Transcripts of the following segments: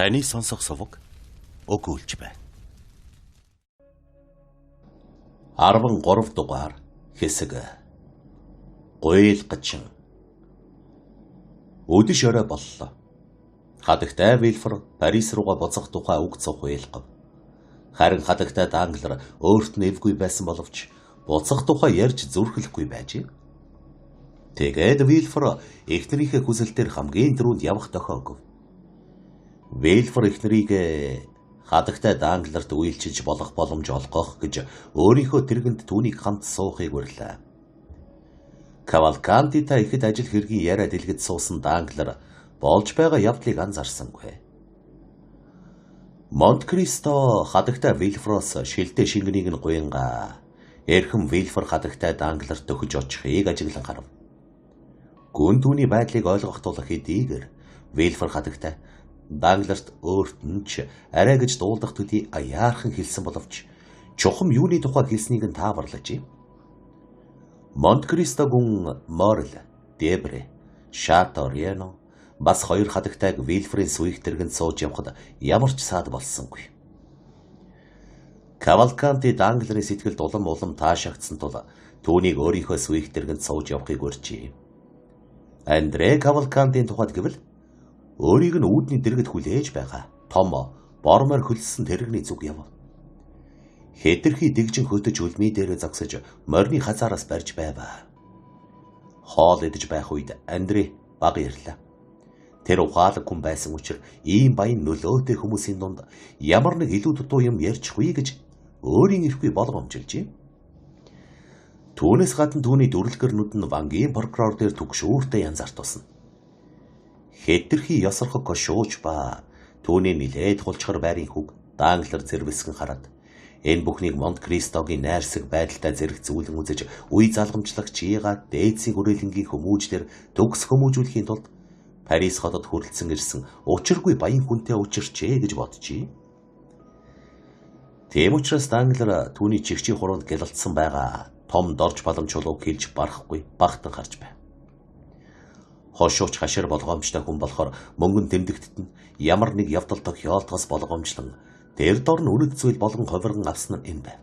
Таны сонсох суваг өгүүлж байна. 13 дугаар хэсэг. Гуйлгачин. Өдөш орой боллоо. Хадагтай Вильфор Парис руугаа буцах тухай үг цух уйлгав. Харин хадагтай Данглер өөрт нь эвгүй байсан боловч буцах тухай ярьж зүрхлэхгүй байжээ. Тэгээд Вильфор эхнэрийнхээ хүсэлтээр хамгийн түрүүнд явах тохиогов. Вильфор эхнэрийг хадагтай Данглерт үйлчилж болох боломж олгох гэж өөрийнхөө тэргэнд түүнийг хамт суухыг уриалав. Кавалкантитай ихэд ажил хэргийн яриа дэлгэд суусан Данглер болж байгаа явдлыг анзаарсангүй. Монте-Кристо хадагтай Вильфороос шилдэ шингэнийг нь гуйнгаа эрхэм Вильфор хадагтай Данглерт төхөж очихыг ажиглан харав. Гүн түүний байдлыг ойлгох тул хэдийгээр Вильфор хадагтай Данглерт өөрт нь ч арай гэж дуулдах төдий аяархан хэлсэн боловч чухам юуны тухай хэлснийг нь тааварлажээ. Монте-Кристо гүн Морл, Дебре, Шаториано бас хоёр хадагтайг Вильфорын сүих тэргэнд сууж явхад ямар ч саад болсонгүй. Кавалканти Данглерын сэтгэлд улам таашаагдсан тул түүнийг өөрийнхөө сүих тэргэнд сууж явахыг урьжээ. Андре Кавалкантийн тухайд гэвэл өөрийг нь үүдний дэргэд хүлээж байгаа том бормоор хөлссөн тэрэгний зүг яв. Хэтэрхий дэгжин хөтөж үлмий дээрээ зогсож морины хазаараас барьж байваа. Хоол идэж байх үед Андре баг ирлээ. Тэр ухаалаг хүн байсан учраас ийм баян нөлөөтэй хүмүүсийн дунд ямар нэг илүү дутуу юм ярьчихгүй гэж өөрийн ирэхгүй болгоомжилжээ. Түүнээс гадна түүний дүрлэгэр нүд нь вангийн прокурор дээр түгшүүртэй янзаар тусна. Хэтэрхий ёсорхог шууж ба түүний нилээд хулчгар байрын хүүг Данглер зэрвэсгэн хараад энэ бүхнийг Монте-Кристогийн найрсаг байдалтай зэрэг зүүлэн үзэж үе залгамжлагч Ига дээдсийн хүрээлэнгийн хүмүүжлэр төгс хүмүүжүүлэхийн тулд Парис хотод хүрэлцэн ирсэн учиргүй баян хүнтэй учирчээ гэж боджээ. Тийм учраас Данглер түүний чигчийн хуруунд гялалцсан байгаа том дорж боломж чулууг хэлж барахгүй багтан харж байв. Хошууч хашир болгоомжтой хүн болохоор мөнгөн тэмдэгтд нь ямар нэг явдал тохиолдохоос болгоомжлон тэр дор нь үнэт зүйл болгон ховиргон авсан нь энэ байв.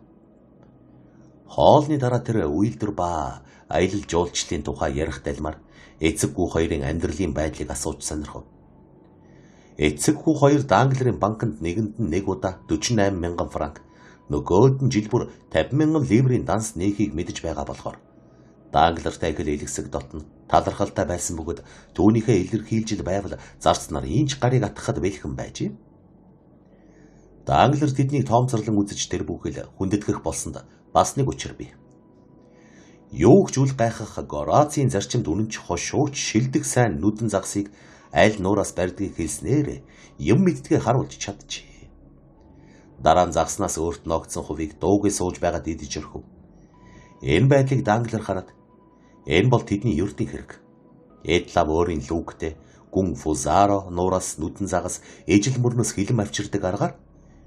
Хоолны дараа тэр үйлдвэр ба аялал жуулчлалын тухай ярих талмаар эцэггүй хоёрын амьдралын байдлыг асууж сонирхов. Эцэггүй хоёр Данглерын банкнд нэгэнд нь нэг удаа 48 мянган франк, нөгөөд нь жил бүр 50 мянган ливрийн данс нээхийг мэдэж байгаа болохоор Данглертай их илгэсэг дотно талархалтай байсан бөгөөд түүнийхээ илэрхийлжил байвал зарц нар инч гарыг атгахад бэлхэн байжээ. Данглер тэднийг тоомцорлон үзэж тэр бүхэл хүндэтгэх болсонд бас нэг учир бий. Юу ч үл гайхах Горацийн зарчимд үнэнч хошууч шилдэг сайн нүдэн загсыг аль нуураас барьдгийг хэлснээр юм мэддгээ харуулж чадчихэ. Дараа нь загснаас өөрт ногдсон хувийг дуугүй сууж байгаад идэж өрхөв. Энэ байдлыг Данглер хараад энэ бол тэдний ердийн хэрэг. Эдлав өөрийн лүгтэй гүн Фузаро нуураас нүдэн загас ижил мөрнөөс хилэн авчирдаг аргаар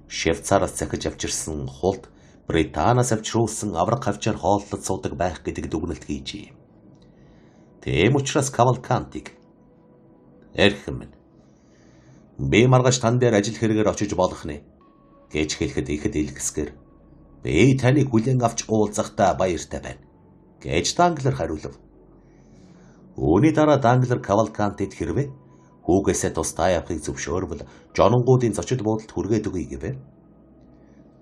Швейцараас захиж авчирсан хулд Британаас авчруулсан авраг хавчаар хооллож суудаг байх гэдэг дүгнэлт хийжээ. Тийм учраас Кавалкантиг эрхэм минь би маргааш тань дээр ажил хэрэгээр очиж болох нэ гэж хэлэхэд ихэд илгэсгэр би таныг хүлээн авч уулзахдаа баяртай байна гэж Данглер хариулв. Үүний дараа Данглер Кавалкантид хэрвээ хүүгээсээ тусдаа явахыг зөвшөөрвөл жононгуудын зочид буудалд хүргээд өгье гэв.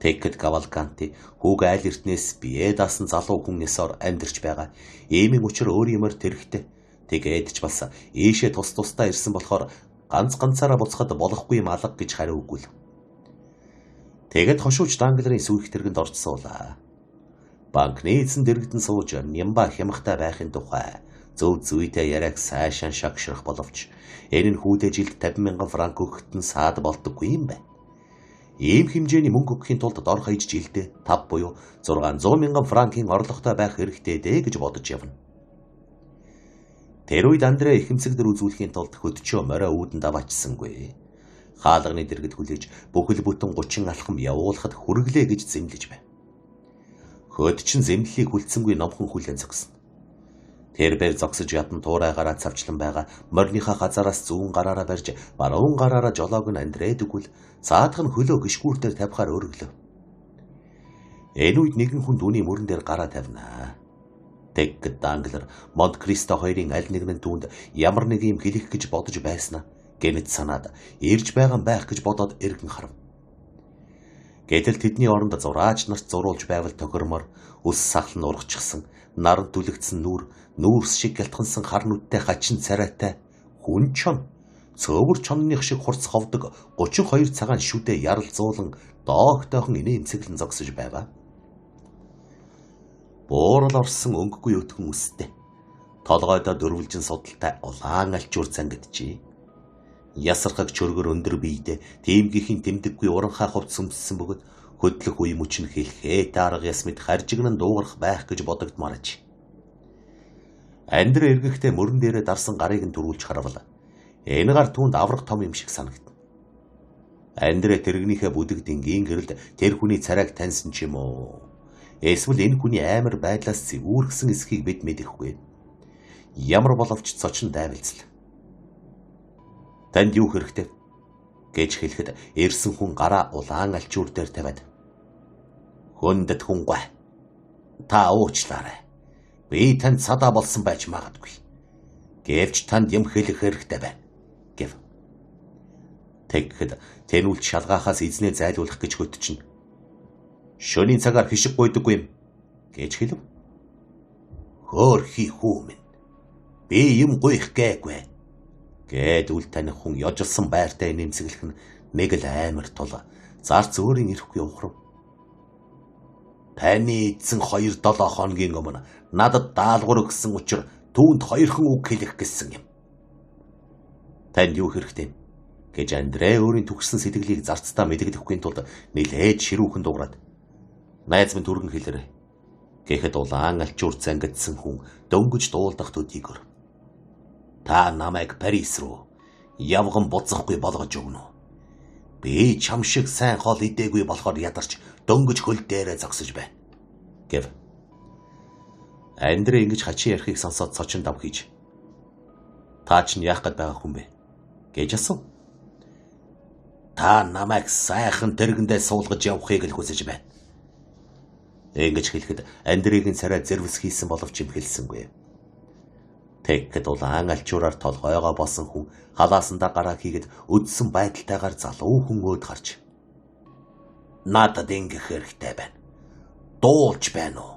Тэгэхэд Кавалканти хүүг айл эртнээс бие даасан залуу хүнээсээр амьдарч байгаа. Иймийн учир өөр юмар тэрхтээ. Тэгээд ч бас ийшээ тусдаа ирсэн болохоор ганцаараа буцахад болохгүй юм алга гэж хариу өгвөл. Тэгэд хошууч Данглерын сүих тэргэнд орцсуулаа. Банкны эзэн дэрэгдэн сууж нямба хямхтай байхын тухай зөв зүйтэй яриаг сайшаан шагшрах боловч энэ нь хүүдээ жилд 50 мянган франк өгөхөд нь саад болдоггүй юм байна. Ийм хэмжээний мөнгө өгөхийн тулд дор хаяж жилдээ 5 буюу 600 мянган франкын орлоготой байх хэрэгтэй дээ гэж бодож явна. Тэр үед Андре ихэмсэгдэр үзүүлэхийн тулд хөдчөө морой үүдэн даваачсангүй. Хаалганы дэргэд хүлээж бүхэл бүтэн 30 алхам явуулахад хүргэлээ гэж зэмлэж байна. Хөдчин зэмлэлийг хүлцсэнгүй номхон хүлээн зогсоно. Тэрбээр зогсож ядан туурайгаараа цавчлан байгаа морныхаа газараас зүүн гараараа барьж баруун гараараа жолоог нь Андред өгвөл цаадах нь хөлөө гიშгүүртээр тавихаар өргөлөө. Энэ үед нэгэн хүн түүний мөрөн дээр гараа тавина. Тэг Данглер Монт Кристо хоёрын аль нэгэн түүнд ямар нэг юм хэлэх гэж бодож байснаа гэнэт санаад ирж байгаа байх гэж бодоод эргэн харав. Гэтэл тэдний оронд зураач нарт зуруулж байвал тохирмор ус сахал нь ургачихсан наран түлэгдсэн нүүрс шиг гялтгансан хар нүдтэй хачин царайтай хүн чон цөөвөр чонных шиг хурц ховдог 32 цагаан шүдэ ярал зуулан доогтойхон инээмцэглэн зогсож байва. Буурал орсон өнгөгүй өтгөн үстэй. Толгойдоо дөрвөлжин судалтай улаан алчуур зангиджээ. Ясархаг чөргөр өндөр биедээ тиймгийнхэн тэмдэггүй уранхай хувцс өмссөн бөгөөд хөдлөх үе мөчн хэлхээ дарга яс мэд харжигнан дуугарах байх гэж бодогдмаар аж. Андрэ эргэхдээ мөрөн дээрээ дарсан гарыг нь төрүүлж харавал. Энэ гар түүнд аврах том юм шиг санагдав. Андрэ тэрэгнийхээ бүдэг дингийн гэрэлд тэр хүний царайг таньсан ч юм уу? Эсвэл энэ хүний амар байдлаас зэвүүргсэн эсхийг бид мэдэхгүй. Ямар боловч цочин дайвалцлаа. Танд юу хэрэгтэй гэж хэлэхэд ирсэн хүн гараа улаан алчуур дээр тавиад хөндөд хүнгүй та уучлаарай. Би танд цадаа болсон байж магадгүй. Гэвч танд юм хэлэх хэрэгтэй байна гэв. Тэгэхэд тэнүүлж шалгаахаас эзнээ зайлуулах гэж хөтчинэ. Шөнийн цагаар хишиг гуйдаггүй юм гэж хэлв. Хөөрхий хүмүн. Би юм гуйх гээгүй. Гэд үл таних хүн ёжилсан байртай нэмсэглэх нь нэг л амар тул зарц өөрийн ирэхгүй ухрав. Таны эзэн 2-7 хоногийн өмнө надад даалгавар өгсөн учраас түүнд 2хан үг хэлэх гэсэн юм. Танд юу хэрэгтэй гэж Андрэ өөрийн төгссөн сэтгэлийг зарцдаа мэдэгдэхгүй тулд нэлээд ширүүхэн дуурайд найз минь түргэн хэлээрэй гэхэд улаан алчуур зангидсан хүн дөнгөж дуулдах төдийг өр. Та намайг Парис руу явган буцахгүй болгож өгнө. Би чам шиг сайн хол идээгүй болохоор ядарч дөнгөж хөл дээрээ зогсож байна гэв. Андрэ ингэж хачин ярихыг сонсоод цочин дав хийж. Та ч яах гээд байгаа хүн бэ гэж асуув. Та намайг сайхан тэргэндээ суулгаж явахыг л хүсэж байна. Ингэж хэлэхэд Андрийн царай зэрвс хийсэн боловч юм хэлсэнгүй. Тэгэхэд улаан алчуураар толгойгоо босон хүн халаасандаа гараа хийгээд өдсөн байдалтайгаар залуу хүн өөд гарч. Надад ингэх хэрэгтэй байна. Дуулж байна уу?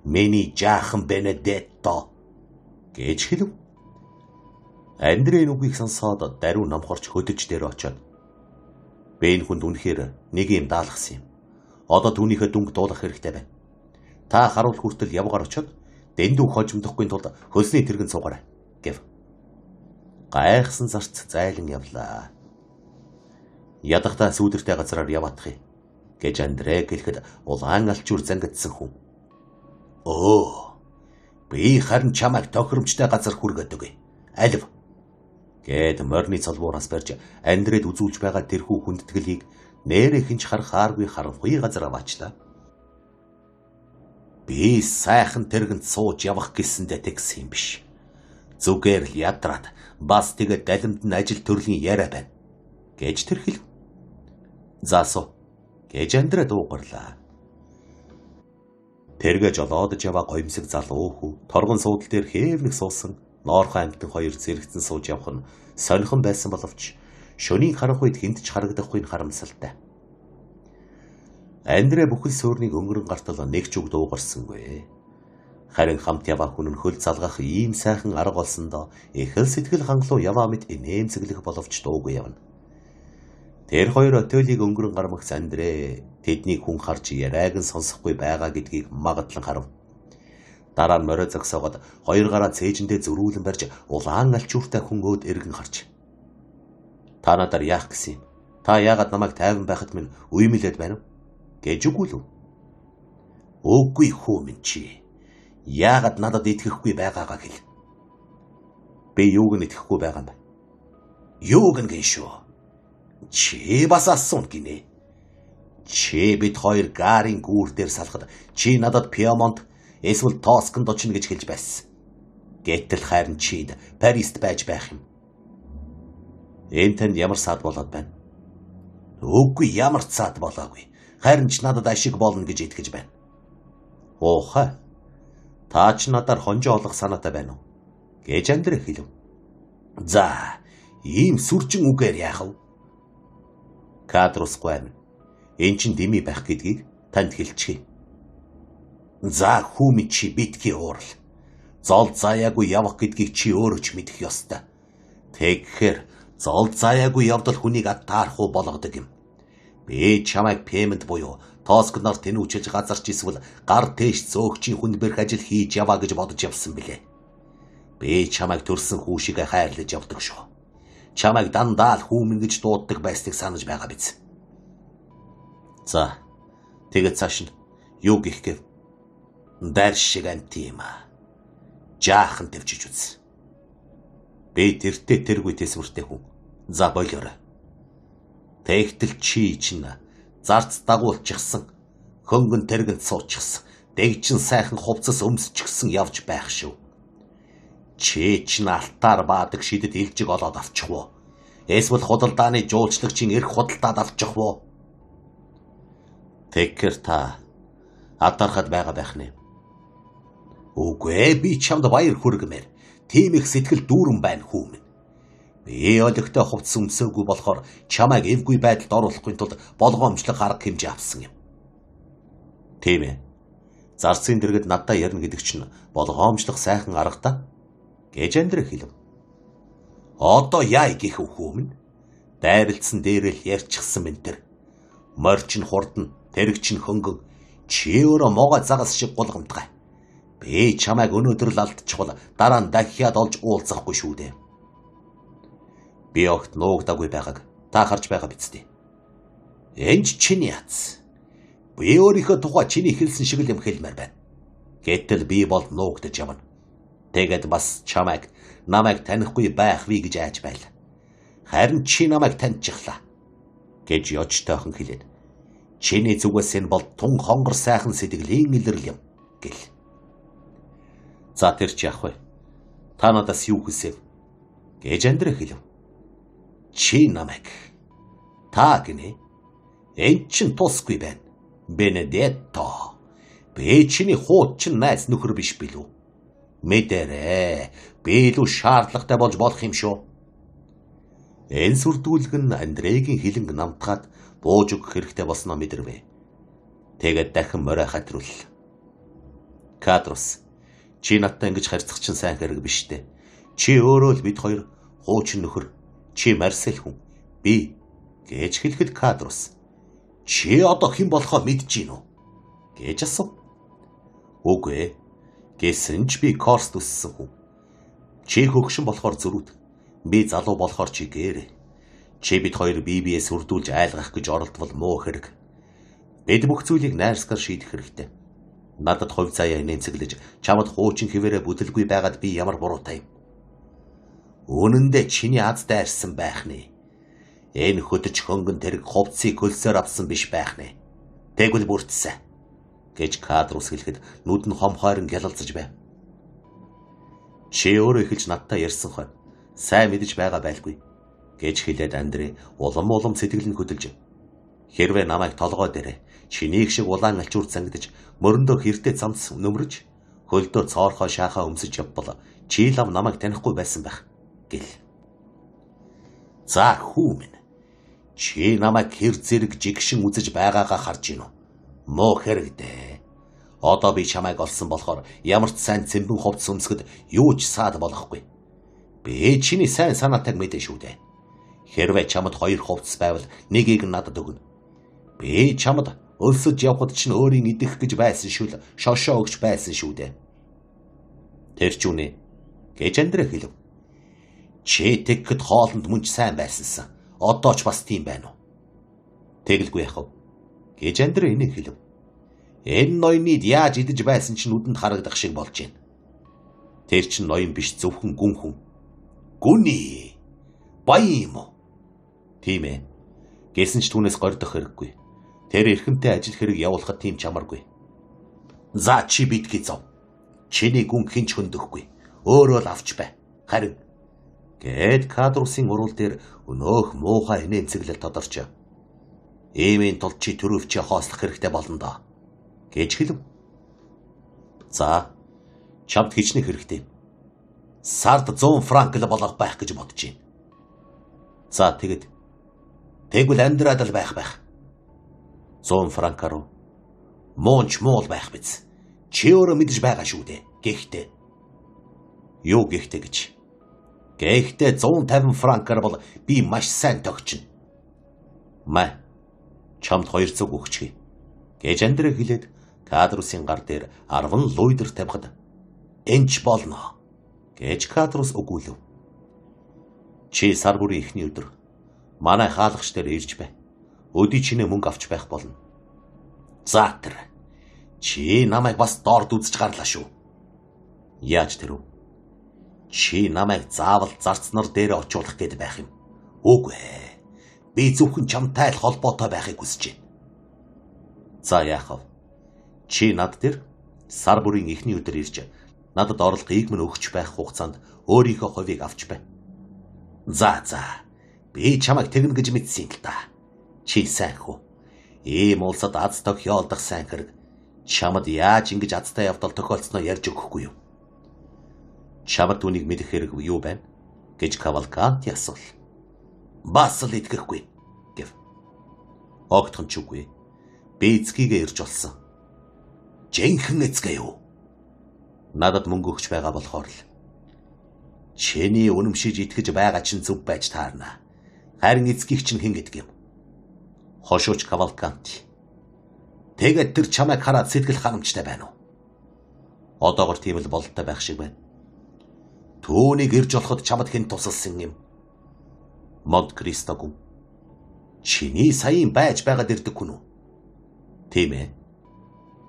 Миний жаахан Бенедетто гэж хэлв. Андрийн үгийг сонсоод даруй номхорч хөдөж дээр очиод. Би энэ хүнд үнэхээр нэг юм даалгасан юм. Одоо түүнийхээ дүнг дуулах хэрэгтэй байна. Та харуул хүртэл явгаар очиод дэндүү хожимдохгүй тулд хөлсний тэргэн суугаарай гэв. Гайхсан зарц зайлан явлаа. Ядахтаа сүүдэртэй газараар яваадах юм гэж Андрэ гэлэхэд улаан алчуур зангидсан хүн. Оо, би харин чамайг тохиромжтой газар хүргээд өгье. Алив гэд морны цолбуураас барьж Андрэд үзүүлж байгаа тэрхүү хүндэтгэлийг нэрээ хинч харахааргүй харанхуй газар аваачлаа. Би сайхан тэргэнд сууж явах гэсэндээ тэгсэн юм биш. Зүгээр л ядраад бас тэгээд далимд нь ажил төрлийн яриа байна гэж тэр хэлв. Заасуу гэж Андрэ дуугарлаа. Тэргээ жолоодж яваа гоёмсог залуу хүү торгон суудал дээр хээвнэг суусан ноорхон амтэн хоёр зэрэгцэн сууж явах нь сонихон байсан боловч шөнийн харах үед хинт ч харагдахгүй харамсалтай. Андрэ бүхэл суурныг өнгөрөн гартал нэг ч үг дуугарсангүй. Харин хамт яваа хүн нь хөл залгах ийм сайхан арга олсондоо их л сэтгэл хангалуун яваа мэт инээмсэглэх боловч дуугүй явна. Тэр хоёр отелийг өнгөрөн гармагц Андрэ тэднийг хүн харж яриаг нь сонсохгүй байгаа гэдгийг магадлан харав. Дараа нь морой зогсоогоод хоёр гараа цээжиндээ зөрүүлэн барьж улаан алчууртай хүн өөд эргэн харж. Та надаар яах гэсэн юм? Та яагаад намайг тайван байхад минь уймэлээд байна вэ? Гэж үгүүлв. Үгүй хүмүн чи. Яагаад надад итгэхгүй байгаагаа хэл. Би юуг нь итгэхгүй байгаа юм бэ? Юуг нь гин шүү. Чи бас асуун гинэ. Чи бид хоёр гарын гүүр дээр салхад чи надад Пьемонт эсвэл Тосконд очно гэж хэлж байсан. Гэтэл харин чид Парист байж байх юм. Энэ танд ямар саад болоод байна? Үгүй ямар цаад болоогүй. Харин ч надад ашиг болно гэж итгэж байна. Уухай. Та ч надаар хонжоо олох санаатай байна уу? Гэж Андре хэлв. За, ийм сүржин үгээр яах вэ? Кадрус гуйна. Энд чинь дими байх гэдгийг танд хэлчихье. За хүми чи битгий уурал. Зол заяагүй явах гэдгийг чи өөрөө ч мэдэх ёстой. Тэгэхээр зол заяагүй явдал хүнийг атаарах уу болгодог юм. Би чамайг пемент буюу тоскноор тэнүүчилж газарч эсвэл гар тээш зөөгчийн хүнд бэрх ажил хийж яваа гэж бодож явсан билээ. Би чамайг төрсөн хүү шиг хайрлаж явдаг шүү. Чамайг дандаа л хүмүн гэж дууддаг байсныг санаж байгаа биз. За, тэгээд цааш нь юу гэх гээв? Дайр шиг антима. Жаахан төвчж үз. Би тэртээ тэргүй тэсвэртэй хүн. За болоорой. Тэгтэл чи чинь зарц дагуулчихсан, хөнгөн тэргэнд суучихсан, дэгжин сайхан хувцас өмсчихсэн явж байх шүү. Чи чинь алтаар баадаг шидэд илжиг олоод авчих уу? Эсвэл худалдааны жуулчлагчийн эрх худалдаад авчих уу? Тэгэхээр та атархад байгаа байх нэ. Үгүй би чамд баяр хүргэмээр тийм их сэтгэл дүүрэн байна хүмүн. Би олигтой хувцас өмсөөгүй болохоор чамайг эвгүй байдалд оруулахгүй тулд болгоомжлох арга хэмжээ авсан юм. Тийм ээ. Зарцын дэргэд надтай ярина гэдэг чинь болгоомжлох сайхан арга та гэж Андре хэлв. Одоо яа гэх хүмүн? Дайралцсан дээрэл ярьчихсан мэн тэр. Морчин хурдан, тэрэгчин хөнгөн, чи өөрөө могой загас шиг гулгамтгай. Би чамайг өнөөдөр л алдчихвал дараа нь дахиад олж уулзахгүй шүү дээ. Би огт нуугдаагүй байгааг та харж байгаа биз дээ. Энд чиний яц. Би өөрийнхөө тухай чиний хэлсэн шиг л юм хэлмээр байна. Гэтэл би бол нуугдаж явна. Тэгээд бас чамайг намайг танихгүй байх вэ гэж айж байла. Харин чи намайг таньчихлаа гэж ёжтойхон хэлээд. Чиний зүгээс энэ бол тун хонгор сайхан сэтгэлийн илэрл юм гэл. За тэр чи яах вэ? Та надаас юу хүсэв? Гэж Андре хэлв. Чи намайг та гинэ. Энд чин тусгүй байна. Бенедетто. Би чиний хуучин найз нөхөр биш билүү? Мэдэрээ. Би илүү шаардлагатай болж болох юм шүү. Энэ сүрдүүлэг нь Андрегийн хилэнг намтгаад бууж өгөх хэрэгтэй болсноо мэдэрвэ. Тэгээд дахин морой хатруул. Кадрус. Чи надтай ингэж харьцах чинь сайн хэрэг биш дээ. Чи өөрөө л бид хоёр хуучин нөхөр. Чи Марсел хүн. Би гэж хэлэхэд Кадрус. Чи одоо хэн болохоо мэдэж гин үү? Гэж асуув. Үгүй. Гэсэн ч би Корст үссэн хүн. Чи хөгшин болохоор зөрүүд. Би залуу болохоор чи гээрээ. Чи бид хоёр BB-с үрдүүлж айлгах гэж оролдвол муу хэрэг. Бид бүх зүйлийг найрсгаар шийдэх хэрэгтэй. Надад хувь заяа нэмцэглэж чамд хуучин хിവэрэ бүдэлгүй байгаад би ямар буруутай юм. Үнэндээ чиний аз дайрсан байх нэ. Энэ хөдөж хөнгөн тэрэг хувцсыг хөлсөөр авсан биш байх нэ. Тэгвэл бүрдсэн. Гэж Кадрус хэлэхэд нүд нь хомхойрон гялалзаж байв. Чи өөрөө эхэлж надтай ярьсан хойно сайн мэдэж байгаа байлгүй гэж хэлээд Андре улам сэтгэл нь хөдөлж. Хэрвээ намайг толгой дээрээ чинийх шиг улаан алчуур зангидж мөрөндөө хэртэй цамц нөмрөж хөлдөө цоорхоо шаахаа өмсөж явбал чи лав намайг танихгүй байсан байх гэл. За хүмүн. Чи намайг хэр зэрэг жигшин үзэж байгаагаа харж гин үү? Муу хэрэг дээ. Одоо би чамайг олсон болохоор ямар ч сайн цэмбэн хувцас өмсгөд юу ч саад болохгүй. Би чиний сайн санаатайг мэдэн шүү дээ. Хэрвээ чамд хоёр хувцас байвал нэгийг нь надад өгнө. Би чамд өлсөж явхад чинь өөрийн идэх гэж байсан шүү л шошоо өгч байсан шүү дээ. Тэр ч үнэ гэж Андре хэлв. Чи тэгэхэд хоолнд мөнч сайн байсансан. Одоо ч бас тийм байна уу? Тэгэлгүй яах вэ? Гэж Андре энийг хэлв. Энэ ноёныг яаж идэж байсан чинь нүдэнд харагдах шиг болж байна. Тэр чинь ноён биш зөвхөн гүн хүн. Гүний баян юм уу? Тийм ээ. Гэсэн ч түүнээс гордох хэрэггүй. Тэр эрхэмтэй ажил хэрэг явуулахад тийм чамаргүй. За чи битгий зов. Чиний гүн хинч хөндөхгүй. Өөрөө л авч бай. Харин гээд Кадрусын урал дээр өнөөх муухай инээмцэглэл тодорч. Иймийн тулд чи төрөвчөө хоослох хэрэгтэй болно доо. Гэж хэлв. За, чамд хичнээн хэрэгтэй. Сард 100 франк л болох байх гэж бодож байна. За тэгэд тэгвэл амьдраад л байх. 100 франкаар муунч муул байх биз. Чи өөрөө мэдж байгаа шүү дээ. Гэхдээ юу гэхдээ гэж. Гэхдээ 150 франкаар бол би маш сайн тогтчихно. Маа чамд 200 өгчихье. Гэж Андрей хэлээд Кадрусын гар дээр 10 луйдер тавихад энч болно. Гэж Кадрус өгүүлв. Чи сар бүрийн эхний өдөр манай хаалгач дээр ирж бай. Өдий чинээ мөнгө авч байх болно. За тэр. Чи намайг бас доорд үзэж гарлаа шүү. Яаж тэр вэ? Чи намайг заавал зарцнаар дээр очуулах гээд байх юм. Үгүй ээ. Би зөвхөн чамтай л холбоотой байхыг хүсэж байна. За яах вэ? Чи над дээр сар бүрийн эхний өдөр ирж надад орлогыг минь өгч байх хугацаанд өөрийнхөө хувийг авч бай. За. Би чамайг тэгнэ гэж мэдсэн л да. Чи сайн хөө. Ийм улсад аз тохиолдох сайн хэрэг. Чамд яаж ингэж азтай явдал тохиолдсноо ярьж өгөхгүй юу? Чамд түүнийг мэдэх хэрэг юу байна? Гэж Кавалканти асуув. Бас л итгэхгүй гэв. Огтхон ч үгүй. Би эцгийгээ ирж болсон. Жинхэнэ эцгээ юу? Надад мөнгө өгч байгаа болохоор л. Чиний үнэмшиж итгэж байгаа чинь зөв байж таарна. Харин эцгийг чинь хэн гэдэг юм? Хошууч Кавалканти. Тэгээд тэр чамайг хараад сэтгэл ханамжтай байна уу? Одоогор тийм л бололтой байх шиг байна. Түүнийг ирж олоход чамд хэн тусалсан юм? Монт Кристо гүн. Чиний саяын байж байгаад ирдэг хүн үү? Тийм ээ.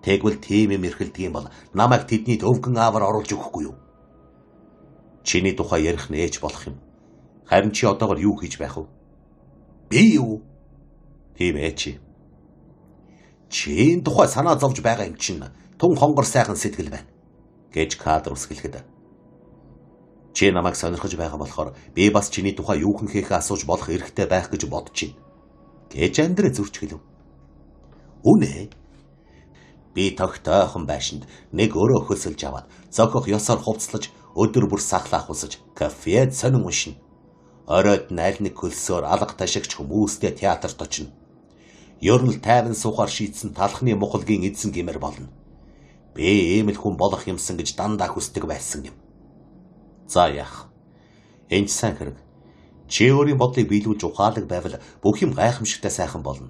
Тэгвэл тийм юм эрхэлдэг юм бол намайг тэдний өвгөн аавар оруулж өгөхгүй юу? Чиний тухай ярих нээж болох юм. Харин чи одоогор юу хийж байх вэ? Би юу? Тийм ээ чи. Чин тухай санаа зовж байгаа юм чинь тун хонгор сайхан сэтгэл байна. Гэж Кадрус хэлэхэд. Чи намайг сонирхож байгаа болохоор би бас чиний тухай юу хэнхээхээ асууж болох эрхтэй байх гэж бодож байна. Гэж Андрей зурч хэлв. Үнэ. Би тогтойхон байшинд нэг өрөө хөсөлж аваад зохих ёсоор хувцлаж өдөр бүр сахлаа хусаж кафед сонин уншина. Оройд нь аль нэг хөлсөөр алга ташигч хүмүүстэй театрт очино. Ер нь тайван суухаар шийдсэн талхны мухалгийн эзэн гэмээр болно. Би ийм л хүн болох юмсан гэж дандаа хүсдэг байсан юм. За яах. Энд сайн хэрэг. Чи өөрийн бодлыг биелүүлж ухаалаг байвал бүх юм гайхамшигтай сайхан болно.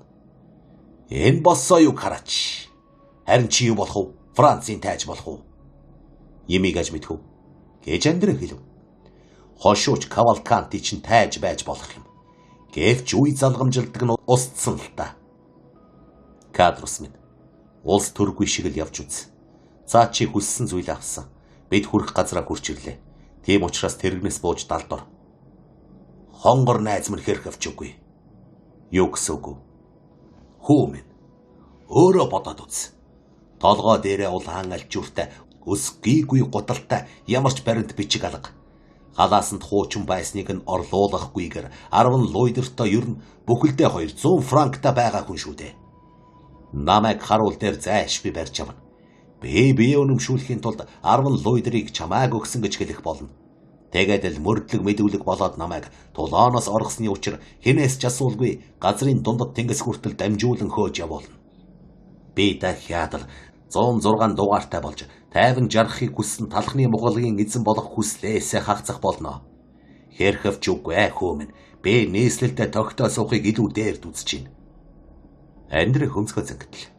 Энэ боссоо юу хараач. Харин чи юу болох вэ? Францын тайж болох уу? Ямиг аж мэдэх үү? Гэж Андрей хэлв. Хошууч Кавалканти чинь тайж байж болох юм. Гэвч үе залгамжилдаг нь устсан л та. Кадрус минь. Улс төргүй шиг л явж үз. За чи хүссэн зүйл авсан. Бид хүрэх газраа хүрч ирлээ. Тийм учраас тэрэгнээс бууж далдор. Хонгор найз минь хэрэг авч үгүй. Юу гэсэн үг вэ? Хүү минь. Өөрөө бодоод үз. Толгой дээрээ улаан альчууртай, өс гийгүй гуталтай ямарч баримт бичиг алга. Халаасанд хуучин байсныг нь орлуулахгүйгээр 10 луйдертой ер нь бүхэлдээ 200 франктай байгаа хүн шүү дээ. Намайг харуул дээр зайшгүй барьж авна. Би өнөмшүүлэхийн тулд 10 луйдрыг чамааг өгсөн гэж хэлэх болно. Тэгээд л мөрдлөг мэдүүлэг болоод намайг тулооноос оргосны учир хинээс ч асуулгүй газрын дундад тэнгис хүртэл дамжуулан хөөж явуулна. Би дахиад л 106 дугаартай болж тайван жарахыг хүссэн талхны мухалгийн эзэн болох хүслээсээ хагацах болно. Хэрхэвч үгүй хөө минь. Би нийслэлдээ тогтоо суухыг илүү дээрд үзэж байна. Андрей хөмсгөө зангидл.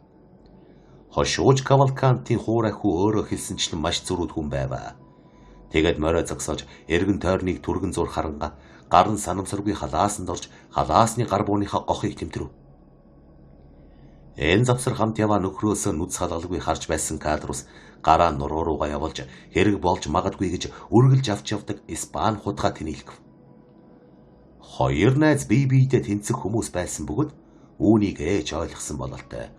Хошууч Кавалкантийн хуурай хүү өөрөө хэлсэнчлэн маш зөрүүд хүн байваа. Тэгээд морой зогсоож эргэн тойрныг түргэн зур харанга гарын санамсаргүй халаасанд орж халаасны гар бууныхаа гохыг тэмтэрв. Энэ завсар хамт яваа нөхрөөсөө нүц халгалгүй харж байсан Кадрус гараа нуруу руугаа явуулж хэрэг болж магадгүй гэж үргэлж авч явдаг Испани хутгаа тэнийлгэв. Хоёр найз бие биедээ тэнцэх хүмүүс байсан бөгөөд үүнийг ээж ойлгосон бололтой.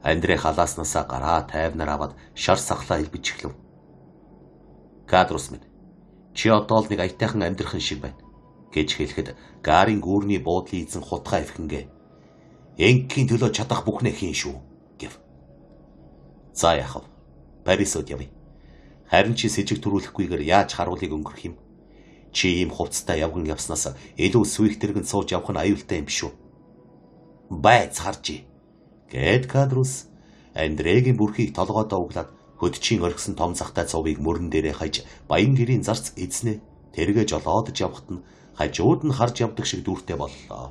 Андрей халааснасаа гараа тайвнаар аваад шар сахлаа илбэж эхлэв. Кадрус минь. Чи одоо л нэг аятайхан амьдрахын шиг байна гэж хэлэхэд Гарын гүүрний буудлын эзэн хутгаа эвхэнгээ. Энгийн төлөө чадах бүхнээ хийн шүү гэв. За яахав. Парисод явъя. Харин чи сэжиг төрүүлэхгүйгээр яаж харуулыг өнгөрөх юм? Чи ийм хувцастай явган явснаас илүү сүйх тэрэгэн сууж явах нь аюултай юм биш үү? Байц харжий. Гэд Кадрус Андрегийн бүрхийг толгойдоо углаад хөдчийн орхисон том захтай цовыг мөрөн дээрээ хаяж баян гэрийн зарц эзнээ тэргээ жолоодж явхад нь хажууд нь харж явдаг шиг дүүртэй боллоо.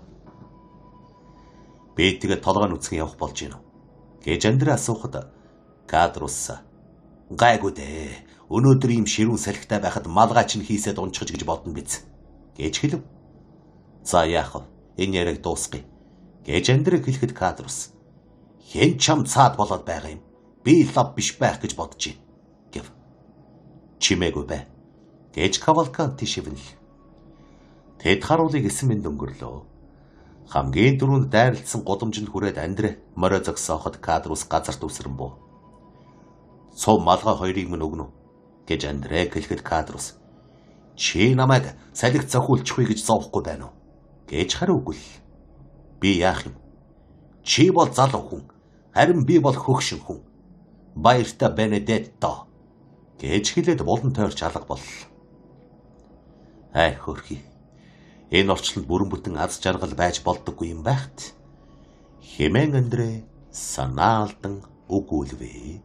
Би тэгээд толгой нүцгэн явах болж гинэ гэж Андре асуухад Кадрус гайгүй дээ. Өнөөдөр ийм ширүүн салхитай байхад малгай чинь хийсэд унчхаж гэж бодно биз гэж хэлв. За яах вэ? Энэ яриаг дуусгая гэж Андре хэлэхэд Кадрус хэн чам цаад болоод байгаа юм? Би лав биш байх гэж бодож байна гэв. Чимээгүй бай гэж Кавалканти шивнэл. Тэд харуулыг эсэн мэнд өнгөрлөө. Хамгийн дөрөнд дайралтсан гудамжинд хүрээд Андре морио зогсооход Кадрус газарт үсрэн буу. Цов малгай хоёрыг минь өгнө гэж Андре хэлэхэд Кадрус чи намайг салхи цохиулчихвэ гэж зовхгүй байна уу гэж хариугүй. Би яах юм? Чи бол залуу хүн, харин би бол хөгшин хүн. Баяртай Бенедетто гэж хэлээд болон тойрч алга боллоо. Ай хөрхий. Энэ орчлонд бүрэн бүтэн аз жаргал байж болдоггүй юм байхт. Хэмээн Андре санаа алдан өгүүлвэ.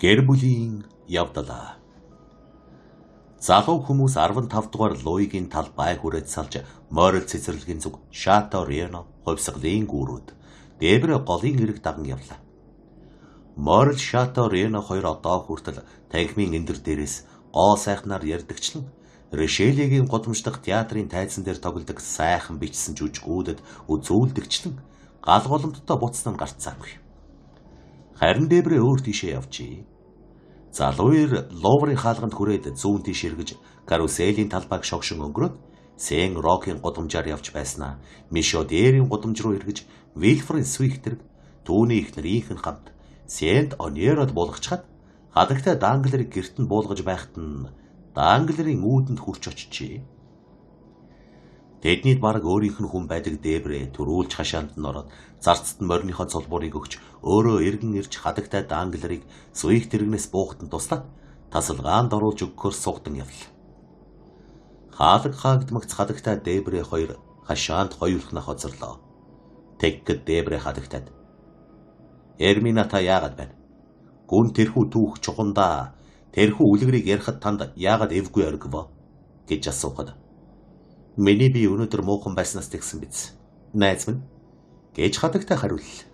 Гэр бүлийн явдал. Залуу хүмүүс 15 дугаар Луигийн талбай хүрээд салж морил цэцэрлэгийн зүг Шато Рено хувьсгалын гүүрүүд дээбрэ голын эрэг даган явлаа. Морил Шато Рено хоёр одоо хүртэл танхимын эндэр дээрээс гоо сайхнаар ярдагчлан Решелигийн гудамждах театрын тайзан дээр тоглодог сайхан бичсэн жүжигүүдэд үзүүлдэгчлэн гал голомттой буцсан нь гарцаагүй. Харин дээбрэ өөр тийшээ явжээ. Залууэр Луврын хаалганд хүрээд зүүн тийш эргэж каруселийн талбайг шогшин өнгөрөөд Сен Рокийн гудамжаар явж байснаа Мишодерийн гудамж руу эргэж Вильфрийн Свихтерг түүний эхнэрийнх нь хамт Сент Онерод буулгачаад хадагтай Данглерыг герт нь буулгаж байхад нь Данглерийн үүдэнд хурч очижээ. Тэднийд бараг өөрийнх нь хүн байдаг дээбрээ төрүүлж хашаанд нь ороод зарцад нь морийнхоо цулбуурыг өгч өөрөө эргэн ирж хадагтай Данглерыг Суих тэрэгнээс буухтанд туслаад тасалгаанд оруулж өгөхөөр сугтан явлаа. Хаалга хаагдмагц хадагтай дээбрээ хоёр хашаанд хоёулахнаа хоцорлоо. Тэггэд дээбрээ хадагтаад Эрмина та яагаад байна? Гүн тэрхүү түүх чухандаа тэрхүү үлгэрийг ярихад танд яагаад эвгүй оргив гэж асуухад миний би өнөөдөр муухан байснаас тэгсэн биз. Найз минь гэж хадагтай хариуллаа.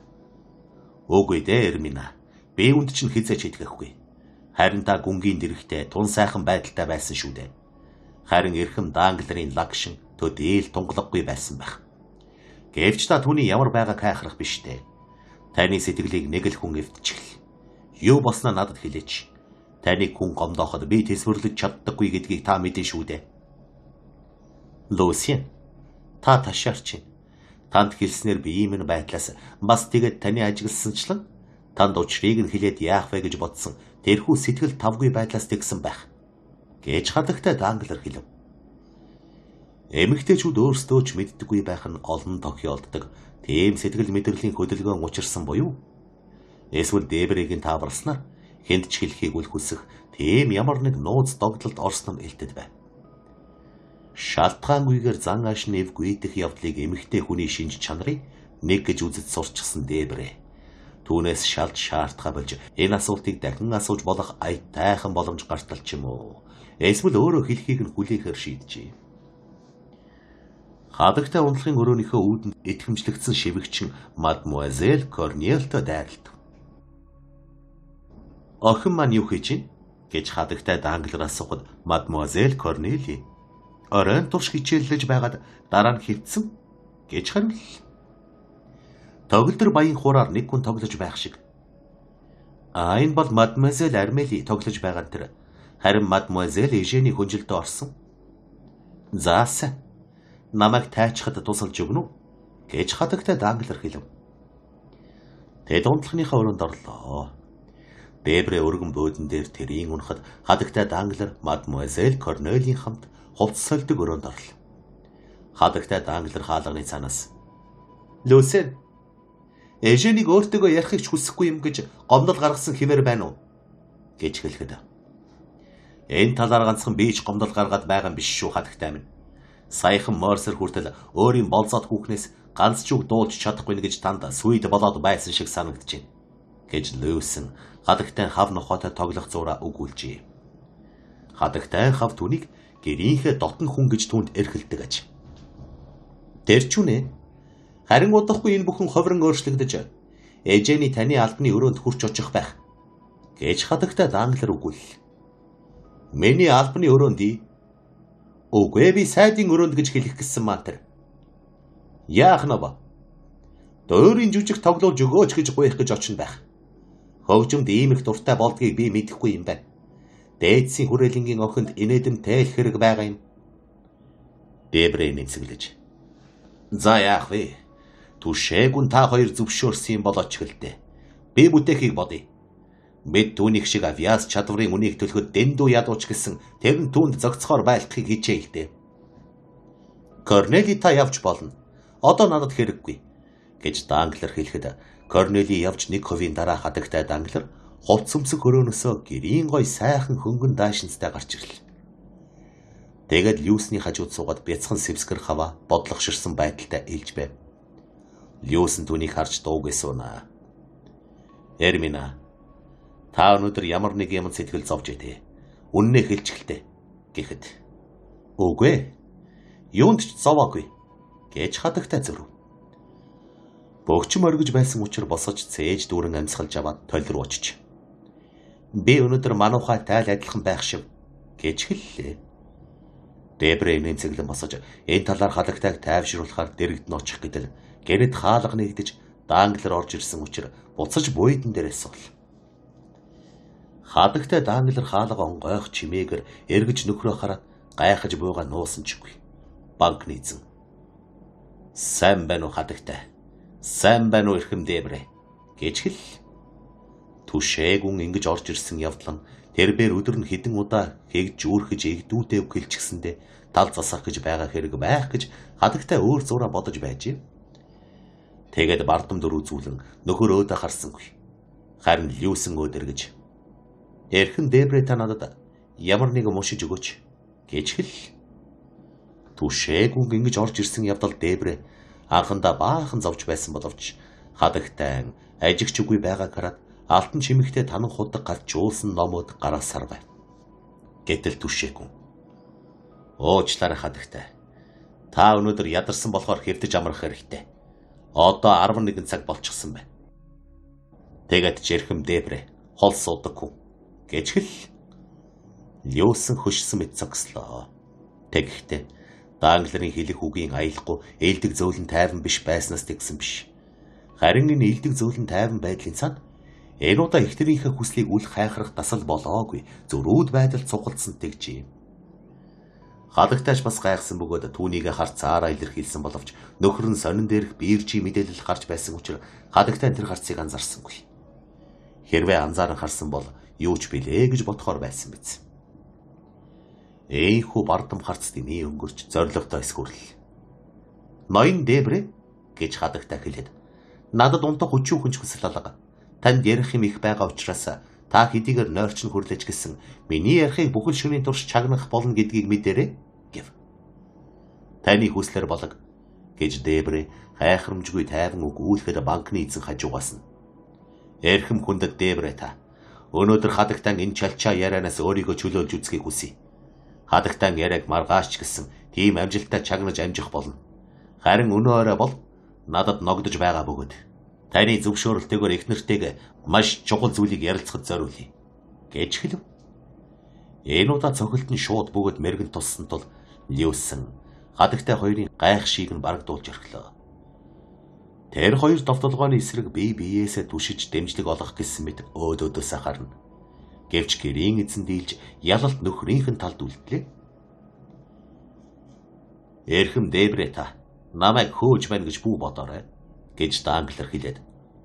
Үгүй дээ Эрмина. Би үнд чинь хизээч итгэхгүй. Харин та гүнгийн дэрэгтэй тун сайхан байдалтай байсан шүү дээ. Харин эрхэм Данглерийн лагшин төдийл тунгалахгүй байсан байх. Гэвч та түүний ямар байгааг хайхрах биш дээ. Таны сэтгэлийг нэг л хүн эвдчихэл. Юу болсноо надад хэлээч. Таныг хүн гомдооход би тэсвэрлэж чаддаггүй гэдгийг та мэдэн шүү дээ. Лусиен, та ташаарч байна. Танд хэлснээр би ийм байдлаас бас тэгээд таны ажигласанчлан танд учрыг нь хэлээд яах вэ гэж бодсон тэрхүү сэтгэл тавгүй байдлаас тэгсэн байх гэж хадагтай Данглер хэлв. Эмэгтэйчүүд өөрсдөө ч мэддэггүй байх нь олон тохиолддог тийм сэтгэл мэдрэлийн хөдөлгөөн учирсан буюу эсвэл дээбрийг нь тааварснаар хэнд ч хэлхийг үл хүсэх тийм ямар нэг нууц догдолд орсон нь илтэд байна. Шалтгаангүйгээр зан аашны эвгүйдэх явдлыг эмэгтэй хүний шинж чанарыг нэг гэж үзэж сурчсан дээбрээ. Түүнээс шалж шаардхаа болж энэ асуултыг дахин асууж болох аятайхан боломж гартал ч юм уу. Эсвэл өөрөө хэлхийг нь хүлээхээр шийджээ. Хадагтай ундлахын өрөөнийхөө үүдэнд итгэмжлэгдсэн шивгчин Мадмуазель Корнелто дайралт. Охин маань юу хийж чинь гэж хадагтай Данглер асуухад Мадмуазель Корнели оройн турш хичээллэж байгаад дараа нь хэвтсэн гэж хариуллаа. Тоглолтор баян хуураар нэг хүн тоглож байх шиг. Энэ бол Мадмуазель Армели тоглож байгаа нь тэр. Харин Мадмуазель Эжений хүнжилтэд орсон. Заасан. Намайг тайчхад тусалж өгнө үү гэж хадагтай Данглер хэлв. Тэд унтлахныхаа өрөөнд орлоо. Дебре өргөн буудан дээр тэрийн унахад хадагтай Данглер мадмуазель Корнелийн хамт хувцас сольдог өрөөнд орлоо. Хадагтай Данглер хаалганы цаанаас "Люсен, Эженийг өөртөөгөө ярихыг ч хүсэхгүй юм гэж гомдол гаргасан хэмээр байна уу?" гэж хэлэхэд. "Энэ талаар ганцхан би ч гомдол гаргаад байгаа юм биш шүү хадагтай минь. Саяхан Морсер хүртэл өөрийн болзоод хүүхнээс ганц ч үг дуулж чадахгүй нэ гэж танд сүйд болоод байсан шиг санагдчихэв" гэж Люсен хадагтай хав нохоотой тоглох зураа өгүүлжээ. Хадагтай хав түүнийг гэрийнхээ дотн хүн гэж түүнд эрхэлдэг аж. "Тэр ч үнэ. Харин удахгүй энэ бүхэн ховрон өөрчлөгдөж Эжений таны албаны өрөөнд хурч очих байх" гэж хадагтай Данглер өгүүлв. "Миний албаны өрөөнд ий. Үгүй би сайдын өрөөнд гэж хэлэх гэсэн маа тэр. Яах нь ба? Өөрийн жүжиг тоглуулж өгөөч гэж гуйх гэж очно байх. Хөгжимд ийм их дуртай болдгийг би мэдэхгүй юм байна. Дээдсийн хүрээлэнгийн охинд инээдэм тэл хэрэг байгаа юм." Дебре нэмсэглэж. "За яах вэ? Түшээгүн та хоёр зөвшөөрсөн юм болооч гэлтэй. Би бүтээхийг бодъё. Бид түүнийг шиг авьяас чадварын үнийг төлөхөд дэндүү ядууч гэсэн тэр нь түүнд зогцохоор байлгахыг хичээе л дээ. Корнели та явж болно. Одоо надад хэрэггүй" гэж Данглер хэлэхэд Корнели явж нэг хувийн дараа хадагтай Данглер хувц өмсөх өрөөнөөсөө гэрийн гой сайхан хөнгөн даашинзтай гарч ирлээ. Тэгээд Люсний хажууд суугаад бяцхан сэвсгэр хаваа бодлогоширсан байдалтай илж байв. Люсен түүнийг харж дуугүй суунаа. "Эрмина, та өнөөдөр ямар нэг юм сэтгэл зовж идэ. Үннээ хэлчихэлтэй" гэхэд. "Үгүй. Юунд ч зовоогүй" гэж хадагтай зөрөв. Бөгчм оргиж байсан учраас босож цээж дүүрэн амьсгалж аваад толь руу очиж. "Би өнөөдөр мануухай тайл адилхан байх шив" гэж хэллээ. Дебре нэмцэглэн босож энэ талаар хадагтайг тайвшруулахаар дэрэгдэн очих гэтэл гэрэд хаалга нэгдэж Данглер орж ирсэн учраас буцаж буйдан дээрээ суул. Хадагтай Данглер хаалга онгойх чимээгээр эргэж нөхрөө хараад гайхаж бууга нуусан ч үгүй. Банкны эзэн. "Сайн байна уу хадагтай? Сайн байна уу эрхэм Дебре?" гэж хэл. Түшээгүн ингэж орж ирсэн явдлан тэрбээр өдөр нь хэдэн удаа хэгж үүрхэж игдүүдэв гэлчгэсэндээ тал засах гэж байгаа хэрэг байх гэж хадагтай өөр зураа бодож байж. Тэгээд бардам дөр үзүүлэн нөхөр өөдөө харсангүй. Харин Люсен өөдөр гэж. "Эрхэн Дебре та надад ямар нэг мушиж өгөөч" гэж хэл. Түшээгүн ингэж орж ирсэн явдал Дебре анхандаа баахан зовж байсан боловч хадагтай ажигч үгүй байгааг хараад алтан чимэгтэй танан худаг гарч жуулсан номууд гараа сарвав. Гэтэл түшээгүн. "Уучлаарай хадагтай. Та өнөөдөр ядарсан болохоор хэвдэж амрах хэрэгтэй. Одоо 11 цаг болчихсон байна." Тэгээд жирхэм Дебре хол суудаггүй гэж хэл. Люсен хөшсөн мэт цогслоо. Тэгэхдээ Данглерийн хэлэх үгийн аялахгүй ээлдэг зөөлөн тайван биш байснаас тэгсэн биш. Харин энэ ээлдэг зөөлөн тайван байдлын цаана энэ удаа ихтрийнхээ хүслийг үл хайхрах дасал болоогүй зөрүүд байдалд цугалдсан тэгжээ. Хадагтайч бас гайхсан бөгөөд түүнийг харц цаараа илэрхийлсэн боловч нөхөр нь сонин дээрх биержи мэдээлэл гарч байсан учраас хадагтай тэр харцыг анзаарсангүй. Хэрвээ анзааран харсан бол юу ч билээ гэж бодохоор байсан биз. Эйхүү бардам харц дэмий өнгөрч зоригтой эсгүрл. "Ноён Дебре" гэж хадагтай хэлээд. "Надад унтах өчүүхэн ч хүсэл алга. Танд ярих юм их байгаа учраас та хэдийгээр нойрч нь хүрлэж гисэн миний ярихыг бүхэл шөнийн турш чагнах болно гэдгийг мэдээрэй" гэв. "Таны хүслэр болог" гэж Дебре хайхрамжгүй тайван өгүүлэхэд банкны эзэн хажуугаас нь. "Эрхэм хүндэт Дебре та. Өнөөдөр хадагтай энэ чалчаа ярианаас өөрийгөө чөлөөлж үзхийг хүсье. Хадагтай яриаг маргааш гэсэн тийм амжилттай чагнаж амжих болно. Харин өнөө орой бол надад ногдож байгаа бөгөөд таны зөвшөөрөлтөөр их нэртэйг маш чухал зүйлийг ярилцахад зориулъя" гэж хэлв. Энэ удаа цохилт нь шууд бөгөөд мэрэгэн туссан тул Люсен хадагтай хоёрын гайх шийг нь барагдуулж орхилоо. Тэр хоёр довтолгооны эсрэг бие биеэсээ түшиж дэмжлэг олгох гэсэн мэт өөдөөдөөсөө харна. Гэвч гэрийн эзэн дийлж ялалт нөхрийнх нь талд үлдлээ. "Эрхэм Дебре та намайг хөөж байна гэж бүү бодоорой" гэж Данглер хэлээд.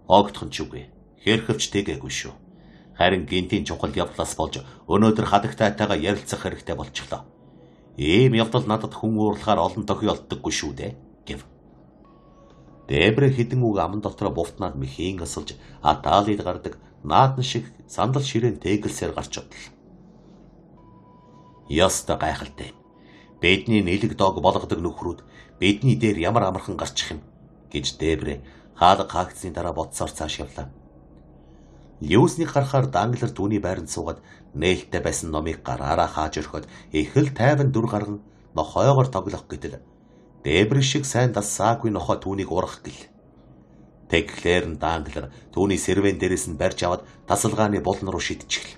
Огтхон ч үгүй. Хэрхэвч тэгээгүй шүү. Харин гинтийн чухал явдлаас болж өнөөдөр хадагтайтайгаа ярилцах хэрэгтэй болчихлоо. Ийм явдал надад хүн уурлахаар олон тохиолддоггүй шүү дээ гэв. Дебрэ хідэн үг аман дотроо бувтнаад мэхийн асалж атаалид гардаг наадан шиг сандал ширээн тэгэлсээр гарч одлоо. Яста гайхалтай. Бидний нэлэг дог болгодог нөхрүүд бидний дээр ямар амархан гарчих юм гэж Дебрэ хаалга хаагдсны дараа бодсоор цааш явлаа. Льюснийг харахаар Данглер түүний байранд суугаад нээлттэй байсан номыг гараараа хааж өрхөд их л тайван дүр гарган нохойгоор тоглох гэтэл Дебрэ шиг сайн дасаагүй нохой түүнийг урах гэл. Тэгэхээр Данглер түүний сервэн дээрээс нь барьж аваад тасалгааны булан руу шидчихл.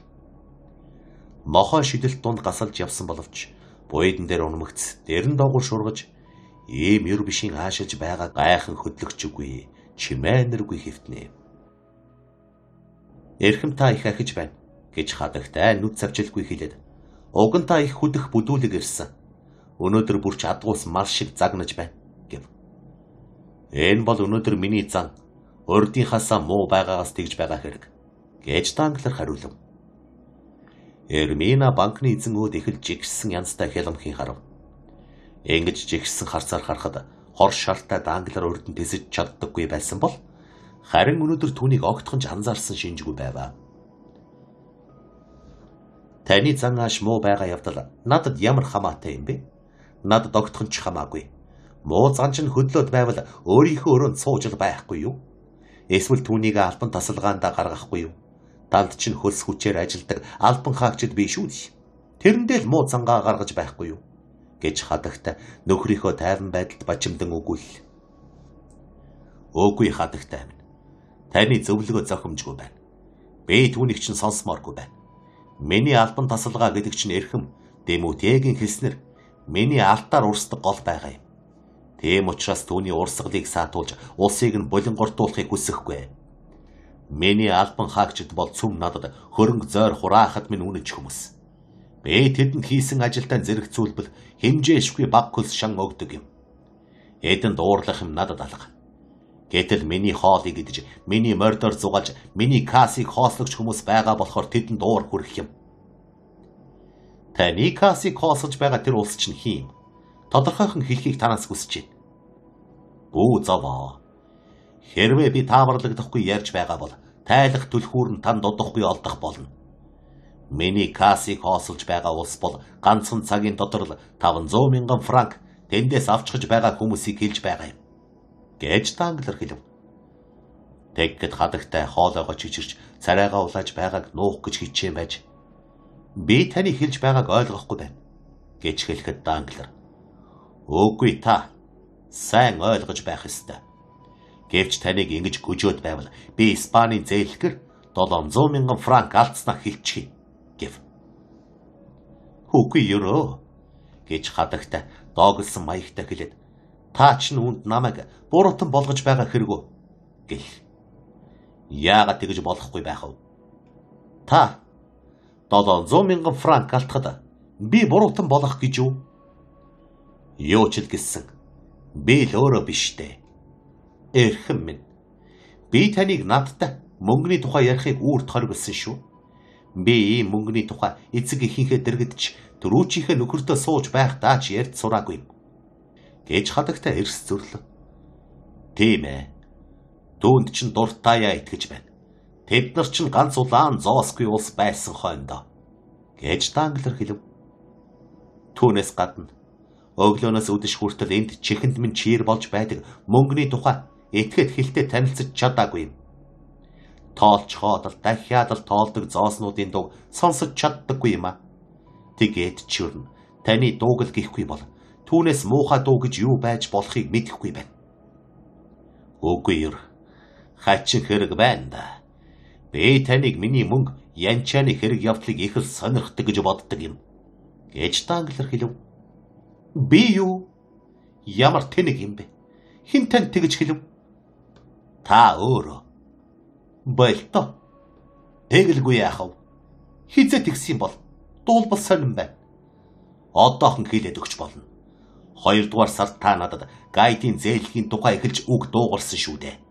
Нохой шидэлт дунд гасалж явсан боловч буйдан дээр унмагц дэрэн доогуур шургаж ийм юр бишийн аашилж байгаа гайхан хөдлөгч үгүй чимээнэргүй хэвтнэ. Эрхэм та их ахиж байна гэж хадагтай нүд цавжилгүй хэлээд уг нь та их хүдэх бүдүүлэг ирсэн. Өнөөдөр бүрч адгуус мал шиг загнаж байна гэв. Энэ бол өнөөдөр миний зан урдынхаасаа муу байгаагаас тэгж байгаа хэрэг гэж Данглер хариулв. Эрмина банкны эзэн өөд их л жигсэн янзтай хялмхийн харав. Ингэж жигсэн харцаар харахад хор шартай Данглер урд нь тэсэж чаддаггүй байсан бол харин өнөөдөр түүнийг огтхон ч анзаарсан шинжгүй байваа. Таны зан ааш муу байгаа явдал надад ямар хамаатай юм бэ? Надад огтхон ч хамаагүй. Муу зан чинь хөдлөөд байвал өөрийнхөө өрөөнд сууж байхгүй юу? Эсвэл түүнийг албан тасалгаандаа гаргахгүй юу? Далд чинь хөлс хүчээр ажилдаг албан хаагчид биш үү? Тэрэндээ л муу зангаа гаргаж байхгүй юу? Гэж хадагтай нөхрийнхөө тайван байдалд бачимдан өгүүлв. Өөгүй хадагтай минь. Таны зөвлөгөө зохимжгүй байна. Би түүнийг чинь сонсмооргүй байна. Миний албан тасалгаа гэдэг чинь эрхэм Демотегийн хэлснэр миний алтаар урсдаг гол байгаа юм. Тийм учраас түүний урсгалыг саатуулж улсыг нь булингортуулахыг хүсэхгүй. Миний албан хаагчид бол цөм надад хөрөнгө зойр хураахад минь үнэж хүмүүс. Би тэдэнд хийсэн ажилдаа зэрэгцүүлбэл хэмжээшгүй баг хөлс шан өгдөг юм. Эдэнд уурлах юм надад алга. Гэтэл миний хоолыг идэж, миний мордоор зугаалж, миний кассыг хоослогч хүмүүс байгаа болохоор тэдэнд уур хүрэх юм. Таны кассыг хоосож байгаа тэр улс чинь хин? Тодорхойхон хэлхийг танаас хүсэж байна. Бүү заваа. Хэрвээ би тааварлагдахгүй ярьж байгаа бол тайлах түлхүүр нь танд удахгүй олдох болно. Миний кассыг хоосолж байгаа улс бол ганцхан цагийн дотор л 500 мянган франк тэндээс авчгаж байгаа хүмүүсийг хэлж байгаа юм. Гэж Данглер хэлв. Тэгэхэд хадагтай хоолойгоо чичирч царайгаа улааж байгааг нуух гэж хичээн байж би таны хэлж байгааг ойлгохгүй байна гэж хэлэхэд Данглер үгүй та сайн ойлгож байх ёстой. Гэвч таныг ингэж гүжөөд байвал би Испанийн зээлхэр 700 мянган франк алдснаа хэлчихье гэв. Үгүй ёроо гэж хадагтай доогдсон маягтай хэлээд та ч нүнд намайг буруутан болгож байгаа хэрэггүй гэл. Яагаад тэгж болохгүй байх вэ? Та 700 мянган франк алдахад би буруутан болох гэж юу? Юу ч л гэсэн. Би л өөрөө биш дээ. Эрхэм минь. Би таныг надтай мөнгөний тухай ярихыг үрд хоригдсон шүү. Би ийм мөнгөний тухай эцэг эхийнхээ дэргэдч түрүүчийнхээ нөхөртөө сууж байх даач ярьж сураагүй юм. Гэж хадагтай эрс зөрлөө. Тийм ээ. Түүнд чинь дуртаяа итгэж байна. Тэд нар чинь ганц улаан зоосгүй улс байсан хойндоо. Гэж Данглер хэлв. Түүнээс гадна өглөөнөөс өдөш хүртэл энд чихэнд минь чир болж байдаг мөнгөний тухай этгээд хэлтэй танилцж чадаагүй юм. Тоолч хоодол дахиад л тоолдог зооснуудын дуу сонсож чаддаггүй юм а. Тэгээд чирнэ. Таны дууг л гихгүй бол түүнээс муухай дуу гэж юу байж болохыг мэдэхгүй байна. Үгүй юу. Хачин хэрэг байна да. Би таныг миний мөнгө янчааны хэрэг явдлыг их л сонирхдаг гэж боддог юм. Гэж Данглер хэлв. Би юу? Ямар тэнэг юм бэ? Хэн тань тэгж хэлв? Та өөрөө. Болто. Тэгэлгүй яах вэ? Хизээ тэгсэн бол дуулбал сонирн байна. Одоохон хэлээд өгч болно. 2 дугаар сард та надад гайдын зээлхийн тухай эхэлж үг дуугарсан шүү дээ.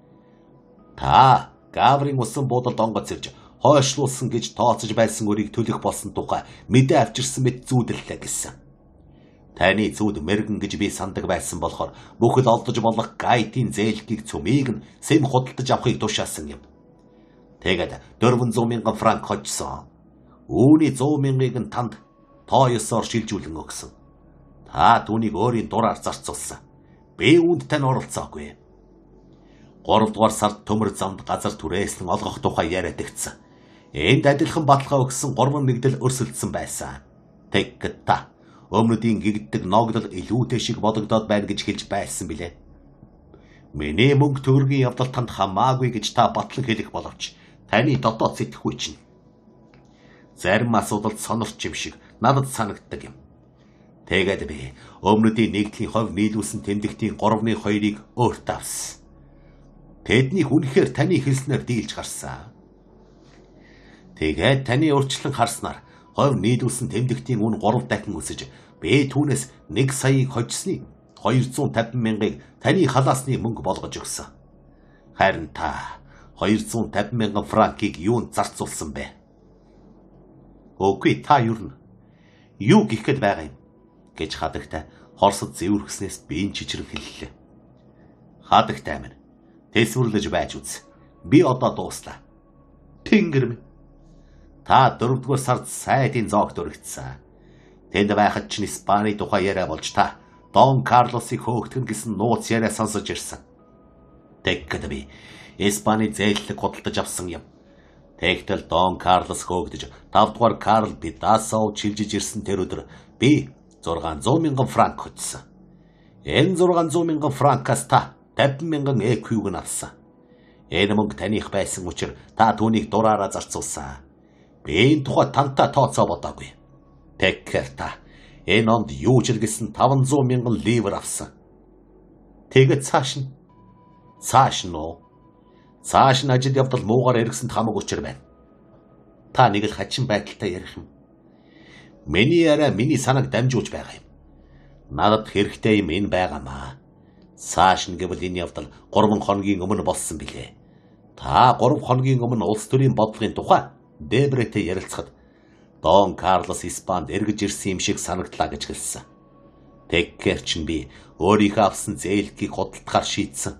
Та Гаврын усан буудалд онгоц ирж хойшлуулсан гэж тооцож байсан өрийг төлөх болсон тухай мэдээ авчирсан мэт зүүдэллээ гэсэн. Таны зүүд мэргэн гэж би сандаг байсан болохоор бүхэл олдож болох гайтын зээлхийг цөмийг нь сэм худалдаж авахыг тушаасан юм. Тэгээд 400,000 франк хожсон. Үүний 100,000-ыг нь танд тоо ёсоор шилжүүлэн өгсөн. Та түүнийг өөрийн дураар зарцуулсан. Би үүнд тань оролцоогүй. 3 дугаар сард төмөр замд газар түрээслэн олгох тухай яриад игцэн. Энд адилхан баталгаа өгсөн 3 нэгдэл өрсөлдсөн байсан. Тэгэхэд та өмнөдийн гэгддэг ногдол илүүтэй шиг бодогдоод байна гэж хэлж байсан билээ. Миний мөнгө төгрөгийн явдал танд хамаагүй гэж та батлан хэлэх боловч таны дотоод сэтгэхгүй чинь. Зарим асуудалд сонорч юм шиг надад санагддаг юм. Тэгээд би өмнөдийн нэгдлийн хувь нийлүүлсэн тэмдэгтийн 3-2-ыг өөртөө авсан. Тэднийг үнэхээр таны хэлснээр дийлж гарсан. Тэгээд таны урьдчилан харснаар хувь нийлүүлсэн тэмдэгтийн үн 3 дахин өсөж би түүнээс 1 саяыг хожсны 250,000-ыг таны халаасны мөнгө болгож өгсөн. Харин та 250,000 франкийг юунд зарцуулсан бэ? Үгүй та юу гихэд байгаа юм гэж хадагтай хорсод зэвэрхснээс би чичрэн хэллээ. Хадагтай минь тэсвэрлэж байж үз. Би одоо дууслаа. Тэнгэр минь. Та 4-р сард сайдын зоогт өргөцсөн. Тэнд байхад чинь Испани тухай яриа болж та Дон Карлосыг хөөгдгөн гэсэн нууц яриа сонсож ирсэн. Тэгэхэд би Испани зээллэг худалдаж авсан юм. Тэгтэл Дон Карлос хөөгдөж 5 дугаар Карл Бидасоо чилжиж ирсэн тэр өдөр би 600,000 франк хөдсөн. Энэ 600,000 франкаас та 50,000 EQ-г нь авсан. Энэ мөнгө таних байсан учраас та түүнийг дураараа зарцуулсан. Би энэ тухай тантай тооцоо бодоогүй. Тэгэхээр та энэ онд юу ч илгэсэн 500,000 ливр авсан. Тэгээд цааш нь ажил явдал муугаар эргэсэнд хамаг учир байна. Та нэг л хачин байдалтай ярих юм. Миний яриа миний санааг дамжуулж байгаа юм. Надад хэрэгтэй юм энэ байгаамаа. Цааш нь гэвэл энэ явдал 3 хоногийн өмнө болсон билээ. Та 3 хоногийн өмнө улс төрийн бодлогын тухай Дебретэй ярилцахад Дон Карлос Испанд эргэж ирсэн юм шиг санагдлаа гэж хэлсэн. Тэгэхээр чинь би өөрийнхөө авсан зээлхийг худалдахаар шийдсэн.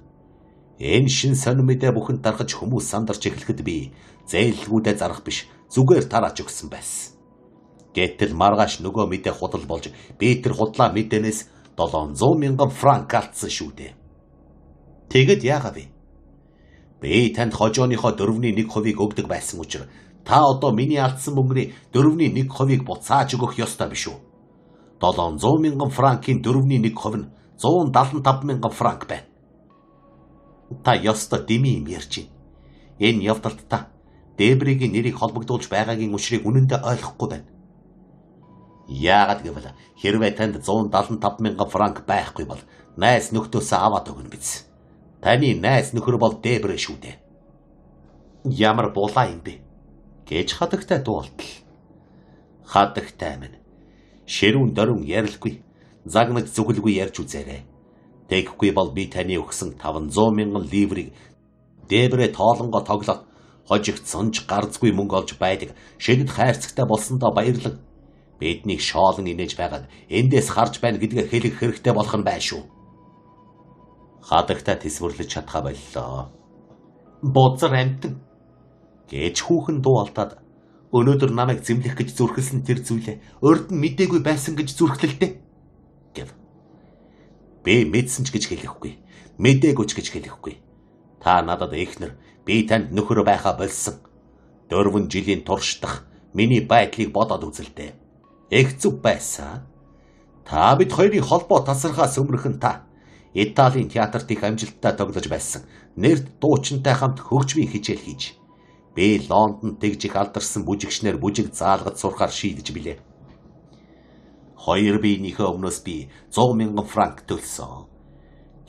Энэ шин сонир мэдээ бүхэнд даргаж хүмүүс сандарч эхлэхэд би зээлгүүдээ зарах биш зүгээр тарааж өгсөн байсан. Гэтэл маргааш нөгөө мэдээ худал болж би тэр худлаа мэдээнээс 700,000 франк алдсан шүү дээ. Тэгэд яагаад вэ? Би танд хожооныхоо 4.1%-ийг өгдөг байсан учраас та одоо миний алдсан мөнгөний 4.1%-ийг буцааж өгөх ёстой биш үү? 700,000 франкийн 4.1% нь 175,000 франк байна. Та ёстой дими юм ярьж байна. Энэ явдалд та Дебригийн нэрийг холбогдуулж байгаагийн учрыг үнэндээ ойлгохгүй байна. Яагаад гэвэл хэрвээ танд 175,000 франк байхгүй бол найз нөхдөөсөө аваад өгнө биз. Таны найз нөхөр бол Дебрэ шүү дээ. Ямар булаа юм бэ? Гэж хадагтай дуултал. Хадагтай минь. Ширүүн дөрөн ярилгүй, загнаж зүгэлгүй ярьж үзээрэй. Тэгэхгүй бол би таны өгсөн 500,000 ливрийг Дебрэ тоолонго тоглоод хожигдсон ч гарцгүй мөнгө олж байдаг шидэд хайрцагтай болсондоо баярлаг. Биднийг шоолон инээж байгаад эндээс харж байна гэдгээ хэлэх хэрэгтэй болох нь бай шүү. Хадагтай тэсвэрлэж чадхаа боллоо. Бузар амтэн гэж хүүхэн дуултаад өнөөдөр намайг зэмлэх гэж зүрхэлсэн тэр зүйлээ урд нь мдээгүй байсан гэж зүрхлэлтэй гэв. Би мэдсэн ч гэж хэлэхгүй. Мэдээгүй ч гэж хэлэхгүй. Та надад эхнэр би танд нөхөр байхаа болсон. 4 жилийн туршдах миний байдлыг бодоод үзэлтэй. Их зүв байсан. Та бид хоёрын холбоо тасархаас өмнөхөн та Италийн театрт их амжилттай тоглож байсан. Нэрд дуучинтай хамт хөгжмийн хичээл хийж. Би Лондонд тэгж их алдарсан бүжигчнэр бүжиг заалгад сурахаар шийдэж билээ. Хоёр биенийхээ өмнөөс би 100,000 франк төлсөн.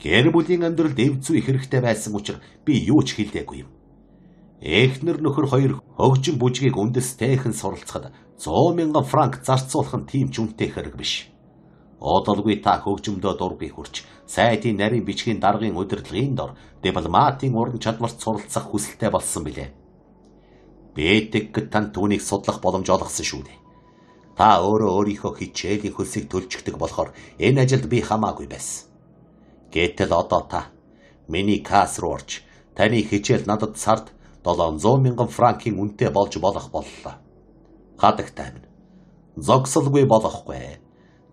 Гэр бүлийн амьдралд эв зүй хэрэгтэй байсан учраас би юу ч хэлдэггүй юм. Эхнэр нөхөр хоёр хөгжим бүжгийг үндэстэйхэн суралцахад 100,000 франк зарцуулах нь тийм ч үнэтэй хэрэг биш. Одолгүй та хөгжмөдөө дургүй хүрч, сайдын нарийн бичгийн даргын удирдлагын дор дипломатын уран чадварт суралцах хүсэлтэй болсон билээ. Бэдэг танд түүнийг судлах боломж олгосон шүү дээ. Та өөрөө өөрийнхөө хичээлийн хөлсийг төлчихдөг болохоор энэ ажилд би хамаагүй байсан. Гэтэл одоо та миний касс руу орж таны хичээл надад сард 700,000 франкийн үнэтэй болж болох боллоо. Хадагтай минь. Зогсолгүй болохгүй.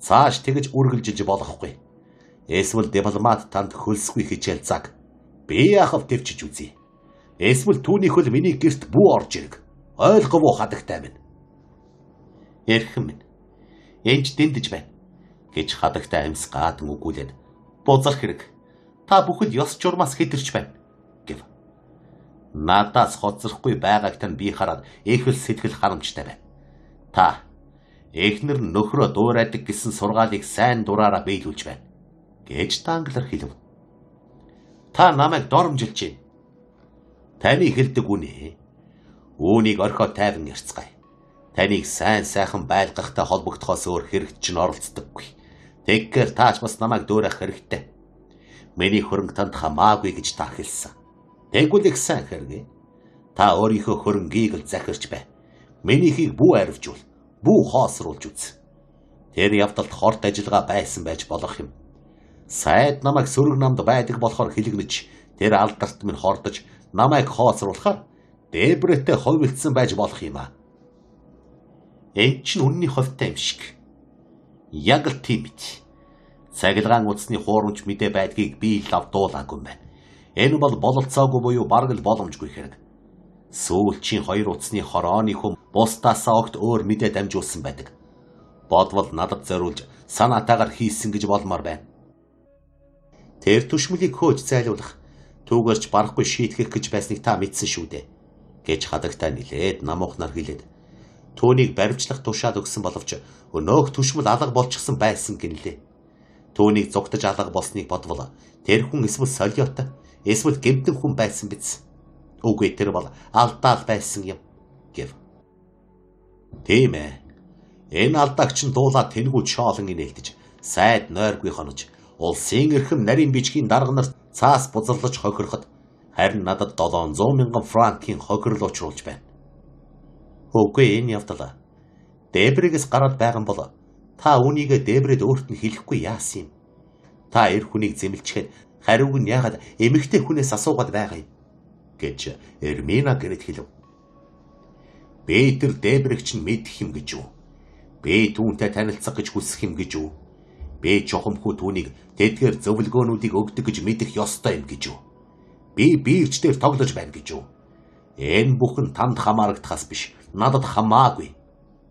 Цааш тэгж үргэлжиж болохгүй. Эсвэл дипломат танд хөлсгүй хичээл цаг. Би яхав төвчж үзье. Эсвэл түүний хөл миний гэрт бүү орж ирэг. Ойлгов уу хадагтай минь? Эрхэм минь. Энд дэндэж байна гэж хадагтай амьс гаадан өгүүлээд бузар хэрэг. Та бүхэд ёс журмаас хэтэрч байна гэв. Надаас хоцрохгүй байгааг тань би хараад их л сэтгэл харамжтай байна. Та эхнэр нөхрөө дуурайдаг гэсэн сургаалыг сайн дураараа биелүүлж байна гэж Данглер хэлв. Та намайг доромжилж байна. Таны хэлдэг үнэ. Үүнийг орхио тайван ярьцгаая. Таныг сайн сайхан байлгахтай холбогдохоос өөр хэрэгт чинь оролцдоггүй. Тэгэхээр таач бас намайг дөөрөх хэрэгтэй. Миний хөрөнгө танд хамаагүй гэж та хэлсэн. Тэгвэл их сайн хэрэг. Та өөрийнхөө хөрөнгийг л захирч бай. Минийхийг бүү арвжуул, бүү хоосруулж үз. Тэр явдалд хорт ажиллагаа байсан байж болох юм. Сайд намайг сөрөг намд байдаг болохоор хилэгнэж, тэр алдарт минь хордож, намайг хоосруулахаар Дебрэтэй ховигдсан байж болох юм аа. Энэ чинь үнний ховтой юм шиг. Яг л тийм биз. Цахилгаан утасны хуурамч мэдээ байдгийг би лав дуулаагүй юм байна. Энэ бол бололцоогүй буюу бараг л боломжгүй хэрэг. Сүүлчийн 2 утасны хорооны хүм бусдаасаа огт өөр мэдээ дамжуулсан байдаг. Бодвол надад зориулж санаатаагаар хийсэн гэж болмоор байна. Тэр түшмэлийг хөөж зайлуулах, түүгээрч барахгүй шийтгэх гэж байсныг та мэдсэн шүү дээ гэж хадагтай нилээд намуухнаар хэлээд түүнийг баримтлах тушаал өгсөн боловч өнөөх түшмэл алга болчихсон байсан гинлээ. Түүнийг зугтаж алга болсныг бодвол тэр хүн эсвэл солиотой, эсвэл гэмтэн хүн байсан биз. Үгүй тэр бол алдаал байсан юм гэв. Тийм ээ. Энэ алдаагч нь дуулаад тэнгуү шоолон инээлдэж, сайд нойргүй хонож, улсын эрхэм нарийн бичгийн дарга нарт цаас бузарлаж хохироход харин надад 700,000 франкийн хохирол учруулж байна. Үгүй энэ явдал. Дебрэгээс гараад байгаа юм бол та үүнийгээ Дебрэд өөрт нь хэлэхгүй яасан юм. Та эр хүнийг зэмлчихэд хариуг нь яагаад эмэгтэй хүнээс асуугаад байгаа юм гэж Эрмина гэрэл хэлв. Би тэр Дебрэг чинь мэдэх юм гэж юу? Би түүнтэй танилцах гэж хүсэх юм гэж юу? Би чухамхүү түүнийг тэдгээр зөвлөгөөнүүдийг өгдөг гэж мэдэх ёстой юм гэж юу? Би бирч дээр тоглож байна гэж юу? Энэ бүхэн танд хамаарагдахаас биш, надад хамаагүй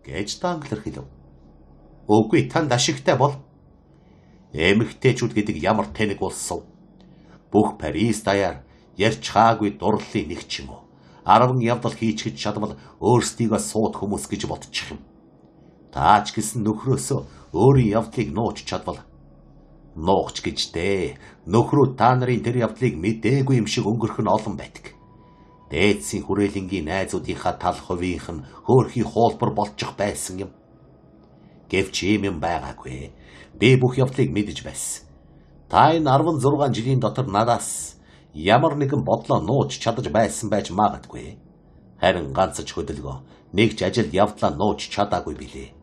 гэж Данглер хэлв. Үгүй танд ашигтай бол. Эмэгтэйчүүд гэдэг ямар тэнэг улс вэ? Бүх Парис даяар ярьж хаагүй дурлалын нэг ч юм уу. 10 явдал хийчихэж чадвал өөрсдийгөө сууд хүмүүс гэж бодчих юм. Таач гэсэн нөхрөөсөө өөрийн явдлыг нууч чадвал нуугч гэж дээ. Нөхрөө та нарын тэр явдлыг мэдээгүй юм шиг өнгөрөх нь олон байдаг. Дээдсийн хүрээлэнгийн найзуудынхаа тал хувийнх нь хөөрхий хуулбар болчих байсан юм. Гэвч юм байгаагүй. Би бүх явдлыг мэдэж байсан. Та энэ 16 жилийн дотор надаас ямар нэгэн бодлоо нууж чадаж байсан байж магадгүй. Харин ганцч хөдөлгөө нэг ч ажил явдлаа нууж чадаагүй билээ.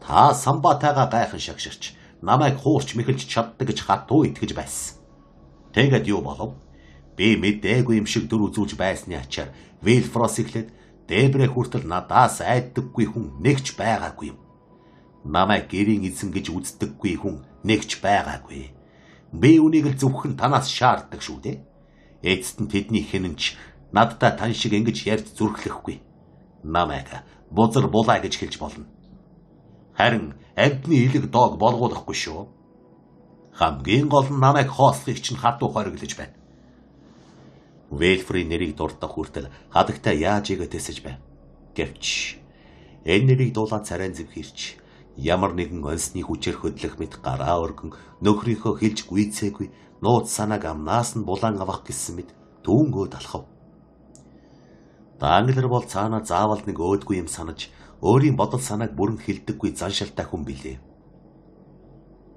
Та самбатайгаа гайхан шагширч намайг хуурч мэхэлж чаддаг гэж хатуу итгэж байсан. Тэгэд юу болов? Би мэдээгүй юм шиг дүр үзүүлж байсны ачаар Вильфрос ихлээд Дебрэ хүртэл надаас айддаггүй хүн нэгч байгаагүй юм. Намайг гэрийн эзэн гэж үздэггүй хүн нэгч байгаагүй. Би үнийг л зөвхөн танаас шаарддаг шүү дээ. Эцэст нь тэдний хинэнч надтай тань шиг ингэж ярьж зүрхлэхгүй. Намайг бузар булаа гэж хэлж болно. Харин амьтны илэг доог болгоулахгүй шүү. Хамгийн гол нь намайг хоослохыг чинь хатуу хориглож байна. Вильфрийн нэрийг дурдах хүртэл хадагтай яаж игээ тэсэж байна. Гэвч энэ нэрийг дуулаад царайн зэвхэрч ямар нэгэн онсны хүчээр хөдлөх мэт гараа өргөн нөхрийнхөө хэлж гүйцээгүй нууц санааг амнаас нь булан авах гэсэн мэт түүнгөө талхав. Данглер бол цаана заавал нэг өөдгүй юм санаж өөрийн бодол санааг бүрэн хэлдэггүй заншилтай хүн билээ.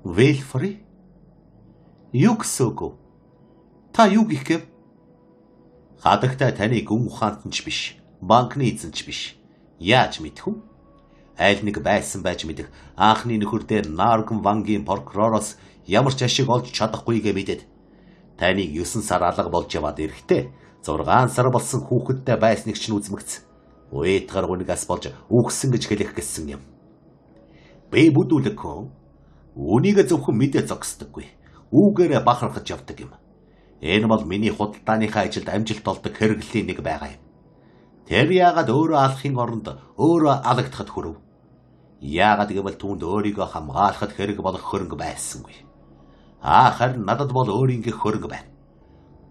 Вильфри? Юу гэсэн үг вэ? Та юу гэх гэв? Хадагтай таны гүн ухаант нь ч биш, банкны эзэн ч биш. Яаж мэдэх вэ? Аль нэг байсан байж мэдэх анхны нөхөр дээр Нарган Вангийн прокуророос ямар ч ашиг олж чадахгүйгээ мэдээд таныг 9 сар алга болж яваад ирэхдээ 6 сар болсон хүүхэдтэй байсныг ч үзмэгц. Уйтгар гүнигээс болж үхсэн гэж хэлэх гэсэн юм. Би бүдүүлэг хүн. Үнийг зөвхөн мэдээ зогсдоггүй. Үүгээрээ бахархаж явдаг юм. Энэ бол миний худалдааныхаа ажилд амжилт олдог хэрэглийн нэг байгаа юм. Тэр яагаад өөрөө алахын оронд өөрөө алагдахад хүрв? Яагаад гэвэл түүнд өөрийгөө хамгаалахад хэрэг болох хөрөнгө байсангүй. Харин надад бол өөрийнхөө хөрөнгө байна.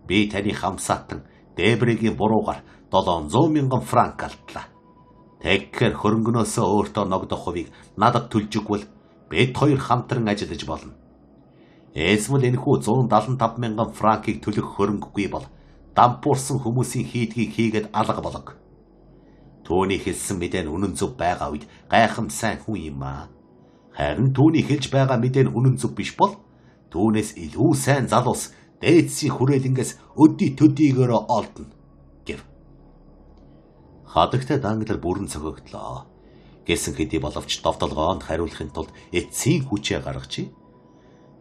Би таны хамсаатан Дебрегийн буруугаар 700,000 франк алдлаа. Тэгэхээр хөрөнгөнөөсөө өөртөө ногдох хувийг надад төлж өгвөл бид хоёр хамтран ажиллаж болно. Эсвэл энэхүү 175,000 франкийг төлөх хөрөнгөгүй бол дампуурсан хүмүүсийн хийдгийг хийгээд алга болог. Түүний хэлсэн мэдээ нь үнэн зөв байгаа үед гайхамшсайн хүн юм аа. Харин түүний хэлж байгаа мэдээ нь үнэн зөв биш бол түүнээс илүү сайн залуус дээдсийн хүрээлэнгээс өдий төдийгөөрөө олдно гэв. Хадагтай Данглер бүрэн цогогдлоо. Гэсэн хэдий боловч довтолгоонд хариулахын тулд эцсийн хүчээ гаргачи.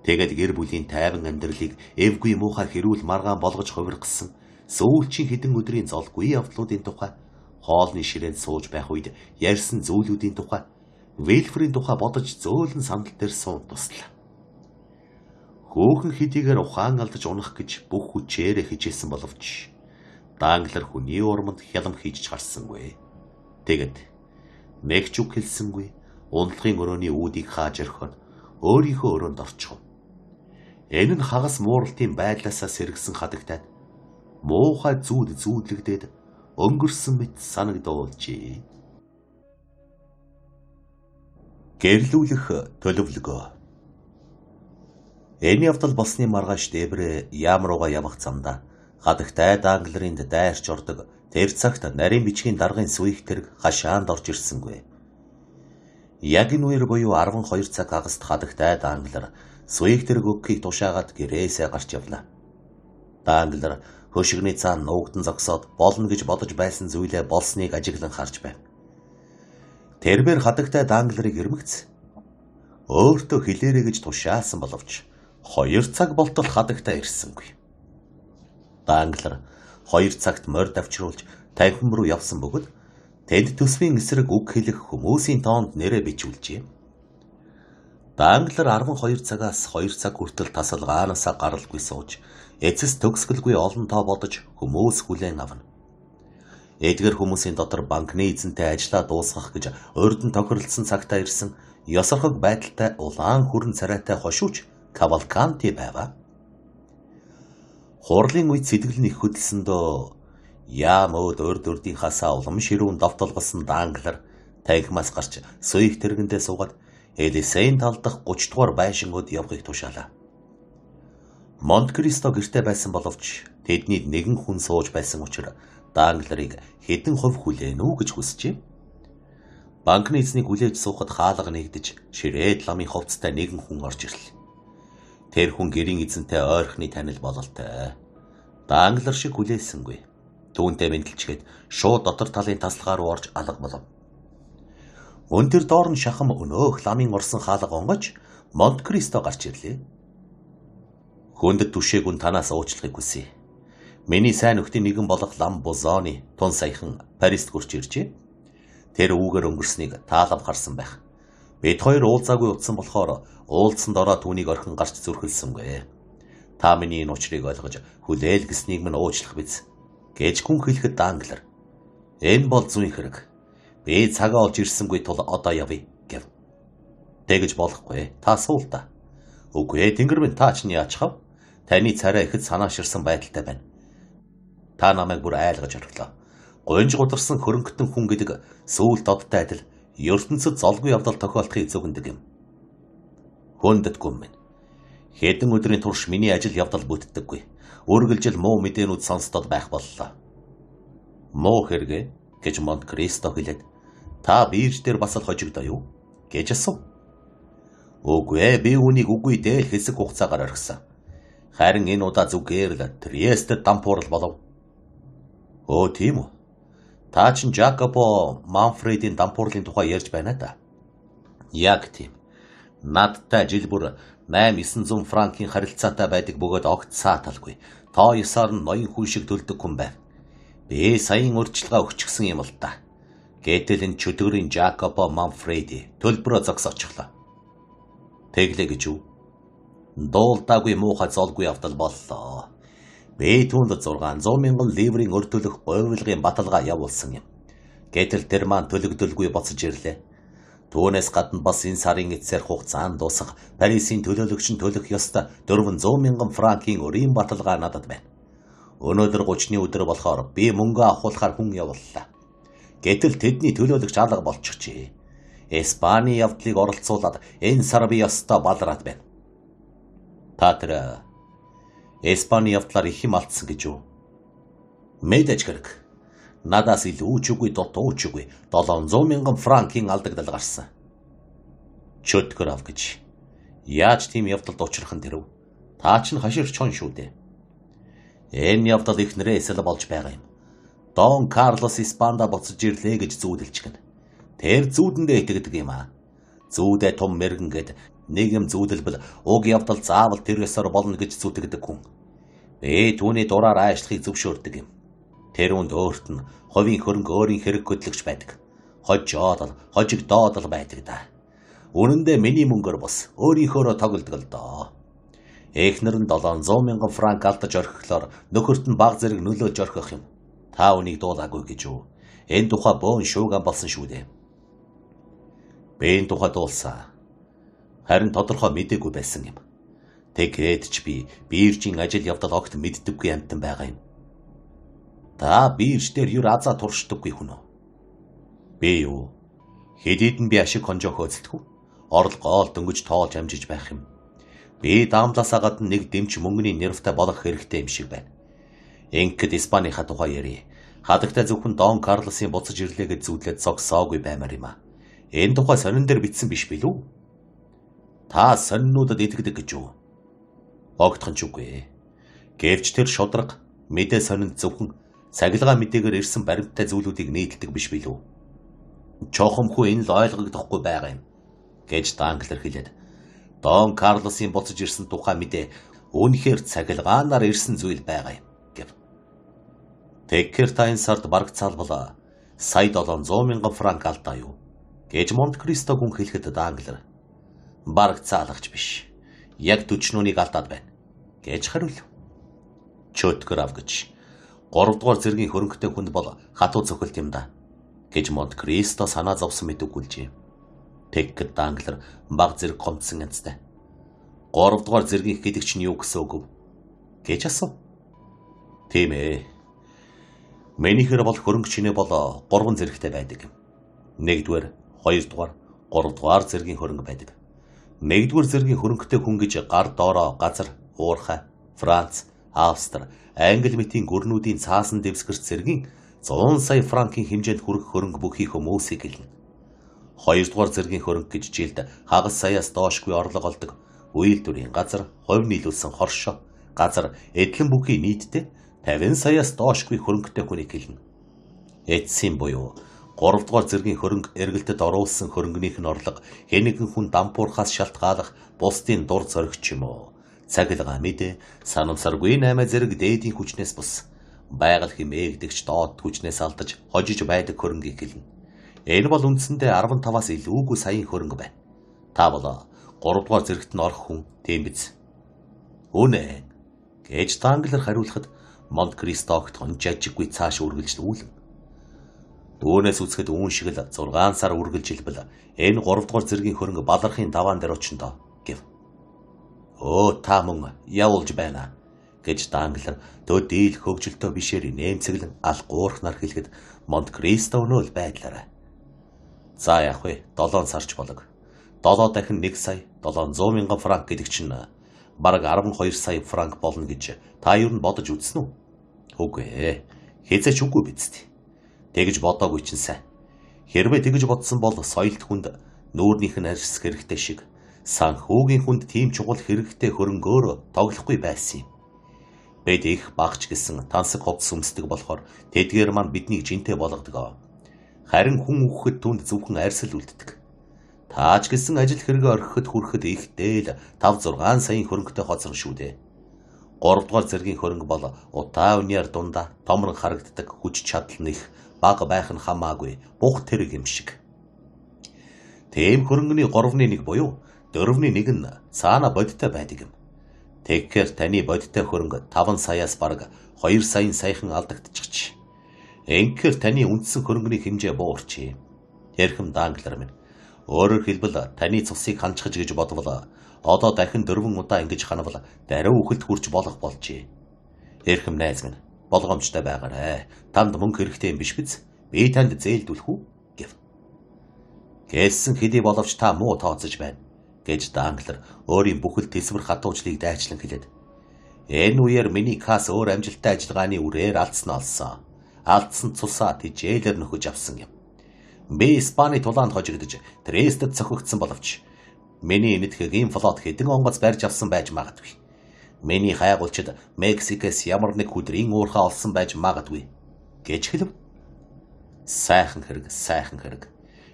Тэгэд гэр бүлийн тайван амьдралыг эвгүй муухай хэрүүл маргаан болгож хувиргасан сүүлчийн хэдэн өдрийн золгүй явдлуудын тухай, хоолны ширээнд сууж байх үед ярьсан зүйлүүдийн тухай, Вильфрийн тухай бодож зөөлөн сандал дээр суун туслаа. Хөөхөн хэдийгээр ухаан алдаж унах гэж бүх хүчээрээ хичээсэн боловч Данглер хүний урманд хялам хийж чарсангүй. Тэгэд нэг ч үг хэлсэнгүй, унтлагын өрөөний үүдийг хааж орхиод өөрийнхөө өрөөнд орчихов. Энэ нь хагас мууралтын байдлаасаа сэргсэн хадагтайд муухай зүүд зүүдлэгдээд өнгөрсөн мэт санагдуулжээ. Гэрлүүлэх төлөвлөгөө. Энэ явдал болсны маргааш Дебре яам руугаа явах замдаа хадагтай Данглеринд дайрч ордог тэр цагт нарийн бичгийн даргын сүих тэрэг хашаанд орж ирсэнгүй. Яг энэ үеэр буюу 12 цаг хагаст хадагтай Данглер сүих тэрэг өгөхийг тушаагаад гэрээсээ гарч явлаа. Данглер хөшигний цаана нуугдан зогсоод болно гэж бодож байсан зүйлээ болсныг ажиглан харж байв. Тэрбээр хадагтай Данглерыг ирмэгц. Өөртөө хэлээрэй гэж тушаасан боловч 2 цаг болтол хадагтай ирсэнгүй. Данглер 2 цагт морь давчруулж танхим руу явсан бөгөөд тэд төсвийн эсрэг үг хэлэх хүмүүсийн тоонд нэрээ бичүүлжээ. Данглер 12 цагаас 2 цаг хүртэл тасалгаанасаа гаралгүй сууж, эцэс төгсгөлгүй олон тоо бодож хүмүүс хүлээн авна. Эдгээр хүмүүсийн дотор банкны эзэнтэй ажлаа дуусгах гэж урьд нь тохиролцсон цагтаа ирсэн ёсорхог байдалтай улаан хүрэн царайтай хошууч Кавалканти байва. Хурлын үед сэтгэл нь их хөдөлсөндөө яам өөд урдийнхаасаа улам ширүүн довтолгосон Данглер танхимаас гарч сүих тэргэндээ суугаад Элисейн тал дахь 30 дугаар байшингууд явахыг тушаалаа. Монт Кристо гэртээ байсан боловч тэдний нэгэн хүн сууж байсан учраас Данглерыг хэдэн хувь хүлээнэ үү гэж хүсжээ. Банкны эзнийг хүлээж суухад хаалга нэгдэж ширээд ламын хувцастай нэгэн хүн орж ирлээ. Тэр хүн гэрийн эзэнтэй ойрхны танил бололтой. Данглер шиг хүлээсэнгүй. Түүнтэй мэдлчгээд шууд дотор талын тасалгаа руу орж алга болов. Өндөр доор нь шахам өнөөх ламын орсон хаалга онгож Монт Кристо гарч ирлээ. Хүндэт түшээгүн танаас уучлахыг хүсье. Миний сайн нөхдийн нэгэн болох Лам Бозоны тун саяхан Парист гүрч иржээ. Тэр үүгээр өнгөрснийг таалав харсан байх. Бид хоёр уулзаагүй утсан болохоор уулзсанд ороо түүнийг орхин гарч зүрхэлсэнгүй. Та миний энэ учрыг ойлгож хүлээл гэснийг минь уучлах биз гэж хүн хэлэхэд Данглер. Энэ бол зүйн хэрэг. Би цагаа олж ирсэнгүй тул одоо явъя гэв. Тэгэж болохгүй. Та суул та. Үгүй ээ, тэнгэр минь та ч нь яачхав? Таны царай ихэд санааширсан байдалтай байна. Та намайг бүр айлгаж орхилоо. Гунж гударсан хөрөнгөтөн хүн гэдэг сүүл додтой адил ертөнцид золгүй явдал тохиолдохыг зөвгөндөг юм. Хүндэтгүй минь. Хэдэн өдрийн турш миний ажил явдал бүтдэггүй. Үргэлжил муу мэдээнүүд сонсдод байх боллоо. Муу хэрэгэ гэж Монт Кристо хэлээд та биеж дээр бас л хожигдоо юу гэж асуув. Үгүй ээ, би үүнийг үгүй дээр хэсэг хугацаагаар орхисон. Харин энэ удаа зүгээр л Триестэд дампуурал болов. Өө тийм үү? Та чин Жакопо Манфредийн дампуурлын тухай ярьж байна да. Яг тийм. Надтай жил бүр 8-900 франкийн харилцаатай байдаг бөгөөд огт сааталгүй. Тоо ёсоор нь ноён хүн шиг төлдөг хүн байв. Би саяын урьдчилгаа өгчихсөн юм л да. Гэтэл энэ чөтгөрийн Жакопо Манфреди төлбөрөө зогсоочихлоо. Тэглээ гэж юу? Дуулдаагүй муухай золгүй явдал боллоо. Би түүнд 600,000 ливрийн өр төлөх гойвлгын баталгаа явуулсан юм. Гэтэл тэр маань төлөгдөлгүй боцож ирлээ. Түүнээс гадна бас энэ сарын эцсээр хугацаанд дуусах Парисын төлөөлөгч нь төлөх ёстой 400,000 франкийн өрийн баталгаа надад байна. Өнөөдөр 30-ны өдөр болохоор би мөнгө авахулахаар хүн явууллаа. Гэтэл тэдний төлөөлөгч алга болчихжээ. Испани явдлыг оролцуулаад энэ сар би ёстой балраад байна. Та тэр Испани явдлаар их юм алдсан гэж юу? Мэдээж хэрэг. Надаас илүү ч үгүй дутуу ч үгүй 700,000 франкийн алдагдал гарсан. Чөтгөр ав гэж. Яаж тийм явдалд учрах нь тэрв? Та ч хашир чон шүү дээ. Энэ явдал ихнэрээ эсэл болж байгаа юм. Дон Карлос Испанда буцаж ирлээ гэж зүүдэлж гэн. Тэр зүүдэндээ итгэдэг юм аа. Зүүдэ том мэргэн гэд нэг юм зүүдэлбэл уг явдал заавал тэр ёсоор болно гэж зүтгэдэг хүн. Би түүний дураар аашлахыг зөвшөөрдөг юм. Тэр үнд өөрт нь ховийн хөрөнгө өөрийн хэрэг хөдлөгч байдаг. Хожигдоод л байдаг да. Үнэндээ миний мөнгөөр бос өөрийнхөөрөө тоглодог л доо. Эхнэр нь 700,000 франк алдаж орхихлоор нөхөрт нь баг зэрэг нөлөөлж орхих юм. Та үнийг дуулаагүй гэж юу? Энэ тухай бөөн шууган болсон шүү дээ. Би энэ тухай дуулсан. Харин тодорхой мэдээгүй байсан юм. Тэгээд ч би биржийн ажил явдал огт мэддэггүй амтан байгаа юм. Та бирж дээр юр азаа туршдаггүй хүн үү? Би юу? Хэдийд нь би ашиг хонжоо хөөцөлдөх үү? Орлогоо дөнгөж тоолж амжиж байх юм. Би даамласаа гадна нэг дэмч мөнгөний нэрвтэй болох хэрэгтэй юм шиг байна. Ингээд Испанийнхаа тухай ярив. Хадагтай зөвхөн Дон Карлосын буцаж ирлээ гэж зүудлээд зогсоогүй баймаар юм а. Энэ тухай сонин дээр бичсэн биш билүү? Та сониннуудад итгэдэг гэж юу? Огтхон ч үгүй. Гэвч тэр шудраг мэдээ сонинд зөвхөн сахилгаан мэдээгээр ирсэн баримттай зүйлүүдийг нийтэлдэг биш билүү? Чохомхоо энэ л ойлгогдохгүй байгаа юм гэж Данглер хэлээд Дон Карлосын буцаж ирсэн тухай мэдээ үнэхээр сахилгаанаар ирсэн зүйл байгаа юм гэв. Тэгэхээр та энэ сард бараг цаалбала сая 700,000 франк алдаа юу гэж Монте-Кристо хүн хэлэхэд Данглер бараг цаалагч биш. Яг 40-ыг алдаад байна гэж хариулв. Чөтгөр ав гэж 3 дугаар зэргийн хөрөнгөтэй хүнд бол хатуу цохилт юм да гэж Монте-Кристо санаа зовсон мэт өгүүлжээ. Тэгэхэд Данглер баг зэрэг гомдсон янзтай. 3 дугаар зэргийн гэдэг чинь юу гэсэн үг вэ гэж асуув. Тийм ээ. Менийхэр бол хөрөнгө чинээ бол 3 зэрэгтэй байдаг юм. 1-р, 2-р, 3-р зэргийн хөрөнгө байдаг. 1-р зэргийн хөрөнгөтэй хүн гэж гар доороо газар, уурхай, Франц, Австри, Англи мэтийн гүрнүүдийн цаасан дэвсгэрч зэргийн 100 сая франкын хэмжээнд хүрэх хөрөнгө бүхий хүмүүсийг хэлнэ. 2-р зэргийн хөрөнгө гэж жилд хагас саяас доошгүй орлого олдог үйлдвэрийн газар, хувь нийлүүлсэн хоршоо, газар эдлэн бүхий нийтдээ 50 саяас доошгүй хөрөнгөтэй хүнийг хэлнэ. Эцсийн буюу 3-р зэргийн хөрөнгө эргэлтэд оруулсан хөрөнгөнийх нь орлого хэн нэгэн хүн дампуурхаас шалтгаалах бусдын дур зоригч юм уу? Цахилгаан мэдээ, санамсаргүй 8 зэрэг дээдийн хүчнээс бус байгаль хэмээгдэгч доод хүчнээс алдаж хожиж байдаг хөрөнгийг хэлнэ. Энэ бол үндсэндээ 15-аас илүүгүй саяын хөрөнгө байна. Та бол 3-р зэрэгт нь орох хүн тийм биз? Үнэ гэж Данглер хариулахад Монте-Кристо огтхон жажиггүй цааш үргэлж дүүлэн. Түүнээс үсгэд үүн шиг л 6 сар үргэлж илбэл энэ 3-р зэргийн хөрөнгө балархын даваан дээр очиндоо гэв. Өө та мөн явуулж байна гэж Данглер төдийл хөвгөлтөө бишээр нэмцэглэн ал гуурхнаар хэлэхэд Монте-Кристо өнөөл байдлаарай. За яах вэ? 7 сарч болог. 7 дахин 1 сая 700,000 франк гэдэг чинь бараг 12 сая франк болно гэж та юу н бодож үзсэн үү? Үгүй ээ. Хэзээ ч үгүй биз дээ. Тэгж бодоогүй чинь сайн. Хэрвээ тэгж бодсон бол соёлт хүнд нүүрнийх нь арьс хэрэгтэй шиг Санхүүгийн хүнд тийм чухал хэрэгтэй хөрөнгөөр тоглохгүй байсан юм. Бид их багч гэсэн тансаг хувцас өмсдөг болохоор тэдгээр маань биднийг жинтэй болгодог. Харин хүн үхэхэд түнд зөвхөн арьсал үлддэг. Тааж гэсэн ажил хэрэгээ орхиход хүрэхэд ихтэй л 5-6 саяын хөрөнгөтэй хоцрон шүү дээ. 3 дугаар зэргийн хөрөнгө бол утаа үнээр дундаа томрон харагддаг хүч чадал нь их бага байх нь хамаагүй бух тэрэг юм шиг. Тийм хөрөнгөний 3/1 буюу 4/1 нь цаана бодиттой байдаг юм. Тэгэхээр таны бодиттой хөрөнгө 5 саяас бараг 2 саяын саяхан алдагдчихж. Ингэхээр таны үндсэн хөрөнгөний хэмжээ буурчээ. Тэрхэм данглар минь. Өөрөөр хэлбэл таны цусыг ханчхаж гэж бодвол одоо дахин 4 удаа ингэж ханавал даруй үхэлд хүрч болох болжээ. Тэрхэм найз минь, болгоомжтой байгаарай. Танд мөнгө хэрэгтэй юм биш биз? Би танд зээлдүүлэх үү? Гэв. Гэлсэн хэдий боловч та муу тооцож байна гэж данглар өөрийн бүхэл тэсвэр хатуужлыг дайчлан хэлээд. Энэ үеэр миний кас өөр амжилттай ажиллагааны үрээр алдсан олсон. Алдсан цусаа тижээлэр нөхөж авсан юм. Би Испани тулаанд хожигдож Трестэд цохигдсон боловч миний энэтхэгийн флот хэдэн онгоц барьж авсан байж магадгүй. Миний хайгуулчид Мексикээс ямар нэг хүдрийн уурхаа олсон байж магадгүй гэж хэлв. Сайхан хэрэг.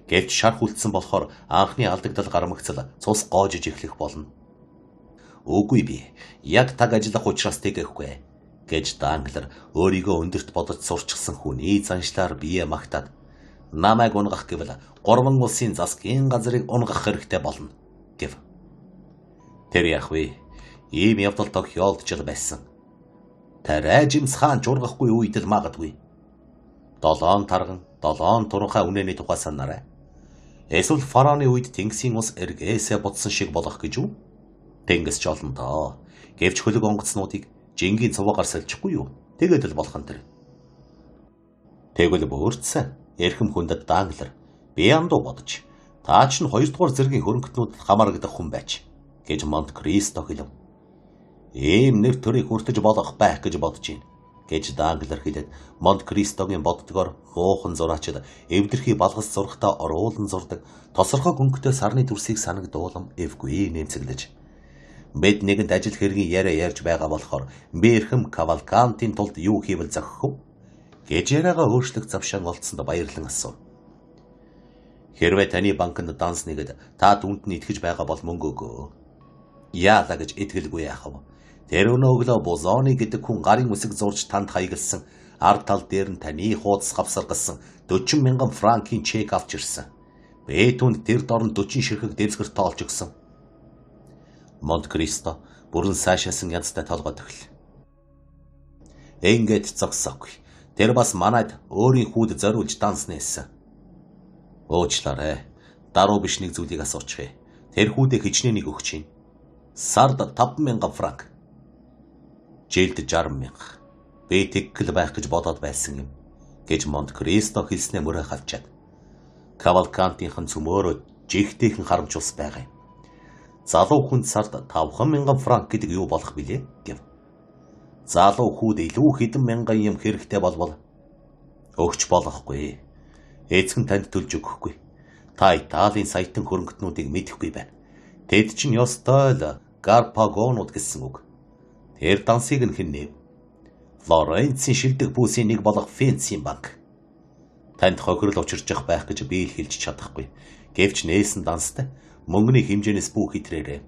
Гэвч шар хүлцсэн болохоор анхны алдагдал гармагцал цус гоожиж эхлэх болно. Үгүй би яг таг ажиллах учраас тэгэхгүй гэж данглар өөрийгөө өндөрт бодож сурчсан хүний заншлаар бие магтаад намайг унгах гэвэл 3 улсын засгийн газрыг унгах хэрэгтэй болно гэв. Тэр яах вэ? Ийм явдал тохиолдож байсан. Тарай Жимс хаан жургахгүй үед л магадгүй. 7 тарган 7 туранхай үнэний тухай санаарай. Эсвэл фараоны үед тэнгисийн ус эргээсээ бутсан шиг болох гэж үү? Тэнгис ч олон доо. Гэвч хөлөг онгоцнуудыг жингийн цуваагаар сольчихгүй юу? Тэгээд л болох нь тэр. Тэгвэл бөөрцсөн. Эрхэм хүндэд данглар. Би андуу бодож. Та ч 2 дугаар зэргийн хөрөнгөтнүүдэд хамаарагдах хүн байж гэж Монт Кристо хэлв. Ийм нэр төрийг хүртэж болох байх гэж бодож байна гэж данглар хэлээд Монт Кристогийн боддгоор хуухан зураачид эвдэрхий балгас зурхтаа оруулан зурдаг тосорхой гөнгөтэй сарны дүрсийг санагдуулам эвгүй нэмцэглэж. Бид нэгэнд ажил хэргийн яриа ярьж байгаа болохоор би эрхэм Кавалкантийн тулд юу хийвэл зохих вэ? Гэж яриагаа өөрчлөх завшаан олдсонд баярлан асуув. Хэрвээ таны банкнд данс нэгэд та түнд нь итгэж байгаа бол мөнгө өгөө. Яалаа гэж итгэлгүй яах вэ? Тэр өнөөгөө Бозоны гэдэг хүн гарын үсэг зурж танд хаягалсан ард тал дээр нь таны хуудас хавсаргасан 40,000 франкийн чек авч ирсэн. Би түнд тэр дорн 40 ширхэг дэвсгэр тоолж өгсөн. Монт Кристо бүрэн сайшаасан янзтай толгойд өгөл. Ингээд зогсоогүй. Тэр бас манайд өөрийн хүүд зориулж данс нээсэн. Уучлаарай. Даруу биш нэг зүйлийг асуучих. Тэр хүүдээ хичнээнийг өгч чинь. Сард 5,000 франк. Жилд 60,000. Би тэггэл байх гэж бодоод байсан юм гэж Монт Кристо хэлснээр мөрөө хавчаад. Кавалкантийнхэн цөмөөрөө жигтэйхэн харамж ус байгаа юм. Залуу хүнд сард 5,000 франк гэдэг юу болох билээ гэв. Залуу хүүд илүү хэдэн мянган юм хэрэгтэй болвол өгч болохгүй. Эцэг нь танд төлж өгөхгүй. Та Италийн саятан хөрөнгөтнүүдийг мэдэхгүй байна. Тэд чинь ёстой л Гарпагонууд гэсэн үг. Тэр дансыг нь хэн нэв? Флоренцийн шилдэг бүсийн нэг болох Фенцийн банк. Танд хохирол учирч байх гэж би л хэлж чадахгүй. Гэвч нээсэн данстай мөнгөний хэмжээнээс бүх итрээрээ.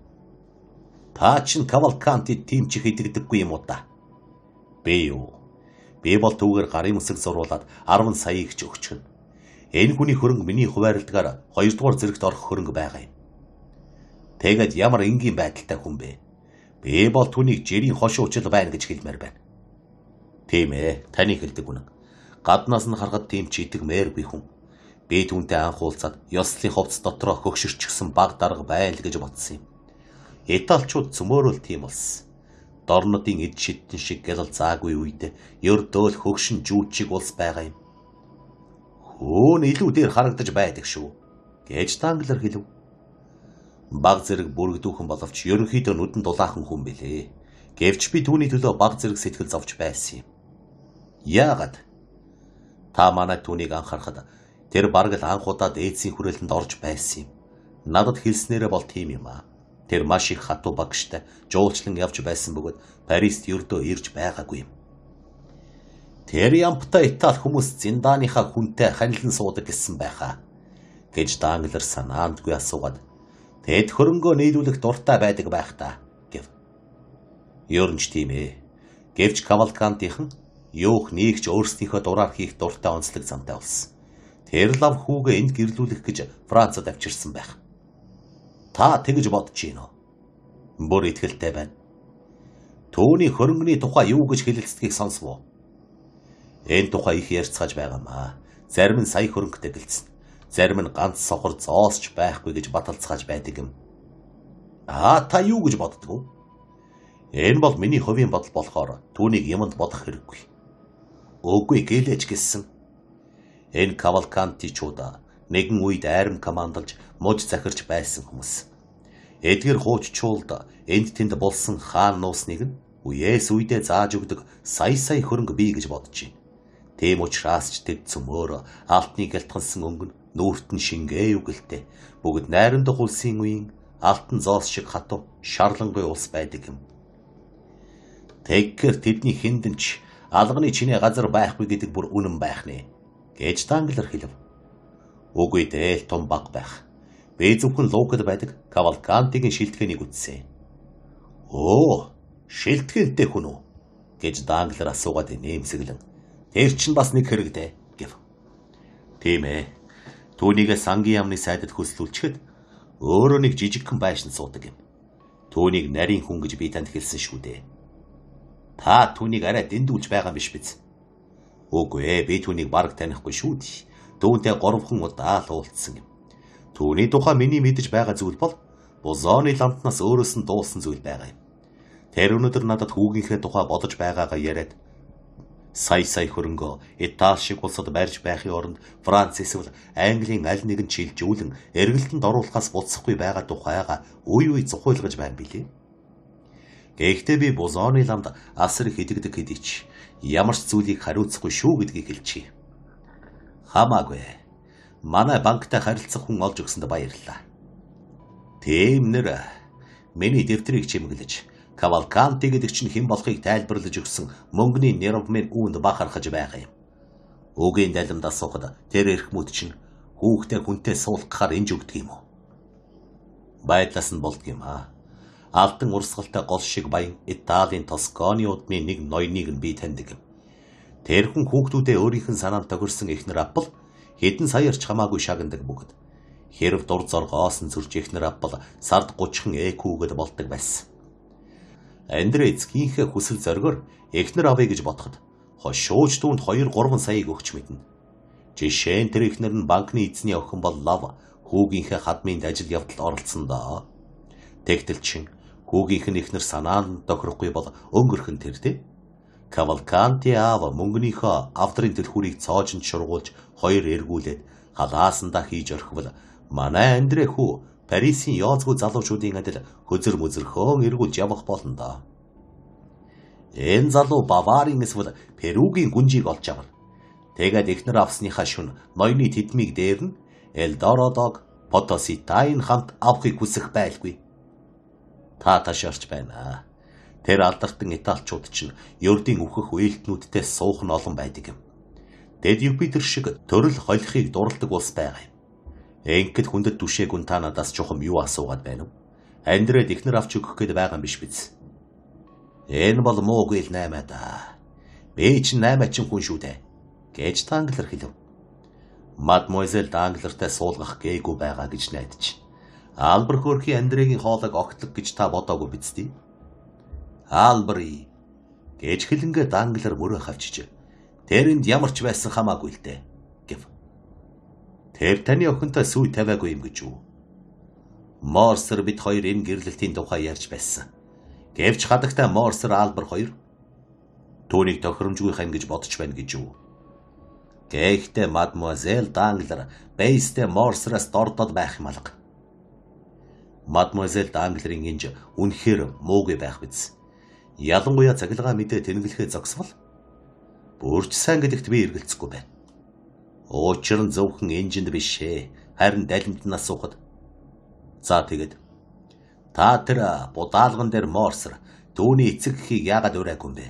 Та чинь Кавалкантид тийм ч идэгдэггүй юм уу та? Би юу? Би бол түүгээр гарын үсэг зурулаад 10 саяыг ч өгчихнө. Энэ хүний хөрөнгө миний хуваарлдгаар 2 дугаар зэрэгт орох хөрөнгө байгаа юм. Тэгэд ямар энгийн байдалтай хүн бэ? Би бол түүнийг жирийн хошуучил байна гэж хэлмээр байна. Тийм ээ, таны хэлдэг үнэн. Гаднаас нь харахад тийм ч итгэмээргүй хүн. Би түүнтэй анх уулзаад ёслолын хувцас дотроо хөгшөрчихсөн баг дарга байл гэж бодсон юм. Италичууд цөмөөрөл тийм болсон. Дорнодын эд шидтэн шиг гялал заагүй үед ердөөл хөгшин жүүчиг улс байгаа юм. Хөөн илүү дээр харагдаж байдаг шүү гэж данглар хэлв. Баг зэрэг бүрэгдүүхэн боловч ерөнхийдөө нүдэн дулаахан хүн билээ. Гэвч би түүний төлөө баг зэрэг сэтгэл зовж байсан юм. Яагаад? Та манай түүнийг анхаарахад тэр бараг л анх удаа дээдсийн хүрээлэнд орж байсан юм. Надад хэлснээрээ бол тийм юм аа. Тэр маш их хатуу багштай жуулчлан явж байсан бөгөөд Парист ердөө ирж байгаагүй юм. Тэр ямптай Итали хүмүүс зиндааныхаа хүнтэй ханилан суудаг гэсэн байхаа гэж Данглер санаандгүй асуугаад тэд хөрөнгөө нийлүүлэх дуртай байдаг байх та гэв. Ер нь ч тийм ээ. Гэвч Кавалкантийнхан юух нэгч өөрснийхөө дураар хийх дуртай онцлог замтай болсон. Тэр лав хүүгээ энд гэрлүүлэх гэж Францад авчирсан байх. Та тэгж бодож гин үү? Бүр итгэлтэй байна. Төвний хөрөнгөний тухай юу гэж хэлэлцдгийг сонсов уу? Энэ тухай их ярьцгааж байгаамаа. Зарим нь сая хөрөнгөтэй гэлцэн. Зарим нь ганц сохор зоосч байхгүй гэж баталцгааж байдаг юм. Та юу гэж боддгоо? Энэ бол миний хувийн бодол болохоор түүнийг юмд бодох хэрэггүй. Үгүй гэлээж гисэн. Энэ Кавалкантичуда нэгэн үед айрам командалж муж захирч байсан хүмүүс. Эдгэр хууччуулд энд тэнд болсон хаан нуусныг нь үеэс үедээ зааж өгдөг сая хөрөнгө бий гэж бодож байна. Тийм учраас ч тэд цөмөөр алтны гялтгансан өнгө нүүрт нь шингээ үгэлтэй. Бүгд найрамдах улсын үеийн алтан зоос шиг хатуу шарлангүй улс байдаг юм. Тэгэхээр тэдний хиндэнч алганы чинээ газар байхгүй гэдэг бүр үнэн байх нэ гэж Данглер хэлв. Үгүй дээ, том баг байх. Би зөвхөн Лукад байдаг Кавалкантигийн шилтгэнийг үзсэн. Оо, шилтгэнтэй хүн үү гэж Данглер асуугаад нэмсэглэн. Тэр чинь бас нэг хэрэг дээ гэв. Тийм ээ. Түүнийгээ сангийн яамны сайдад хөслүүлчихэд өөрөө нэг жижигхэн байшин суудаг юм. Түүнийг нарийн хүн гэж би танд хэлсэн шүү дээ. Та түүнийг арай дэндүүлж байгаа юм биш биз? Үгүй ээ, би түүнийг бараг танихгүй шүү дээ. Түүнтэй 3 удаа л уулзсан юм. Түүний тухай миний мэдэж байгаа зүйл бол Бузооны ламтнаас өөрөөс нь дуулсан зүйл байгаа юм. Тэр өнөөдөр надад хүүгийнхээ тухай бодож байгаагаа яриад сая хөрөнгөө Итали шиг улсад барьж байхын оронд Франц эсвэл Английн аль нэгэн чилжүүлэн эргэлтэнд оруулахаас буцахгүй байгаа тухайга үе зохиолгож байна билээ. Гэхдээ би Бузооны ламд асар их идэгдэг хэдий ч ямар ч зүйлийг хариуцахгүй шүү гэдгийг хэлчихье. Хамаагүй. Манай банктай харилцах хүн олж өгсөнд баярлалаа. Тийм нэр миний дэвтрийг чимэглэж Кавалканти гэдэг чинь хэн болохыг тайлбарлаж өгсөн мөнгөний нэрвмэн үүнд бахархаж байгаа юм. Үгийн далимд асуухад тэр эрхмүүд чинь хүүхдээ хүнтэй суулгахаар инж өгдөг юм уу? Байдлаас нь болдг юм аа. Алтан урсгалтай гол шиг баян Италийн Тосканы удмын нэг ноёныг нь би таньдаг юм. Тэр хүн хүүхдүүдээ өөрийнх нь санаанд тохирсон эхнэр аппал хэдэн саярч хамаагүй шагнадаг бөгөөд хэрв дур зоргоос нь зурж эхнэр аппал сард 30 ЭК-гээд болдог байсан. Андре эцгийнхээ хүсэл зоригоор эхнэр авъя гэж бодоход хошууч түүнд 2-3 саяыг өгч мэднэ. Жишээ нь тэр эхнэр нь банкны эзний охин бол Лав хүүгийнхээ хадмынд ажил явдалд оролцсон доо. Тэгтэл чин хүүгийнх нь эхнэр санаанд тохирохгүй бол өнгөрхөн тэр тий. Кавалканти аав мөнгөнийхөө авдрын төлхүүрийг цоожинд шургуулж 2 эргүүлээд халаасандаа хийж орхивол манай Андре хүү Парисын яозгүй залуучуудын адил хөзөр мөзөрхөн эргүүлж явах болно доо. Энэ залуу Баварын эсвэл Перугийн гүнжийг олж авар. Тэгээд эхнэр авсныхаа шүн ноёны тэдмийг дээр нь Элдорадог Потоситайн хамт авахыг хүсэх байлгүй. Та ташаарч байна. Тэр алдартан италчууд чинь ердийн үхэх үеэлтнүүдтэй суух нь олон байдаг юм. Тэд Юпитер шиг төрөл холихыг дурладаг улс байгаа юм. Энгэд хүндэт түшээгүн та надаас чухам юу асуугаад байна вэ? Андред эхнэр авч өгөх гээд байгаа юм биш биз? Энэ бол муугүй л 8 да. Би чинь 8 чин хүн шүү дээ гэж Данглер хэлв. Мадмуазел Данглертай суулгах гээгүй байгаа гэж найдаж. Албар хөөрхийн Андрегийн хоолойг огтлог гэж та бодоогүй биз дээ? Албари гэж хэлэнгээ Данглер мөрөө хавчиж. Тэрэнд ямар ч байсан хамаагүй л дээ гэв. Тэр таны охинтой сүй тавиагүй юм гэж үү? Морсер бид хоёр энэ гэрлэлтийн тухай ярьж байсан. Гэвч хадагтай Морсер Албар хоёр түүнийг тохиромжгүй хан гэж бодож байна гэж үү? Гэхдээ мадмуазел Данглер бейстэй Морсераас дордод байх юм алга. Мадмуазел Данглерийн инж үнэхээр муугүй байх биз. Ялангуяа цахилгаан мэдээ тэнэглэхээ зогсвол бүрч сайн гэдэгт би эргэлзэхгүй байна. Учир нь зөвхөн энжинд биш ээ. Харин далимд нь асуухад. За тэгээд Та тэр будаалган дээр Морсер түүний эцэг эхийг яагаад урайгүй юм бэ?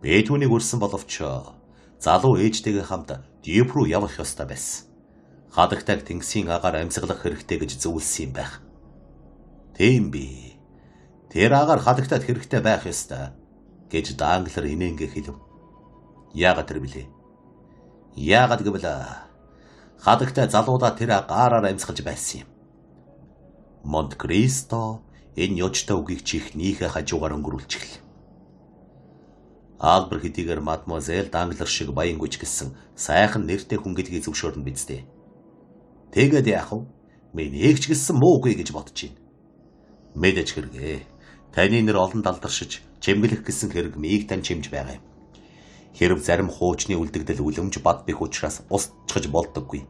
Би түүнийг үрсэн боловч залуу ээжтэйгээ хамт Дьеп руу явах ёстой байсан. Хадагтайг тэнгисийн агаар амьсгалах хэрэгтэй гэж зөвлөсөн юм байх. Тийм би. Тэр агаар хадагтайд хэрэгтэй байх ёстой гэж Данглер инээнгээ хэлв. Яагаад тэр билээ? Яагаад гэвэл хадагтай залуудаа тэр агаараар амьсгалж байсан юм. Монте Кристо энэ ёжтой үгийг чихнийхээ хажуугаар өнгөрүүлж эхэлв. Албер хэдийгээр мадмуазел Данглер шиг баян гүч гэсэн сайхан нэртэй хүн гэдгийг зөвшөөрнө биз дээ. Тэгээд яах вэ? Миний эгч гэсэн муугүй гэж бодож байна. Мэдээж хэрэгээ. Таны нэр олон далдаршиж чимгэлэх гэсэн хэрэг мийг тань чимж байгаа юм. Хэрв зарим хуучны үлдэгдэл үлэмж бад бих учраас устгаж болдоггүй.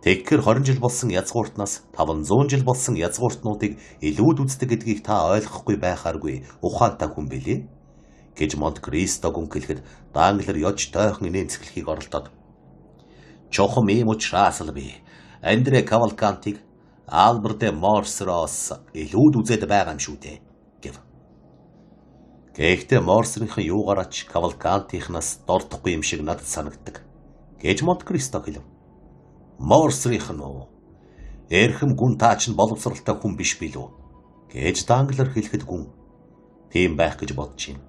Тэгэхээр 20 жил болсон язгууртнаас 500 жил болсон язгууртнуудыг илүүд үздэг гэдгийг та ойлгохгүй байхааргүй ухаантай хүн билээ гэж Монте Кристо гүнхэлэхэд Данглер ёж тойхон инээмсэглэхийг оролдоод чухам ийм учраас л би Андре Кавалкантиг Албер де Морсероос илүүд үзээд байгаа юм шүү дээ гэв. Гэхдээ Морсерийнхэн юугаараач Кавалкантийнхнаас дордохгүй юм шиг надад санагддаг гэж Монте Кристо хэлв. Морсерийнхэн үү? Эрхэм гүн таач нь боловсралтай хүн биш билүү гэж Данглер хэлэхэд гүн тийм байх гэж бодож юм.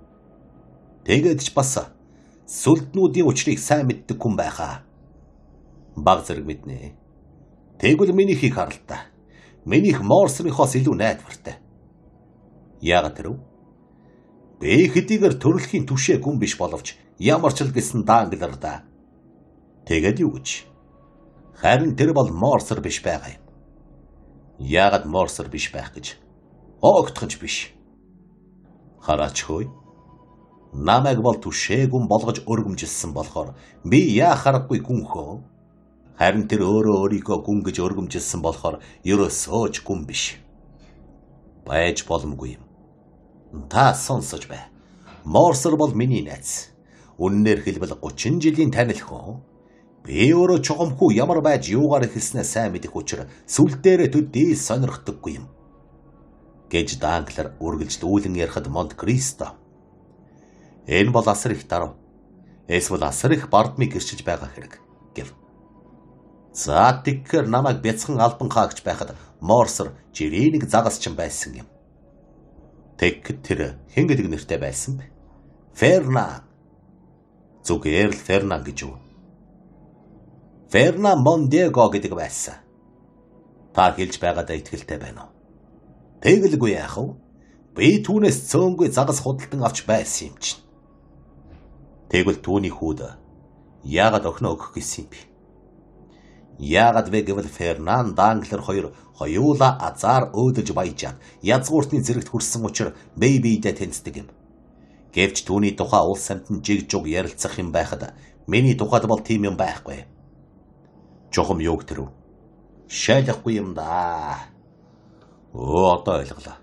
Тэгээд ч бас сүлднүүдийн учрыг сайн мэддэг хүн байхаа. Баг зэрэг мэднэ. Тэгвэл минийхийг харалтаа. Минийх Морсерийнхоос илүү найдвартай. Яагаад тэрв? Би хэдийгээр төрөлхийн түшээ гүн биш боловч ямар ч л гэсэн Данглер да. Тэгээд юу гэж? Харин тэр бол Морсер биш байгаа юм. Яагаад Морсер биш байх гэж? Огтхонч биш. Хараач хөөе. Намайг бол түшээгүн болгож өргөмжилсэн болохоор би яахааргүй гүн хөө. Харин тэр өөрөө өөрийгөө гүн гэж өргөмжилсэн болохоор ерөөсөө ч гүн биш. Байж боломгүй юм. Та сонсож бай. Морсер бол миний найз. Үннээр хэлбэл 30 жилийн танил хүн. Би өөрөө чухамхүү ямар байж юугаар хэлснээ сайн мэдэх учраас сүл дээрээ төдий сонирхдаггүй юм. Гэж Данглер үргэлжлүүлэн ярихад Монте Кристо энэ бол асар их дарав. Эсвэл асар их бардмыг гэрчиж байгаа хэрэг гэв. За тэгэхээр намайг бяцхан албан хаагч байхад Морсер жирийн загас ч байсан юм. Тэгэхэд тэр хэн гэдэг нэртэй байсан бэ? Фернан. Зүгээр л Фернан гэж юу? Фернан Мондего гэдэг байсан. Та хэлж байгаадаа итгэлтэй байна уу? Тэгэлгүй яах вэ? Би түүнээс цөөнгүй загас худалдан авч байсан юм чинь. Тэгвэл түүний хүүд яагаад охиноо өгөх гэсэн юм бэ? Яагаад вэ гэвэл Фернан Данглер хоёр хоёулаа азар өөдөж баяжаад язгууртны зэрэгт хүрсэн учраас бэйбидээ тэнцдэг юм. Гэвч түүний тухай улс амтнд жиг жуг ярилцах юм байхад миний тухайд бол тийм юм байхгүй. Чухам юу гэх тэрв? Шайлахгүй юм да. Одоо ойлголоо.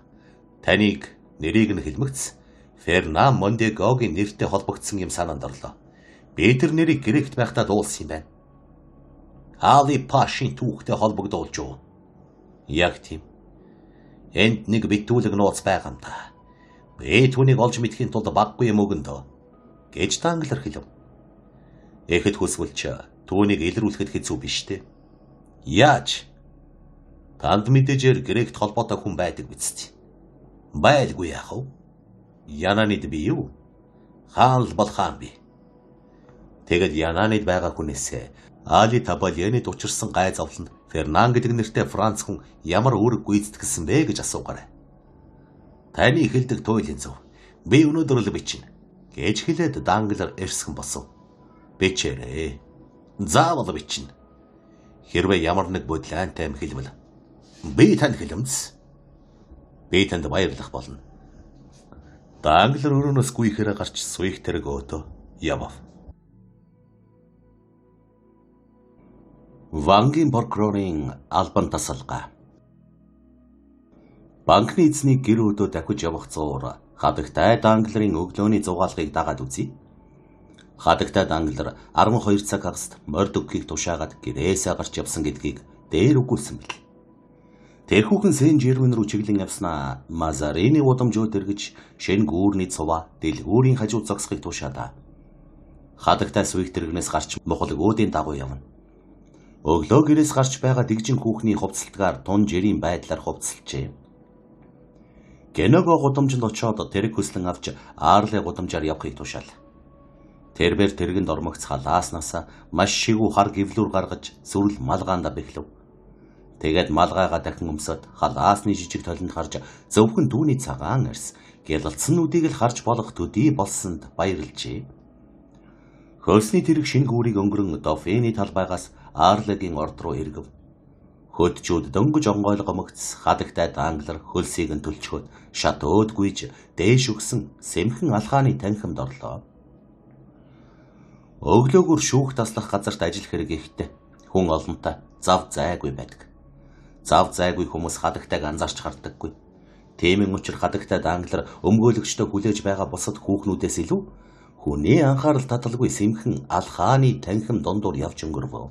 Таныг нэрийг нь хэлмэгц Фернан Мондегогийн нэртэй холбогдсон юм санаанд орлоо. Би тэр нэрийг грект байхдаа дуулсан юм байна. Али Пашийн түүхтэй холбогдуулж юу? Яг тийм. Энд нэг битүүлэг нууц байгаа юм да. Би түүнийг олж мэдхийн тулд баггүй юм өгөн дөө. Гэж Данглер хэлв. Эхэд хүсвэл түүнийг илрүүлэхэд хэцүү биш дээ. Яаж? Танд мэдээжээр грект холбоотой хүн байдаг биз? Байлгүй яах вэ? Янанид би юу? Хаан л бол хаан би. Тэгэд Янанид байгаа хүнээсээ Али Табальянид учирсан гай зовлонд Фернан гэдэг нэртэй Франц хүн ямар үүрэг гүйцэтгэлсэн бэ гэж асуугаарай. Таны хэлдэг туйлын зөв. Би өнөөдөр л бичнэ. Гэж хэлээд Данглер эрсгэн босов. Бичээрэй. Заавал бичнэ. Хэрвээ ямар нэг бодлоонтой юм хэлвэл би танд хэлэмц. Би танд баярлах болно. Данглер өрөөнөөс гүйхээр гарч суйх тэрэг өөдөө явав. Вангийн прокурорын албан тасалгаа. Банкны эзний гэр өөдөө дахиж явах зуур хадагтай Данглерын өглөөний зугаалгыг дагаад үзье. Хадагтай Данглер 12 цаг хагаст морд өгөхийг тушаагаад гэрээсээ гарч явсан гэдгийг дээр үгүүлсэн бил. Тэрхүүхэн Сен Жермен рүү чиглэн явснаа Мазарини удамжууд эргэж шин гүүрний цуваа дэлгүүрийн хажуу зогсохыг туушаадаа. Хадагтай Свихтергнээс гарч мохолгуудын дагуу явна. Өглөө гэрээс гарч байгаа дэгжин хүүхний хувцалтгаар тун жирийн байдлаар хувцалжээ. Генего гудамжинд очоод тэрэг хөслөн авч Аарле гудамжаар явахыг тушаал. Тэрбэр тэргэнд ормогц халааснасаа маш шигүү хар гівлүүр гаргаж сүрэл малгаанда бэхлэв. Тэгээд малгайгаа дахин өмсөд халаасны жижиг толинд харж зөвхөн дүүний цагаан арьс гялалцсан нүдийг л харж болох төдий болсонд баярлжээ. Хөлсний тэрэг шинэ гүүрийг өнгөрөн Дофины талбайгаас Аарлегийн орд руу эргэв. Хөдчүүд дөнгөж онгойлгомогц хадагтай данглар хөлсийг нь төлчхөд шатөөд гүйж дээш өгсөн сэмхэн алхааны танхимд орлоо. Өглөөгөр шүүх таслах газарт ажил хэрэг ихтэй. Хүн олонтой зав зайгүй байдаг. Зав зайгүй хүмүүс хадагтайг анзаарч харддаггүй. Тиймэн учир хадагтай данглар өмгөөлөгчдөө хүлээж байгаа бусад хүүхнүүдээс илүү хүний анхаарал таталгүй сэмхэн алхааны танхим дундуур явж өнгөрвөө.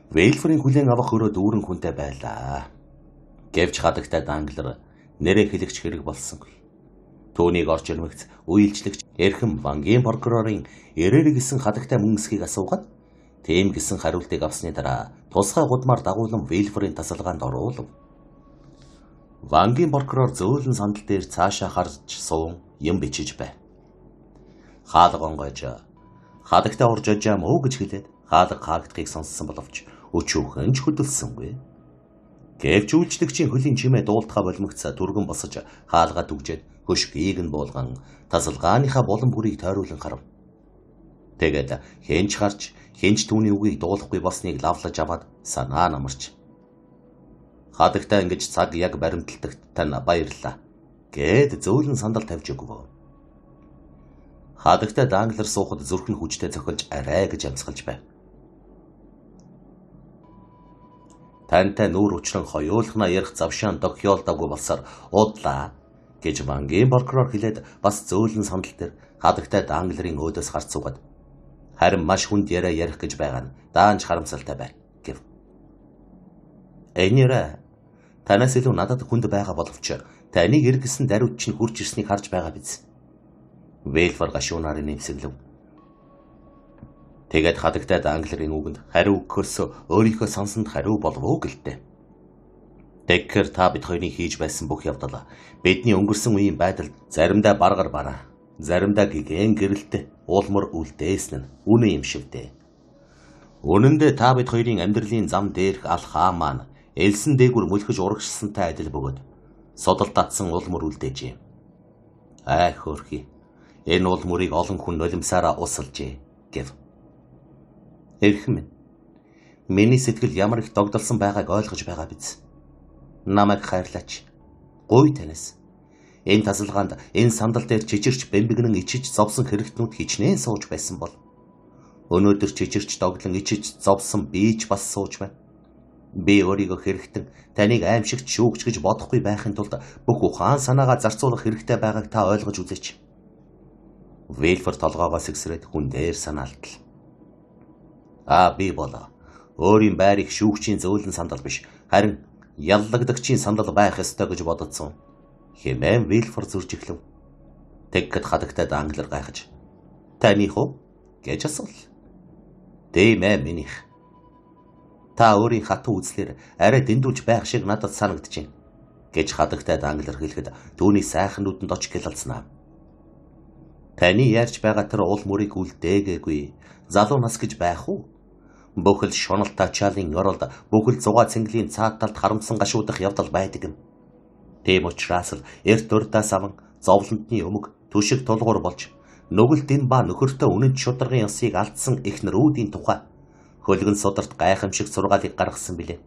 Вейлфрийн хүлээн авах өрөө дүүрэн хүнтэй байлаа. Гэвч хадагтай данглар нэрээ хэлэгч хэрэг болсонгүй. Түүнийг орж ирмэгц үйлчлэгч эрхэм бангийн прокурорын ирээрэг гисэн хадагтай мөн эсхийг асуугаад тийм гисэн хариултыг авсны дараа тусгай гудмаар дагуулan Вейлфрийн тасалгаанд оруулав. Бангийн прокурор зөөлөн сандал дээр цаашаа харж суун юм бичиж байв. Хаалга онгойж хадагтай урж ажаа мөө гэж хэлээд хаалга хаагдахыг сонссон боловч өчүүхэн ч хөдөлсөнгүй. Гэвч үйлчлэгчийн хөлийн чимээ дуултахаа болмогцаа түргэн босож хаалгаа дүгжээд хөшгийг нь буулган тасалгааныхаа булан бүрийг тойруулан харав. Тэгээд хэнч гарч хэнч түүний үгийг дуулахгүй болсныг лавлаж аваад санаа намарч. Хадагтай ингэж цаг яг баримталтагт тань баярлаа гэд зөөлөн сандал тавьж өгөв. Хадагтай данглар суухад зүрх нь хүчтэй цохилж арай гэж амсгалж байв. Тантай нүүр учран хоёулахна ярих завшаан дохиолдоогүй болсоор уудлаа гэж бангийн прокурор хэлээд бас зөөлөн сандал дээр хадагтай дангларын өөдөөс гарч суугаад харин маш хүнд яриа ярих гэж байгаа нь даанч харамсалтай бай гэв. Энийрэ танаас илүү надад хүнд байгаа боловч таныг эргэсэн даруйд чинь хурж ирснийг харж байгаа биз. Вейлфор гашуунаар нэмсэглэв. Тэгээд хадагтай дангларын үгэнд хариу өгөхөөс өөрийнхөө сонсонд хариу болов уу гэлтэй. Тэгэхээр та бид хоёрын хийж байсан бүх явдал бидний өнгөрсөн үеийн байдал заримдаа баргар бараа, заримдаа гэгэн гэрэлтэй уулмар үлдээсэн нь үнэн юм шивдэ. Үнэн дээр та бид хоёрын амьдралын зам дээрх алхаа маань элсэн дээгүр мөлхөж урагшсантай адил бөгөөд содол татсан уулмар үлдээжээ. Ай хөөрхий. Энэ уулмурыг олон хүн нулимсаараа усалжээ гэв. Эрхэм минь. Миний сэтгэл ямар их догдолсон байгааг ойлгож байгаа биз. Намайг хайрлаач. Гуй танаас. Энэ тасалгаанд энэ сандал дээр чичирч бэмбэгнэн ичиж зовсон хэрэгтнүүд хичнээн сууж байсан бол өнөөдөр чичирч доглон ичиж зовсон би ч бас сууж байна. Би өөрийгөө хэрэгтэн таныг аимшигт шүүгч гэж бодохгүй байхын тулд бүх ухаан санаагаа зарцуулах хэрэгтэй байгааг та ойлгож үзээч. Вейлфор толгоогоос эксрээд хүн дээр санаалтал. Би болоо. Өөрийн байрыг шүүгчийн зөөлөн сандал биш, харин яллагдагчийн сандал байх ёстой гэж бодоцсон. Хэмээн Вейлфор зурж эхлэв. Тэгэхэд хадагтай данглар гайхаж. Таних уу? Гэж асуул. Тийм ээ минийх. Та өөрийн хатуу үзлэр арай дэндүүлж байх шиг надад санагдчихэв. Гэж хадагтай данглар хэлэхэд түүний сайхан нүдэнд оч гэлалцнаа. Таны ярьж байгаа тэр уул мөрийг үлдээгээгүй. Залуу нас гэж байх уу? Бүхэл шунал тачаалын оролд бүхэл зугаа цэнгэлийн цаад талд харамсан гашуудах явдал байдаг юм. Тийм учраас л эрт урдаас аван зовлонтны өмг түшиг тулгуур болж нүгэлтэн ба нөхөртөө үнэн шударгын ёсыг алдсан эхнэрүүдийн тухай хөлгөн сударт гайхамшиг сургаалыг гаргасан билээ.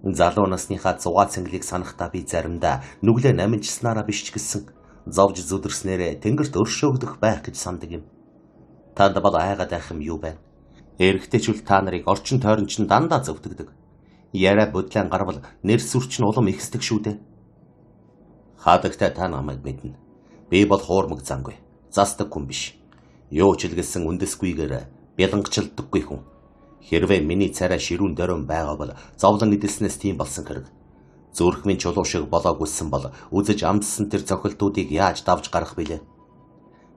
Залуу насныхаа зугаа цэнгэлийг санахдаа би заримдаа нүглээ намжснараа биш ч гэсэн зовж зүдэрснээрээ тэнгэрт өршөөгдөх байх гэж санддаг юм. Танд бол айгаад байх юм юу байна? Эрэгтэйчүүл та нарыг орчин тойрон чинь дандаа зөвтгдөг. Яриа бодлон гарвал нэр сүрч нь улам ихсдэг шүү дээ. Хадагтай та намайг мэднэ. Би бол хуурмаг зангүй. Застдаг хүн биш. Юу ч илгэсэн үндэсгүйгээр бэлангачилдаггүй хүн. Хэрвээ миний царай ширүүн дөрөн байгаа бол зовлон эдэлснээс тийм болсон хэрэг. Зүрхмийн чулуу шиг болоогүйсэн бол үзэж амдсан тэр цохилтуудыг яаж давж гарах билээ?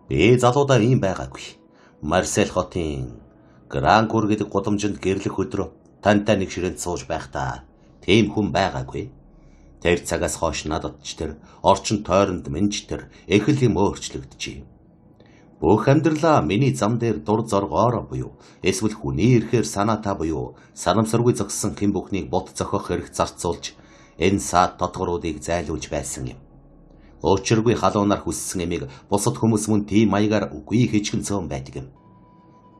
Би залуудаа ийм байгаагүй. Марсель хотын Гранкур гэдэг гудамжинд гэрлэх өдрөө тантай нэг ширээнд сууж байхдаа тийм хүн байгаагүй. Тэр цагаас хойш надад ч тэр орчин тойронд минь ч тэр их л юм өөрчлөгдөж. Бүх амьдралаа миний зам дээр дур зоргоор буюу эсвэл хүний ирэхээр санаатаа буюу санамсаргүй зогссон хэн бүхнийг бут зохиох хэрэг зарцуулж энэ саад тодгоруудыг зайлуулж байсан юм. Өчиргүй халуунаар хүссэн эмийг бусад хүмүүс мөн тийм маягаар үгүй хичгэн цөөн байдаг юм.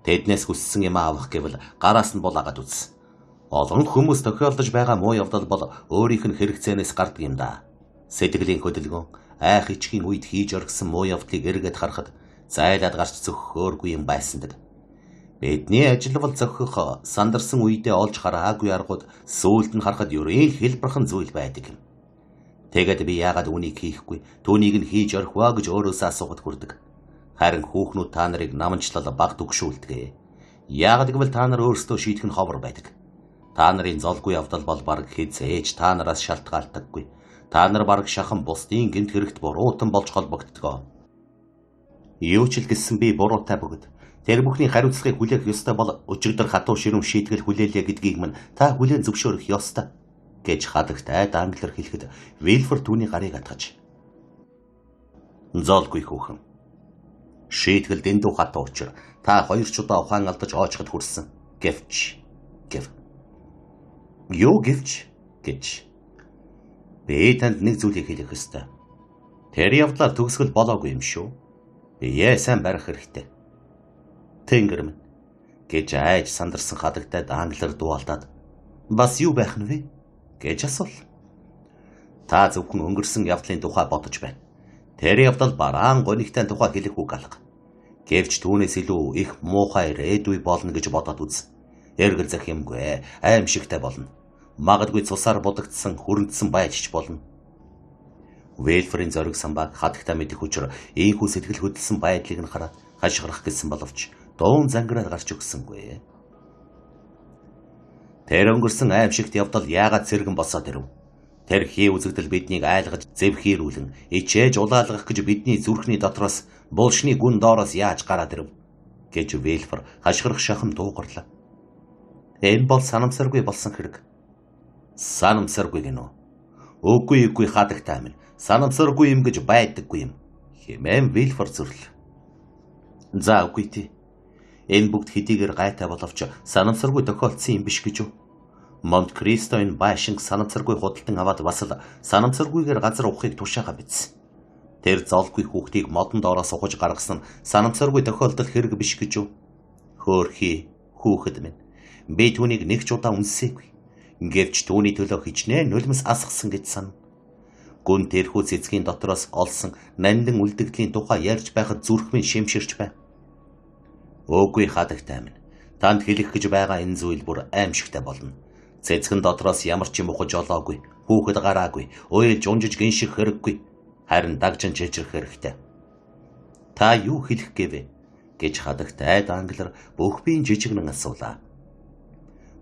Тэднээс хүссэн юм авах гэвэл гараас нь булаагаад үз. Олон хүмүүс тохиолдож байгаа муу явдал бол өөрийнх нь хэрэгцээнээс гардаг юм да. Сэтгэлийн хөдөлгөөн айх ичгийн үед хийж оргисон муу явдлыг эргээд харахад зайлаад гарч зөхөөргүй юм байсандаг. Бидний ажил бол зохих сандарсан үедээ олж хараагүй аргууд сүүлд нь харахад ерөөл хэлбэрхэн зүйл байдаг юм. Тэгэд би яагаад үнийг хийхгүй, түүнийг нь хийж орхиваа гэж өөрөөсөө асуухад хүрдэг. Харин хүүхнүүд та нарыг наманчлал баг дүгшүүлдэг. Яагаад гэвэл та нар өөрсдөө шийдэх нь ховор байдаг. Та нарын золгүй явдал бол баг хизээж та нараас шалтгаалдаггүй. Та нар баг шахан бусдын гэмт хэрэгт буруутан болж холбогддог. Юу ч л гэсэн би буруутай бөгөөд тэр бүхний хариуцлагыг хүлээх ёстой бол өчигдөр хатуу ширүүн шийтгэл хүлээлээ гэдгийг мань та хүлээн зөвшөөрөх ёстой гэж хадагтай англиар хэлэхэд Вильфор түүний гарыг атгаж. Золгүй хүүхэн. Шийтгэл дэндүү хатуу учир та хоёр ч удаа ухаан алдаж оочход хүрсэн. Гэвч. Юу гэвч гэж. Би танд нэг зүйлийг хэлэх ёстой. Тэр явдлаар төгсгөл болоогүй юм шүү. Яа сайн барих хэрэгтэй. Тэнгэр минь гэж айж сандарсан хадагтай англиар дуалдаад бас юу байх нь вэ гэж асуув. Та зөвхөн өнгөрсөн явдлын тухай бодож байна. Тэр явдал бараан гонигтай тухай хэлэх үг алга. Гэвч түүнээс илүү их муухай ирээдүй болно гэж бодоод үз. Эргэл зах юмгүй, аимшигтай болно. Магадгүй цусаар будагдсан хүрэнтсэн байж ч болно. Вильфорын зориг самбаг хадагтай мэдих учир ийхүү сэтгэл хөдлсөн байдлыг нь хараад хашгирах гэсэн боловч дуун зангираад гарч өгсөнгүй. Тэр өнгөрсөн аимшигт явдал яагаад цэргэн босоод ирэв? Тэр хий үзэгдэл биднийг айлгаж зэвхийрүүлэн ичээж улаалгах гэж бидний зүрхний дотроос булшны гүн доороос яаж гараад ирэв гэж Вильфор хашгирах шахам дуугарлаа. Энэ бол санамсаргүй болсон хэрэг. Санамсаргүй гинөө. Үгүй хадагтай минь. Санамсаргүй юм гэж байдаггүй юм. Хэмээн Вильфор зүрлээ. За үгүй тий. Энэ бүгд хэдийгээр гайтай боловч санамсаргүй тохиолдсон юм биш гэж үү? Монт Кристо энэ байшинг санамсаргүй худалдан аваад бас л санамсаргүйгээр газар ухахыг тушаага биз. Тэр золгүй хүүхдийг модон доороос ухаж гаргасан нь санамсаргүй тохиолдол хэрэг биш гэж үү? Хөөрхий хүүхэд минь. Би түүнийг нэг ч удаа үнсээгүй. Гэвч түүний төлөө хичнээн нулимс асгасан гэж сана. Гүн тэрхүү цэцгийн дотроос олсон нандин үлдэгдлийн тухай ярьж байхад зүрхмэн шимширч байна. Өөгүй хадагтай минь. Танд хэлэх гэж байгаа энэ зүйл бүр аимшигтай болно. Цэцгэн дотроос ямар ч юм ухаж олоогүй, хүүхэд гараагүй, уйлж унжиж гинших хэрэггүй. Харин дагжин чичрэх хэрэгтэй. Та юу хэлэх гээвэ? Гэж хадагтай англиар бүх биеийн жижигнэн асуулаа.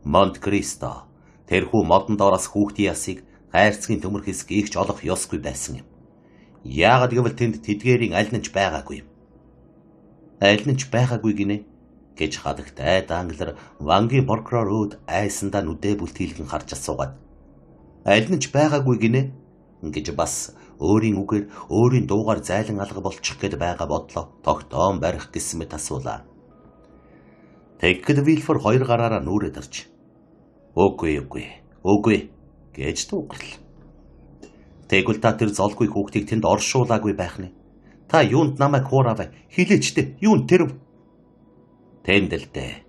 Монт Кристо тэрхүү модон доороос хүүхдийн ясыг хайрцгийн төмөр хэсэг ийгч олох ёсгүй байсан юм. Яагаад гэвэл тэнд тэдгээрийн аль нь ч байгаагүй юм. Аль нь ч байгаагүй гинэ гэж хадагтай англиар Вангийн прокурор өөд айсандаа нүдэ бүлтгийлгэн харж асуугаад. Аль нь ч байгаагүй гинэ гэж бас өөрийн үгээр өөрийн дуугаар зайлан алга болчих гээд байгаа бодлоо тогтоон барих гэсэн мэт асуулаа. Тэгэхэд Вильфор хоёр гараараа нүрээд ирж. Үгүй гэж дуугарлаа. Тэгвэл та тэр золгүй хүүхдийг тэнд оршуулаагүй байх нь. Та юунд намайг хуурав? Хилээчтэй. Юунд тэрв? Тэндэлтэй.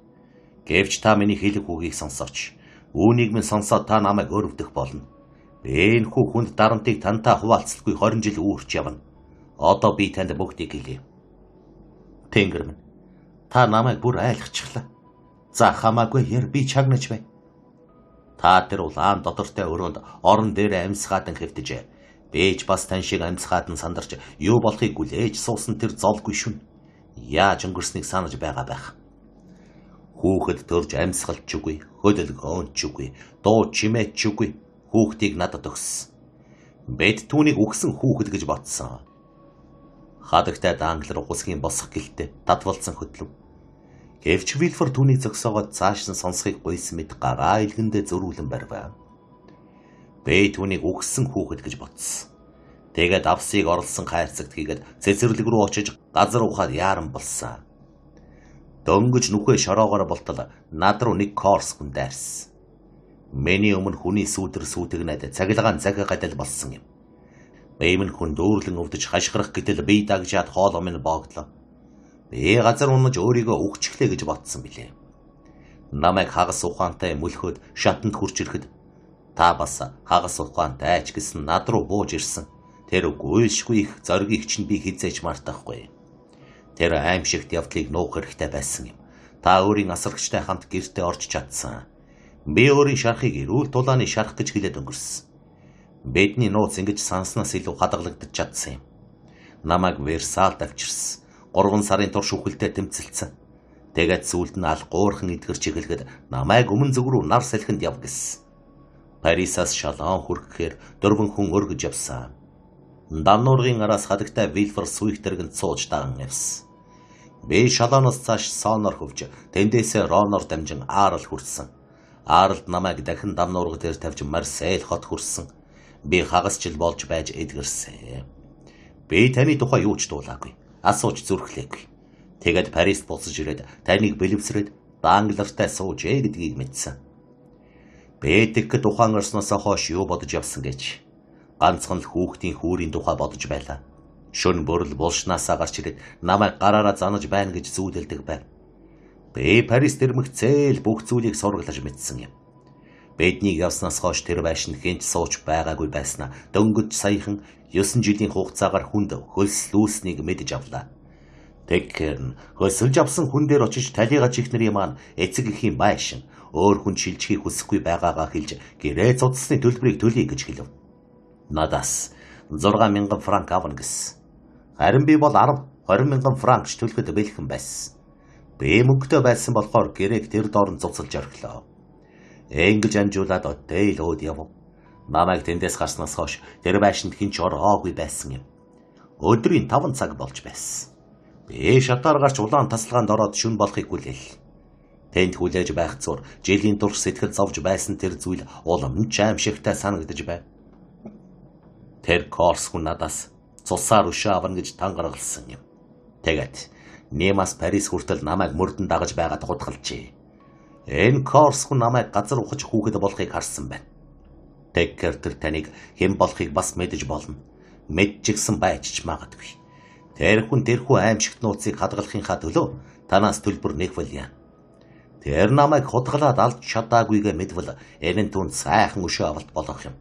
Гэвч та миний хэлэх үгийг сонсооч. Үүнийг минь сонсоод та намайг өрөвдөх болно. Энэ хүүхэнд дарамтыг тантай хуваалцалгүй 20 жил үүрч явна. Одоо би танд бүгдийг хэлье. Тэнгэр минь. Та намайг бүр айлгчихлаа. За хамаагүй яар би чагнаж бай. Та тэр улаан додортой өрөөнд орон дээр амьсгаадан хэвтэж. Би ч бас тань шиг амьсгаадан сандарч юу болохыг хүлээж суусан тэр золгүй шүн. Яаж өнгөрснийг санаж байгаа байх. Хүүхэд төрж амьсгалчгүй, хөдөлгөөнчгүй, дуу чимээчгүй хүүхдийг надад өгсөн. Бид түүнийг үгсэн хүүхэд гэж бодсон. Хадагтай данглар ухасхийн босох гэлтэй татвалцсан хөдлөв. Гэвч Вильфор түүнийг зогсоогоод цааш нь сонсхийг гуйсан мэт гараа илгэндээ зөрүүлэн барив. Би түүнийг үгсэн хүүхэд гэж бодсон. Тэгээд авсыг орлсон хайрцагт хийгээд цэцэрлэг рүү очиж газар ухаад яаран болсон. Дөнгөж нүхээ шороогоор болтол над руу нэг корс хүн дайрсан. Миний өмнө хүний сүйтгэнээд цахилгаан захиагадал болсон юм. Бэймэн хүн дөөрлөн өвдөж хашгирах гэтэл би дагжаад хоолоо минь боогдлоо. Би газар унаж өөрийгөө өгчихлээ гэж бодсон билээ. Намайг хагас ухаантай мөлхөөд шатанд хурж ирэхэд та бас хагас ухаантай ч гэсэн над руу бууж ирсэн. Тэр гүйшгүй их зоргийг чинь би хизээж мартахгүй. Тэр аимшигт явдлыг нуух хэрэгтэй байсан юм. Та өөрийн асаргчтай хамт гэртээ орж чадсан. Би өөрийн шархыг эрүүл тулааны шарх гэж хэлээд өнгөрсөн. Бидний нууц ингэж санснаас илүү хадгалагдаж чадсан юм. Намайг Версалд авчирсан. 3 сарын турш үхэлтэд тэмцэлсэн. Тэгээд сүүлд нь алгуурхан идгэрч эхлэхэд намайг өмнө зүг рүү нар салхинд яв гэсэн. Парисаас шалон хүрхэхээр 4 хүн өргөж явсан. Даннуургийн араас хадагтай Вильфор сүйх тэргэнд сууж даган явсан. Би шалооноос цааш сооноор хөвж тэндээсээ Роноор дамжин Аарл хүрсэн. Аарлд намайг дахин Даннуурга дээр тавьж Марсель хот хүрсэн. Би хагас жил болж байж эдгэрсэн. Би таны тухай юу ч дуулаагүй. Асууж зүрхлээгүй. Тэгээд Парист буцаж ирээд таныг бэлэвсрээд данглартай суужээ гэдгийг мэдсэн. Би тэгэхэд ухаан орсноос хойш юу бодож явсан гэж. Ганцхан л хүүхдийн хүүрийн тухай бодож байлаа. Шөнө бүрл булшнаасаа гарч ирээд намайг гараараа занаж байна гэж зүүдэлдэг байв. Би Парис дэрмэгцээл бүх зүйлийг сургалж мэдсэн юм. Биднийг явснаас хойш тэр байшин хинч сууж байгаагүй байснаа дөнгөж саяхан 9 жилийн хугацаагаар хүнд хөлслүүлснийг мэдэж авлаа. Тэгэхээр хөлсөлж авсан хүн дээр очиж талигач ихнэрийн маань эцэг эхийн байшин өөр хүн шилжихийг хүсэхгүй байгаагаа хэлж гэрээ цуцсны төлбөрийг төлье гэж хэлв. Надаас 6,000 франк авна гэсэн. Харин би бол 10-20,000 франкч төлөхөд бэлхэн байсан. Би мөнгөтэй байсан болохоор гэрээг тэр доор нь цуцалж орхилоо. Ингэж амжуулаад отел өөд яв. Намайг тэндээс гарснаас хойш тэр байшинд хинч ороогүй байсан юм. Өдрийн 5 цаг болж байсан. Би шатаар гарч улаан тасалгаанд ороод шүн болохыг хүлээл. Тэнд хүлээж байх зур жилийн турш сэтгэл зовж байсан тэр зүйл уламж аимшигтай санагдаж байв. Тэр корс хүн надаас цусаар өшөө авна гэж тангаргалсан юм. Тэгээд Немас Парис хүртэл намайг мөрдөн дагаж байгаад хутгалжээ. Энэ корс хүн намайг газар ухаж хүүхэд болохыг харсан байна. Тэгэхээр тэр таныг хэн болохыг бас мэдэж болно. Мэдчихсэн байж ч магадгүй. Тэр хүн тэрхүү аимшигт нууцыг хадгалахынхаа төлөө танаас төлбөр нэгвэлье. Тэр намайг хутгалаад алж чадаагүйгээ мэдвэл энэ нь түн сайхан өшөө авалт болох юм.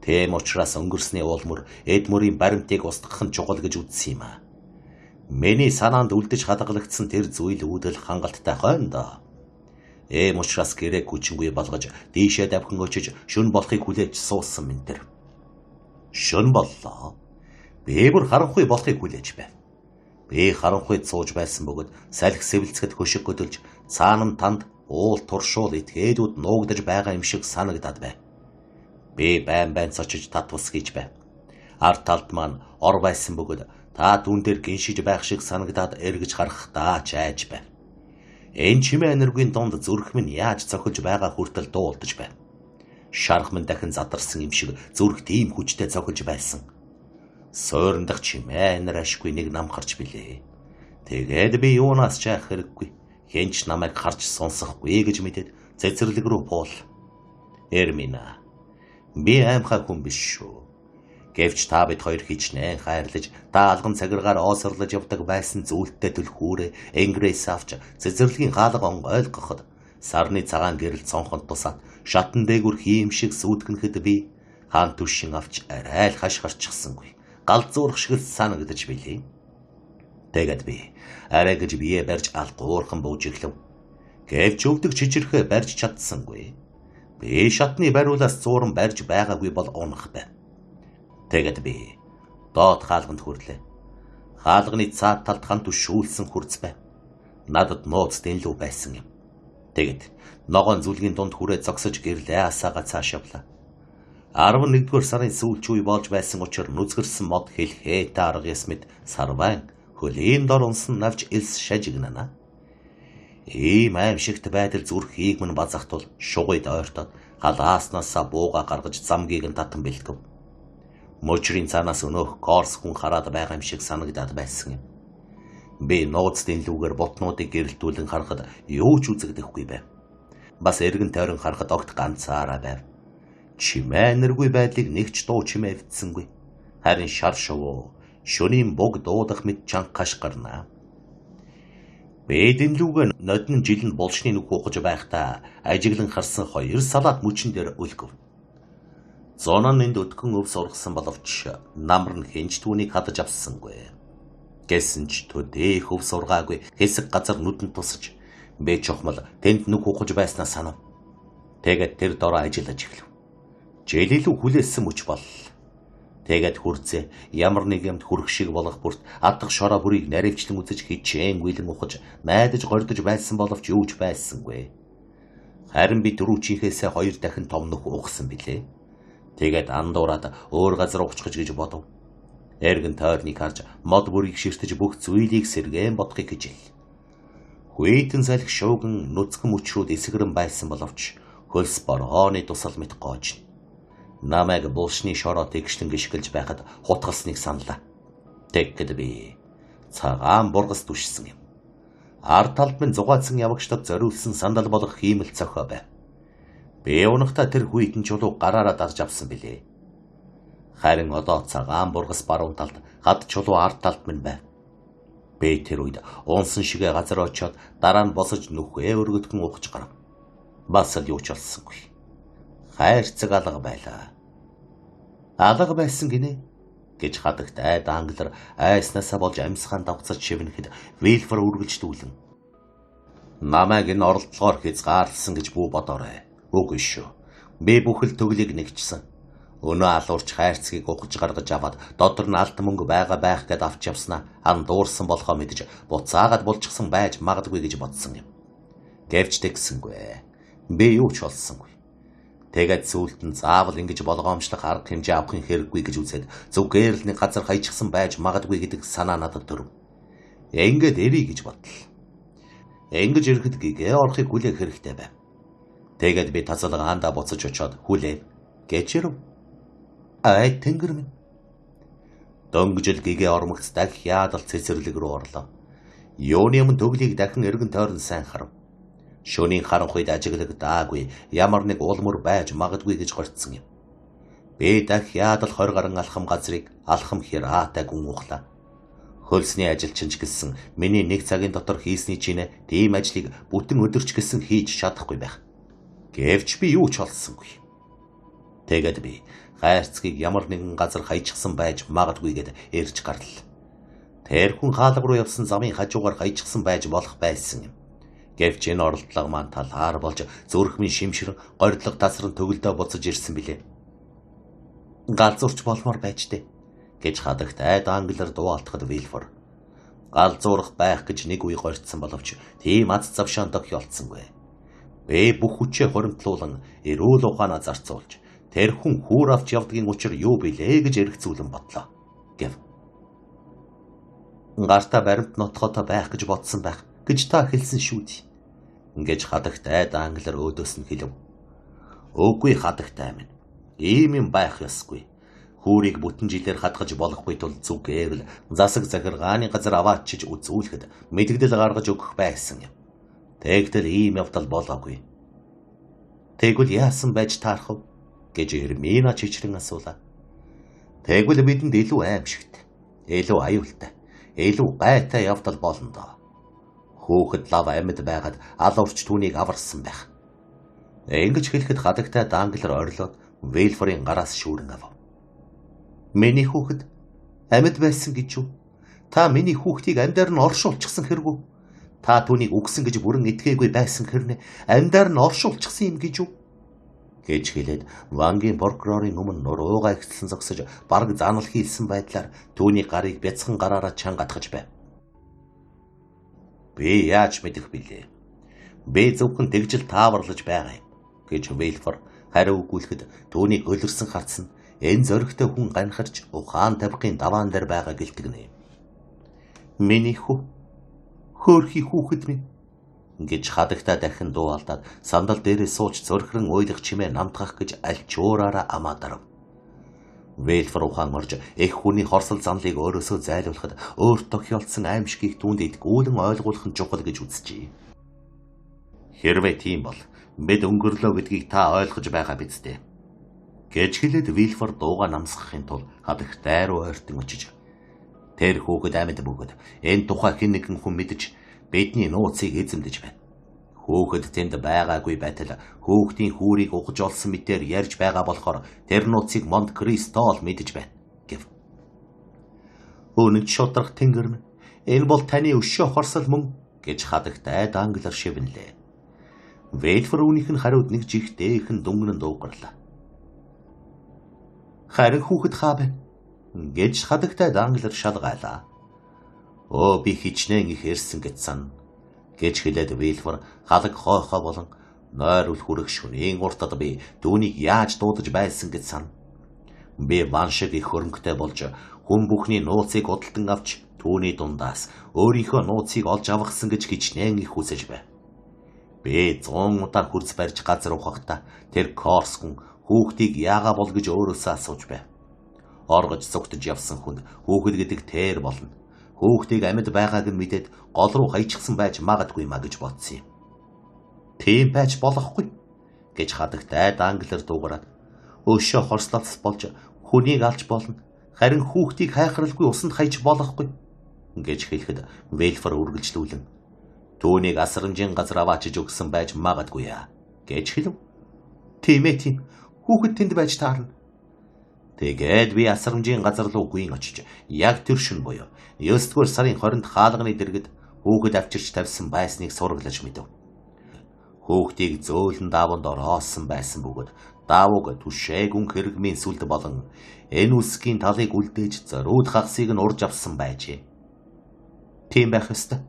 Тэм учраас өнгөрсний уулмөр эд мөрийн баримтыг устгах нь чухал гэж үзсэн юм аа. Миний санаанд үлдэж хадгалагдсан тэр зүйл үүдэл хангалттай хойно. Эм учраас гэрээ хүчингүй болгож дийшээ давхан очиж шүн болохыг хүлээж суусан минь тэр. Шүн боллоо. Би бүр харанхуй болохыг хүлээж байв. Би харанхуйд сууж байсан бөгөөд салхи сэвэлцэхэд хөшиг хөдөлж цаана нь танд уул туршуул этгээдүүд нуугдаж байгаа юм шиг санагдаад байв. Би байн цочиж татвас хийж байв. Ард талд маань ор байсан бөгөөд та түн дээр гиншиж байх шиг санагдаад эргэж харах даач айж байв. Энэ чимээ энергийн донд зүрх минь яаж цохилж байгаа хүртэл дуулдаж байв. Шарх минь дахин задарсан юм шиг зүрх тийм хүчтэй цохилж байсан. Сойрондох чимээ энер ашгүй нэг нам гарч билээ. Тэгээд би юунаас ч айх хэрэггүй. Хэнч намайг харж сонсохгүй гэж мэдээд цэцэрлэг рүү буул. Эрмина. Би аимхай хүн биш шүү. Гэвч та бид хоёр хичнээн хайрлаж, та алган цагиргаар оосорлож явдаг байсан зүйлтэй түлхүүрээ энгрээс авч цэцэрлэгийн хаалга ойлгоход сарны цагаан гэрэл цонхонд тусаад шатан дээгүр хийм шиг сүйтгэнхэд би хаан түшин авч арай л хаш гарчихсангүй. Галзуурх шиг санагдаж билээ. Тэгээд би арай гэж бие барьж алгуурхан бууж ирлээ. Гэвч өвдөг чичирхэ барьж чадсангүй. Би шатны бариулаас зууран барьж байгаагүй бол унах байв. Тэгээд би доод хаалганд хүрлээ. Хаалганы цаад талд хан түшүүлсэн хурц байв. Надад нууц дэнлүү байсан юм. Тэгэд ногоон зүлгийн дунд хүрээ зогсож гэрлээ асаага цааш явлаа. 11-р сарын сүүлч үе болж байсан учраас нүцгэрсэн мод хэлхээ та арга яс мэд сарвайн хөлийн дор унсан навж элс шажигнана. Ийм аимшигт байдал зүрхийг мань базахтул шугуйд ойртоод галааснасаа бууга гаргаж замгийг нь татан бэлтгэв. Мөчрийн цаанаас өнөөх горс хүн хараад байгаа юм шиг санагдаад байсан юм. Би нууцдын лүүгээр ботнуудыг гэрэлтүүлэн харахад юу ч үзэгдэхгүй байв. Бас эргэн тойрон харахад огт ганцаараа байв. Чимээнэргүй байдлыг нэг ч дуу чимээ эвдсэнгүй. Харин шар шувуу, шөнийн буг дуудах мэт чанхаш гарнаа. Бэдэн лүүгээ нодон жилэнд булшны нүх ухаж байхдаа ажиглан харсан 2 салаат мөчн дээр өлгөв. Зонон энд өдгөн өв сургасан боловч намар нь хинж түүнийг хадаж авсангүй. Гэсэн ч төдөө хөв сургаагүй хэсэг газар нүдэнд тусаж бэ чухмал тэнд нүх ухаж байснаа санав. Тэгээд тэр дороо ажиллаж эхлэв. Жэлэлүү хүлээсэн мөч бол. Тэгээд хүрцээ ямар нэг юмд хүрх шиг болох бүрт адах шороо бүрийг наривчлан үзэж хичээнгүйлэн ухаж найдаж гордож байсан боловч юуж байсангүй. Харин би дөрүүчийнхээсээ 2 дахин том нүх ухсан билээ. Тэгээд андуураад өөр газар ухчих гэж бодов. Эргэн тойрныг харж мод бүрийг ширтэж бүх зүйлийг сэргээн бодохыг гэж ил. Хүйтэн салхи шууган нүцгэн мөчрүүд эсгэрэн байсан боловч хөлс борооны тусал мэт гоож. Намайг булшны шороо тэгшлэн гიშгэлж байхад хутгасныг саналаа. Тэгэхэд би цагаан бургас түшсэн юм. Ард талд минь зугаацсан явагчдад зориулсан сандал болох хиймэл цохоо байв. Би унахта тэр хүйтэн чулуу гараараа дарж авсан билээ. Харин одоо цагаан бургас баруун талд хад чулуу ард талд минь байв. Би тэр үед унсан шигээ газар очиод дараа нь босож нүхээ өргөдгөн ухаж гарав. Бас л юу ч олсонгүй. Хайрцаг алга байлаа. Алга байсан гинэ гэж хадагтай данглар айснасаа болж амьсгаан давцаж шивнэхэд Вильфор үргэлж дүүлэн. Намайг энэ оролдлогоор хязгаарлсан гэж бүү бодоорой. Үгүй шүү. Би бүхэл төглийг нэгчсэн. Өнөө алуурч хайрцгийг ухаж гаргаж аваад дотор нь алт мөнгө байгаа байх гэд авч явснаа андуурсан болохоо мэдэж буцаагаад булчсан байж магадгүй гэж бодсон юм. Гэвч тэгсэнгүй. Би юу ч олсонгүй. Тэгээд сүүлд нь заавал ингэж болгоомжлох арга хэмжээ авахын хэрэггүй гэж үзээд зүгээр л нэг газар хаячихсан байж магадгүй гэдэг санаа надад төрөв. Ингээд эрий гэж бодлоо. Ингэж ирэхэд гэгээ орохыг хүлээх хэрэгтэй байв. Тэгээд би тасалга хаандаа буцаж очиод хүлээв. Гэчирв. Ай тэнгэр минь. Дөнгөжл гэгээ ормогц дахиад л цэцэрлэг рүү орлоо. Юуны өмнө төглийг дахин эргэн тойрон сайн харав. Шөнийн харанхуйд ажиглагдаагүй ямар нэг улмөр байж магадгүй гэж горцсон юм. Би дахиад л 20 гаруй алхам газрыг алхам хираатай гүн ухлаа. Хөлсний ажилчинч гэсэн миний 1 цагийн дотор хийсний чинээ тийм ажлыг бүтэн өдөрч гэсэн хийж чадахгүй байх. Гэвч би юу ч олсонгүй. Тэгээд би хайрцгийг ямар нэгэн газар хаячихсан байж магадгүй гэд эрж гарлаа. Тэр хүн хаалга руу явсан замын хажуугаар хаячихсан байж болох байсан юм. Гэвч энэ оролдлого маань талаар болж зүрхмийн шимшир гордлого тасран төгөлдөө буцаж ирсэн билээ. Галзуурч болмоор байж тээ гэж хадагтай данглар дуалтахад Вильфор. Галзуурах байх гэж нэг үе горьцсон боловч тийм аз завшаан тохиолдсонгүй. Би бүх хүчээ хоримтлуулан эрүүл ухаанаа зарцуулж тэр хүн хүүр авч явдгийн учир юу билээ гэж эргцүүлэн бодлоо. Гэв. Гартаа баримт нотготой байх гэж бодсон байх гэж та хэлсэн шүү дээ. Ингэж хадагтай данглар өөдөөс нь хэлв. Үгүй хадагтай минь. Ийм юм байх ёсгүй. Хүүрийг бүтэн жилээр хадгаж болохгүй тул зүгээр л засаг захиргааны газар аваачиж үзүүлэхэд мэдгдэл гаргаж өгөх байсан юм. Тэгтэл ийм явдал болоогүй. Тэгвэл яасан байж таарах вэ гэж Эрмина чичрэн асуулаа. Тэгвэл бидэнд илүү аимшигт, илүү аюултай, илүү гайтай явдал болно доо. Хүүхэд лав амьд байгаад алуурч түүнийг аварсан байх. Ингэж хэлэхэд хадагтай данглар орилоод Вильфорын гараас шүүрэн авав. Миний хүүхэд амьд байсан гэж юу? Та миний хүүхдийг амьдаар нь оршуулчихсан хэрэг үү? Та түүнийг үгсэн гэж бүрэн итгээгүй байсан хэрнээ амьдаар нь оршуулчихсан юм гэж юу? Гэж хэлээд Вангийн прокурорын өмнө нуруугаа ихсэн зогсож бараг занал хийлсэн байдлаар түүний гарыг бяцхан гараараа чангатгаж байв. Би яаж мэдэх билээ? Би зөвхөн тэгжил тааварлаж байгаа юм гэж Вильфор хариу өгүүлэхэд түүнийг өлөрсөн харцсан энэ зоригтой хүн ганхарч ухаан тавихын даваан дээр байгаа гэлтгэнэ. Миний хөөрхий хүүхэд минь гэж хадагтаа дахин дуу алдаад сандал дээрээ сууж зөрхрөн уйлах чимээ намтгах гэж аль ч уураараа амаадарав. Вильфор ухаан орж их хүний хорсол занлыг өөрөөсөө зайлуулахад өөрт тохиолдсон аимшигыг түүнд идгүүлэн ойлгуулах нь чухал гэж үзчихье. Хэрвээ тийм бол бид өнгөрлөө гэдгийг та ойлгож байгаа биз дээ. Гэж хэлээд Вильфор дууга намсгахын тулд хадагтай руу ойртон очиж тэр хүүхэд амьд бөгөөд энэ тухай хэн нэгэн хүн мэдж бидний нууцыг эзэмдэж байна. Хүүхэд тэнд байгаагүй байтал хүүхдийн хүүрийг ухаж олсон мэтээр ярьж байгаа болохоор тэр нууцыг Монт Кристол мэдэж байна гэв. Өнөд шудрах тэнгэр минь энэ бол таны өшөө хорсол мөн гэж хадагтай данглар шивнэлээ. Вильфор үүнийх нь хариуд нэг жих дээхэн дүнгэн дуугарлаа. Харин хүүхэд хаа байна гэж хадагтай данглар шалгаалаа. Оо би хичнээн их ирсэн гэж сан гэж хэлээд Вильфор халаг хойхоо болон нойр үл хүрэх шөнийн уртад би түүнийг яаж дуудаж байсан гэж сан. Би ван шиг их хөрөнгөтэй болж хүн бүхний нууцыг худалдан авч түүний дундаас өөрийнхөө нууцыг олж авахсан гэж хичнээн их хүсэж байв. Би 100 удаа хурц барьж газар ухахдаа тэр Корс хүн хүүхдийг яага бол гэж өөрөөсөө асууж байв. Оргож зүгтж явсан хүнд хүүхэд гэдэг тэр болно. Хүүхдийг амьд байгааг нь мэдээд гол руу хаячихсан байж магадгүй маа гэж бодсон юм. Тийм байж болохгүй гэж хадагтай данглар дуугараад өшөө хорслолц болж хүнийг алж болно. Харин хүүхдийг хайхралгүй усанд хаяж болохгүй гэж хэлэхэд Вильфор үргэлжлүүлэн түүнийг асрамжийн газар аваачиж өгсөн байж магадгүй яа гэж хэлв. Тийм ээ тийм. Хүүхэд тэнд байж таарна. Тэгээд би асрамжийн газар руу гүйн очиж яг тэр шин буюу 9-р сарын 20-нд хаалганы дэргэд хүүхэд авчирч тавьсан байсныг сураглаж мэдэв. Хүүхдийг зөөлөн дааванд ороосон байсан бөгөөд даавууг түшээгүн хэрэгмийн сүлд болон энэ үсгийн талыг үлдээж зориуд хагсыг нь урж авсан байжээ. Тийм байх ёстой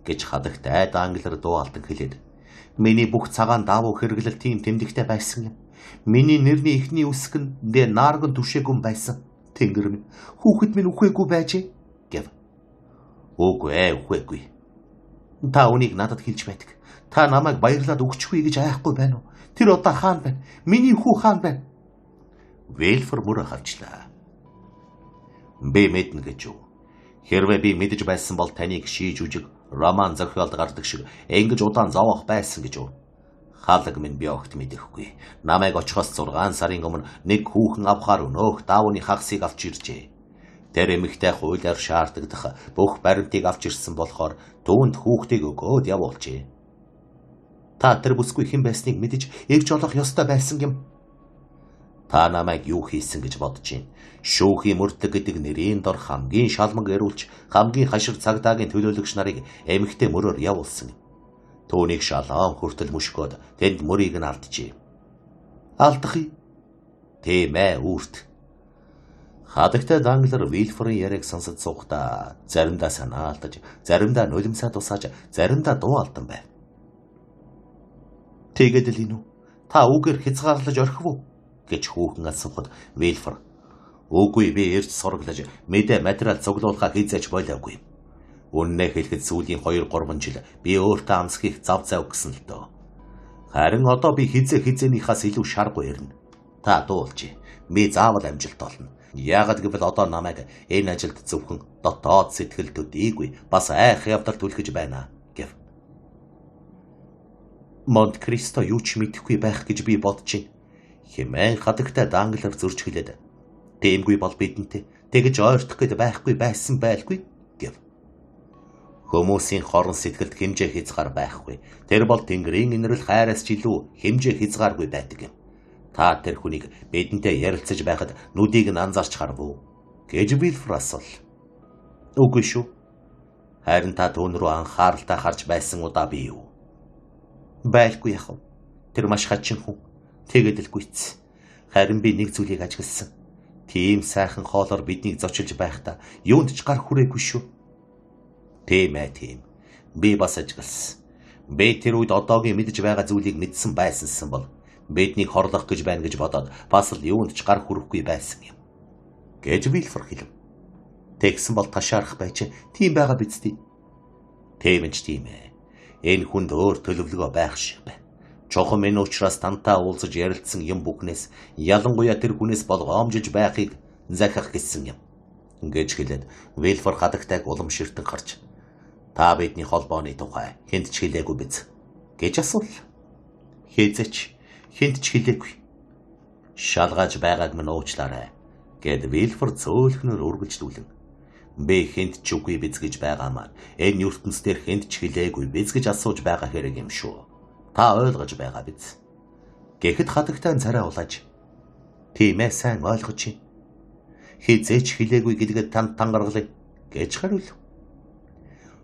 гэж хадагтай данглар дуу алтан хэлээд миний бүх цагаан даавуу хэрэглэл тийм тэмдэгтэй байсан юм. Миний нэрний ихний үсгэн дэ наарган түшээгүн байсан. Тэнгэр минь хүүхэд минь үхээгүй байжээ гэв. Үгүй. Та үнийг надад хэлж байдаг. Та намайг баярлаад өгчихгүй гэж айхгүй байна уу? Тэр одоо хаан байна. Миний хүү хаан байна. Вильфор мөрө хавчлаа. Би мэднэ гэж юу? Хэрвээ би мэдэж байсан бол таныг шийж үжиг роман зохиолд гардаг шиг ингэж удаан зовоох байсан гэж юу? Хаалга минь би огт мэдэхгүй. Намайг очихоос 6 сарын өмнө нэг хүүхэн авахаар өнөөх даавууны хагсыг авч иржээ. Тэр эмэгтэй хуулиар шаардагдах бүх баримтыг авч ирсэн болохоор түүнд хүүхдийг өгөөд явуулжээ. Та тэр бүсгүй хэн байсныг мэдэж эрж олох ёстой байсан юм. Та намайг юу хийсэн гэж бодож байна? Шүүхийн мөрдөг гэдэг нэрийн дор хамгийн шалмаг эрүүлж хамгийн хашир цагдаагийн төлөөлөгч нарыг эмэгтэй мөрөөр явуулсан. Түүнийг шалаан хүртэл мөшгөөд тэнд мөрийг нь алджээ. Алдахыг. Тийм ээ үрт. Хадагтай данглар Вильфорын яриаг сонсож суухдаа заримдаа санаа алдаж, заримдаа нулимсаа тусааж, заримдаа дуу алдан байв. Тэгээд л инүү. Та үгээр хязгаарлаж орхив уу? Гэж хүүхэн асуухад Вильфор үгүй би эрж сорглож мэдээ материал цуглуулахаа хийзэж болоогүй. Үннээ хэлэхэд сүүлийн 2-3 жил би өөртөө амсхийг зав зав гэсэн л дөө. Харин одоо би хизээнийхээс илүү шаргуу ирнэ. Та дуулж. Би заавал амжилт олно. Яагад гэвэл одоо намайг энэ ажилд зөвхөн дотоод сэтгэл төдийгүй бас айх явдал түлхэж байна гэв. Монт Кристо юу ч мэдэхгүй байх гэж би бодож байна. Хэмээн хадагтай данглар зөрж хэлээд. Тэмгүй бол бидэнтэй тэгж ойртох гээд байхгүй байсан байлгүй гэв. Хүмүүсийн хорон сэтгэлд хэмжээ хязгаар байхгүй. Тэр бол Тэнгэрийн инрэл хайраас ч илүү хэмжээ хязгааргүй байдаг юм. Та тэр хүнийг бидэнтэй ярилцаж байхад нүдийг нь анзаарч харав уу? Гэж Вильфор асуув. Үгүй шүү. Харин та түүн рүү анхааралтай харж байсан удаа би юу? Байлгүй яах вэ? Тэр маш хачин хүн. Тэгээд л гүйц. Харин би нэг зүйлийг ажигласан. Тийм сайхан хоолоор биднийг зочилж байхдаа юунд ч гар хүрээгүй шүү. Тийм ээ тийм. Би бас ажигласан. Би тэр үед одоогийн мэдж байгаа зүйлийг мэдсэн байсансан бол биднийг хорлох гэж байна гэж бодоод бас л юунд ч гар хүрэхгүй байсан юм. Гэж Вильфор хэлв. Тэгсэн бол ташаарах байж тийм байгаа биз дээ. Тийм ээ. Энэ хүнд өөр төлөвлөгөө байх шиг байна. Чухам энэ учраас тантай уулзаж ярилцсан юм бүхнээс ялангуяа тэр хүнээс болгоомжиж байхыг захих гэсэн юм. Гэж хэлээд Вильфор хадагтайг уламширтан харж та бидний холбооны тухай хэнд ч хэлээгүй биз гэж асуув. Хээзээч хэнд ч хэлээгүй. Шалгаж байгааг минь уучлаарай гэд Вильфор зөөлхнөр үргэлжлүүлэн би хэнд ч үгүй биз гэж байгаамаа энэ ертөнц дээр хэнд ч хэлээгүй биз гэж асууж байгаа хэрэг юм шүү. Та ойлгож байгаа биз? Гэхэд хадагтай царай улааж тийм ээ сайн ойлгож байна. Хизээч хэлээгүй гэдгээд танд тангаргалаа гэж хариулв.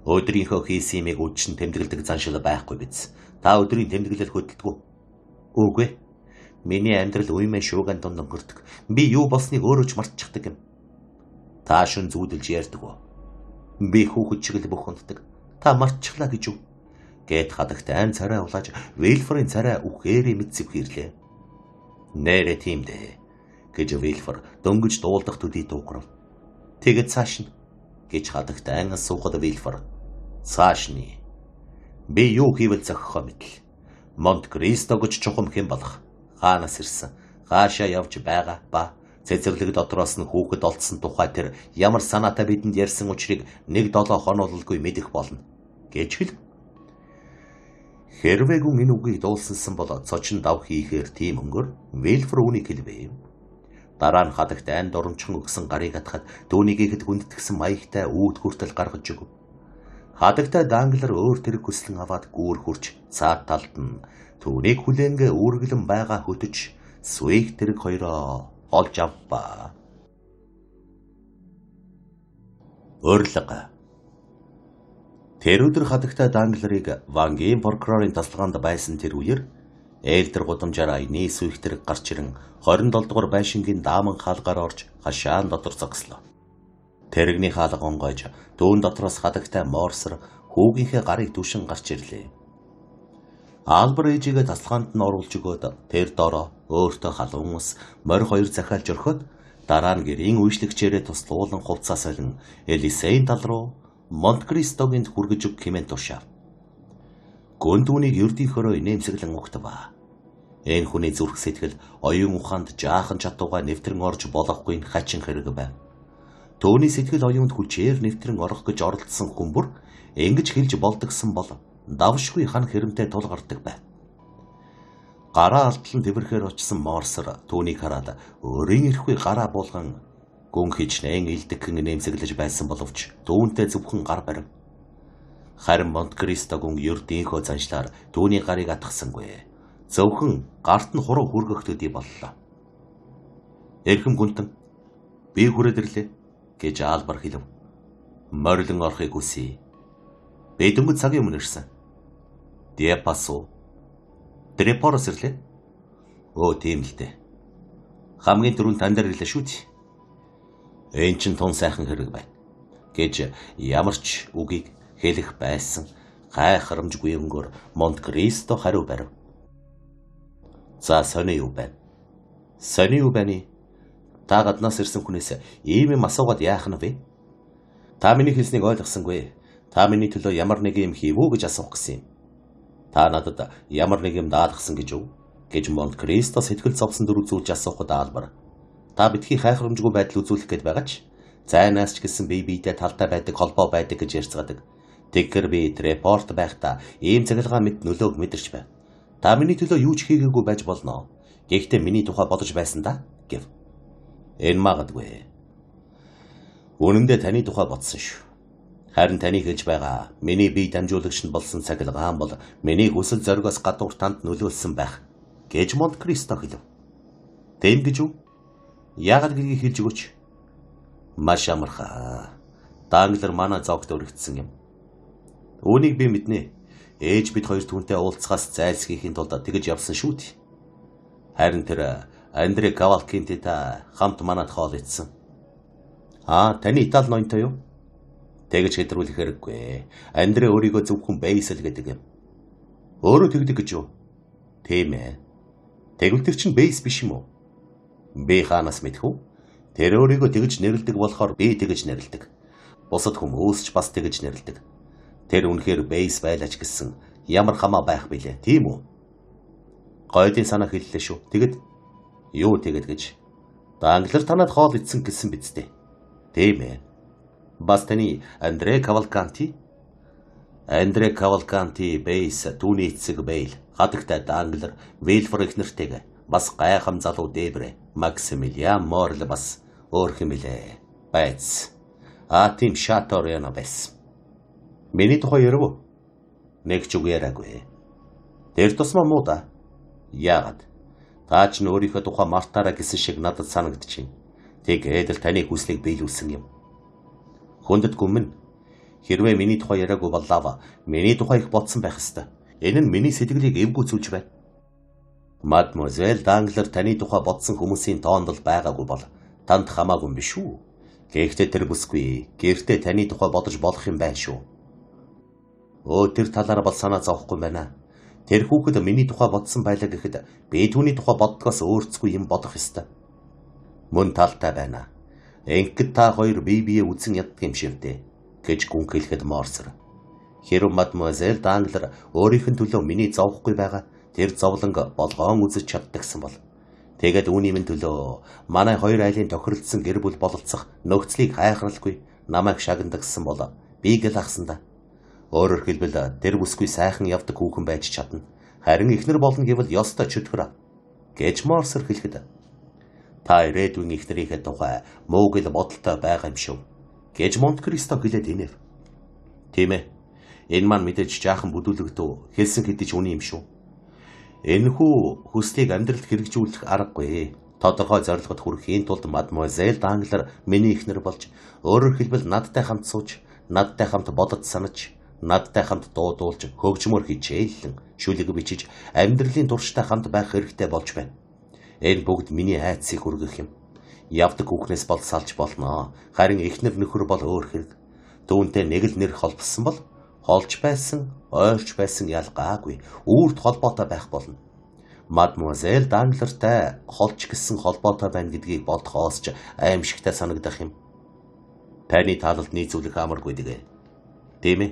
Өдрийнхөө хийсэн юмыг үдшин тэмдэглэдэг заншил байхгүй биз? Та өдрийн тэмдэглэл хөдөлдөг үү? Үгүй. Миний амьдрал уймаа шууган дунд өнгөрдөг. Би юу болсныг өөрөө ч мартчихдаг юм. Та шин зүудэлж ярьдаг уу? Би хүүхэд шиг л бухимддаг. Та мартчихлаа гэж юу? Гэт хадагтай царай улааж Вильфорын царай үхээрээ мэдсэв хийрлээ. Нэрэ тийм дээ гэж Вильфор дөнгөж дуулдах төдий дуугарв. Тэгэд цааш нь гэж хадагтай асуухад Вильфор цаашны би юу хийвэл зохихоо мэдл. Монт Кристо гэж чухам хэн болох? Хаанаас ирсэн? Хаашаа явж байгаа ба цэцэрлэг дотроос нь хүүхэд олдсон тухай тэр ямар санаатай бидэнд ярьсан учрыг 1-7 хонололгүй мэдэх болно гэж хэл. Хэрвээ гүн энэ үгийг дуулсансан бол цочин дав хийхээр тийм өнгөр Вильфор үүнийг хэлвэ. Дараа нь хадагт айн доромчхон өгсөн гарыг атахад түүнийг ихэд хүндэтгсэн маягтай үүд хүртэл гаргаж өгөв. Хадагтай данглар өөр тэрэг хүслэн аваад гүүр хурч цаад талд нь түүнийг хүлээнгээ үүргэлэн байгаа хөтөж Суиг тэрэг хоёроо олж авпа. Өрлөг. Тэр өдөр хадагтай дангларыг Вангийн прокурорын тасалгаанд байсан тэр үеэр Элдер гудамжаараа нийс үех тэрэг гарч ирэн 27 дугаар байшингийн дааман хаалгаар орж хашаан дотор зогслоо. Тэрэгний хаалга онгойж дүүн дотроос хадагтай морсор хүүгийнхээ гарыг түшин гарч ирлээ. Албар ээжигээ тасалгаанд нь оруулж өгөөд тэр дороо өөртөө халуун ус морь 2 захиалж орхиод дараа нь гэрийн үйлчлэгчээрээ туслуулан хувцас солин Элисейн тал руу Монт Кристогинд хүргэж өг хэмээн тушаав. Гүндүүнийг ердийнхөрөө инээмсэглэн угтваа. Энэ хүний зүрх сэтгэл оюун ухаанд жаахан чатууга нэвтрэн орж болохгүй хачин хэрэг байв. Төвний сэтгэл оюунд хүчээр нэвтрэн орох гэж оролдсон хүмүүр ингэж хэлж болдгсон бол давшгүй хан хэрэмтэй тул гардаг байв. Гараа алдлан тэвэрхээр очсон морсор түүнийг хараад өрийн ирэхгүй гараа буулган гүн хичнээн илдэгхэн нэмсэглэж байсан боловч дүүнтэй зөвхөн гар барив. Харин Монт Кристо гүн ердийнхөө заншлаар түүний гарыг атгасангүй. Зөвхөн гарт нь хуруу хүргэх төдий боллоо. Эрхэм гүнтэн би хүрээд ирлээ гэж Албар хэлв. Морилон орохыг хүсье. Би дөнгөж цагийн өмнө ирсэн. Диапасо. Трепорос ирлээ. Оо тийм л дээ. Хамгийн түрүүнд тань дээр ирлээ шүү дээ. Энэ ч тун сайхан хэрэг байна гэж ямар ч үгийг хэлэх байсан гайхамшиггүй өнгөөр Монт Кристо хариу барив. За сони юу байна? Сони юу байна? Та гаднаас ирсэн хүнээс ийм юм асуугаад яах нь вэ? Та миний хэлснийг ойлгосонгүй. Та миний төлөө ямар нэг юм хийв үү гэж асуух гэсэн юм. Та надад ямар нэг юм даалгасан гэж юу? Гэж Монт Кристо сэтгэл зовсон дүр үзүүлж асуухад Албар. Та битгий хайхрамжгүй байдал үзүүлэх гээд байгаа ч зайнаас ч гэсэн бие биедээ талтай байдаг холбоо байдаг гэж ярьцгаадаг. Тэгэр би репорт байхдаа ийм цагилгаа мэд нөлөөг мэдэрч байв. Та миний төлөө юу ч хийгээгүй байж болно. Гэхдээ миний тухай бодож байсан да гэв. Энэ магадгүй. Үнэн дээр таны тухай бодсон шүү. Харин таны хэлж байгаа миний бие дамжуулагч нь болсон цагилгаан бол миний хүсэл зоригоос гадуур танд нөлөөлсөн байх гэж Монт Кристо хэлв. Тийм гэж үү? Яагаад гэдгийг хэлж өгөөч. Маш амархаа. Данглар манай зогт өргөцсөн юм. Үүнийг би мэднэ. Ээж бид хоёр түүнтэй уулзахаас зайлсхийхийн тулд тэгж явсан шүү дээ. Харин тэр Андре Кавалкинтэй та хамт манад хоол идсэн. Таны Итали ноёнтой юу? Тэгж хэдрүүлэх хэрэггүй. Андре өөрийгөө зөвхөн бейсэл гэдэг юм. Өөрөө тэгдэг гэж юу? Тийм ээ. Тэгвэл тэр чинь бейс биш юм уу? Би хаанаас мэдэх вэ? Тэр өөрийгөө тэгж нэрлдэг болохоор би тэгж нэрлдэг. Бусад хүмүүс ч бас тэгж нэрлдэг. Тэр үнэхээр бейс байлаач гэсэн ямар хамаа байх билээ, тийм үү? Гойдын санаа хэллээ шүү. Тэгэд юу тэгэд гэж? Данглар танад хоол идсэн гэсэн биз дээ. Тийм ээ. Бас таны Андре Кавалканти бейс түүний эцэг Бейл, хатагтай Данглар, Вильфор их нэртэйг бас гайхам залуу Дебре, Максимилиан Морл бас өөр хэмэлээ. Байц. Тийм Шаториано байсан. Миний тухай ярив уу? Нэг ч үг яриагүй. Тэр тусмаа муу да. Яагаад? Та ч өөрийнхөө тухай мартаараа гэсэн шиг надад санагдчихэв. Тэгээд л таны хүслийг биелүүлсэн юм. Хүндэт гүмэн. Хэрвээ миний тухай яриагүй боллоо, миний тухай их бодсон байх ёстой. Энэ нь миний сэтгэлийг эвгүй зүйлж байна. Мадемуазель Данглар таны тухай бодсон хүмүүсийн тоонд л байгаагүй бол танд хамаагүй юм биш үү? Гэхдээ тэр бүсгүй гэртээ таны тухай бодож болох юм байна шүү. Тэр талаараа бол санаа зовхгүй байна. Тэр хүүхэд миний тухай бодсон байлаа гэхэд би түүний тухай боддгоос өөрцгүй юм бодох ёстой. Мөн талтай байна. Ингээд та хоёр бие үзэн яддаг юм шиг дээ гэж гүнхэлэхэд Морсер. Хэрэв мадемуазель Данглар өөрийнх нь төлөө миний зовхгүй байгаа тэр зовлонг болгоон үзэж чаддагсан бол тэгээд үүний минь төлөө манай хоёр айлын тохиролцсон гэр бүл бололцох нөхцөлийг хайхралгүй намайг шагнадагсан бол би гэл ахсан да. Өөрөөр хэлбэл тэр бүсгүй сайхан явдаг хүүхэн байж чадна. Харин ихнэр болно гэвэл ёстой чөтгөр гэж Морсер хэлэхэд та ирээдүйн ихнэрийнхээ тухай муугэл бодолтой байгаа юм шүү гэж Монте-Кристо хэлээд инэв. Тийм ээ. Энэ маань мэдээж жаахан бүдүүлэгдүү хэлсэн хэдий ч үний юм шүү. Энэхүү хүслийг амьдралд хэрэгжүүлэх аргагүй. Тодорхой зорилгод хүрэхийн тулд мадемуазель Данглар миний ихнэр болж өөрөөр хэлбэл надтай хамт сууж, надтай хамт бодож санаж, надтай хамт дуудуулж, хөгжмөр хичээлэн, шүлэг бичиж, амьдралын турштай хамт байх хэрэгтэй болж байна. Энэ бүгд миний айдсыг хүргэх юм. Явдаг хүүхнээс бол салж болно. Харин эхнэр нөхөр бол өөр хэрэг. Түүнтэй нэг л нэр холбосон бол холж байсан, ойрч байсан ялгаагүй. Үрд холбоотой байх болно. Мадемуазель Данглартай холж гэсэн холбоотой байна гэдгийг бодхоос ч аимшигтай санагдах юм. Таны таалалд нийцүүлэх амаргүй дэгэ. Тийм ээ.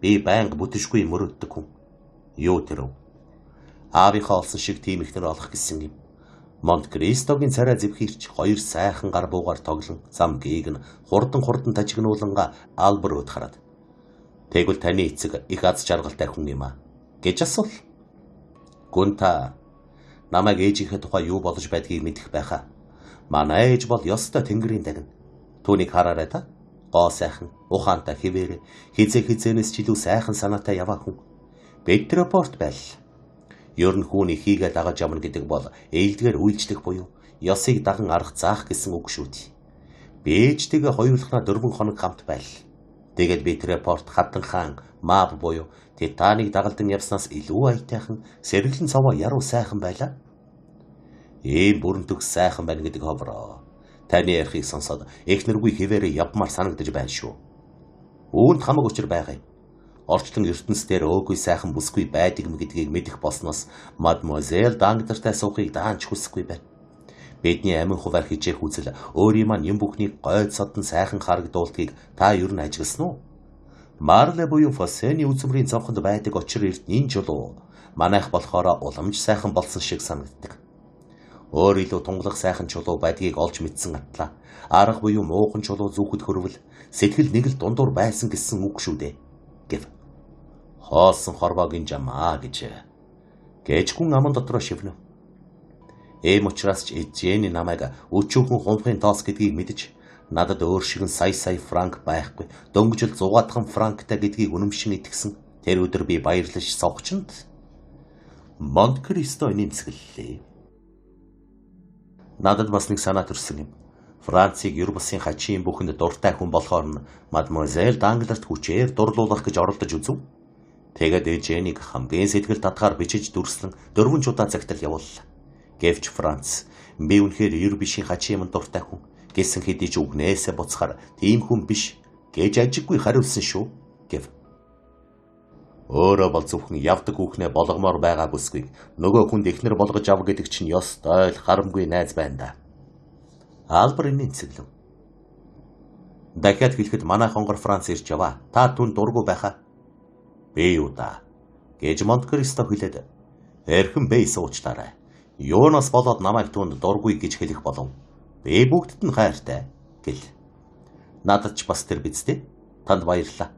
Би байнга бүтшгүй мөрөддөг хүн. Юу тэр вэ? Аавынхаа олсон шиг тийм ихнэр олох гэсэн юм. Монте-Кристогийн царай зэвхийрч хоёр сайхан гар буугаар тоглон зам гээгн хурдан тажигнууланга албар өд хараад. Тэгвэл таны эцэг их аз жаргалтай хүн юм аа гэж асуул. Гүнта намайг ээжийнхээ тухай юу болж байдгийг мэдэх байхаа. Манай ээж бол ёстой тэнгэрийн дагна. Түүнийг хараарай та. Гоо сайхан, ухаантай хэвээр хизээнээс ч илүү сайхан санаатай яваа хүн. Петерборт байл. Ер нь хүүний хийгээ дагаж явна гэдэг бол ээлдгээр үйлчлэх буюу ёсыг даган арга заах гэсэн үг шүү дээ. Би ээжтэйгээ хоёулахнаа 4 хоног хамт байл. Тэгээд Петерборт хатан хаан Мав буюу Титаник дагалдан явснаас илүү аятайхан сэргэлэн цаваа яруу сайхан байлаа. Ийм бүрэн төгс сайхан байна гэдэг ховроо. Таны ярихыг сонсоод эхнэргүй хэвээрээ явмаар санагдаж байна шүү. Үүнд хамаг учир байгаа юм. Орчлон ертөнцийн өөгүй сайхан бүсгүй байдаг юм гэдгийг мэдэх болсноос мадемуазель Данглартай суухыг даанч хүсэхгүй байна. Бидний амин хуваар хичээх үзэл өөрийн маань юм бүхнийг гойд содон сайхан харагдуулдгийг та юу н ажигласан уу? Марле буюу Фосены үзмрийн цонхонд байдаг очир эрдэнийн жолоо манайх болохоор уламж сайхан болсон шиг санагддаг. Өөр илүү тунгалах сайхан чулуу байдгийг олж мэдсэн атлаа. Арга буюу муухан чулуу зүүхэд хөрвөл сэтгэл нэг л дундуур байсан гэсэн үг шүү дээ. Гэв. Хоосон хорвоогийн жамаа гэж хүн аман дотроо шивнэв. Эм учраас ч Эжэний намайг өчүүхэн хумхын тоос гэдгийг мэдэж надад өөр шиг сая франк байхгүй. Дөнгөжл 100 франктай гэдгийг үнэмшин итгэсэн. Тэр өдөр би баярлаж согчонд Монте-Кристо нэмсгэллээ. Надад бас нэг санаа төрсөн юм. Францыг ер бусын хачин бүхэнд дуртай хүн болохоор нь мадемуазель Дангларт хүчээр дурлуулах гэж оролдож үзв. Тэгээд Эжэнийг хамгийн сэтгэл татгаар бичиж дүрслэн 4 удаа цагтал явууллаа. Гэвч Франц би үнэхээр ер бишийн хачин юм дуртай хүн гэсэн хэдий ч үгнээсээ буцахаар тийм хүн биш гэж ажиггүй хариулсан шүү гэв. Өөрөө бол зөвхөн явдаг хүүхнээ болгомоор байгаа бүсгүй. Нөгөө хүнд эхнэр болгож ав гэдэг чинь ёс дойл харамгүй найз байна да. Аалбар энэ цэглэв. Дахиад хэлэхэд манай хонгор Франц ирж яваа. Та түн дургу байхаа. Би юу да? Гэж Монте Кристо хэлээд эрхэм бэй суучлаарай. Юунаас болоод намайг түнд дургүй гэж хэлэх болов? Би бүгдд нь хайртай гэл. Надад ч бас тэр бидтэй. Танд баярлалаа.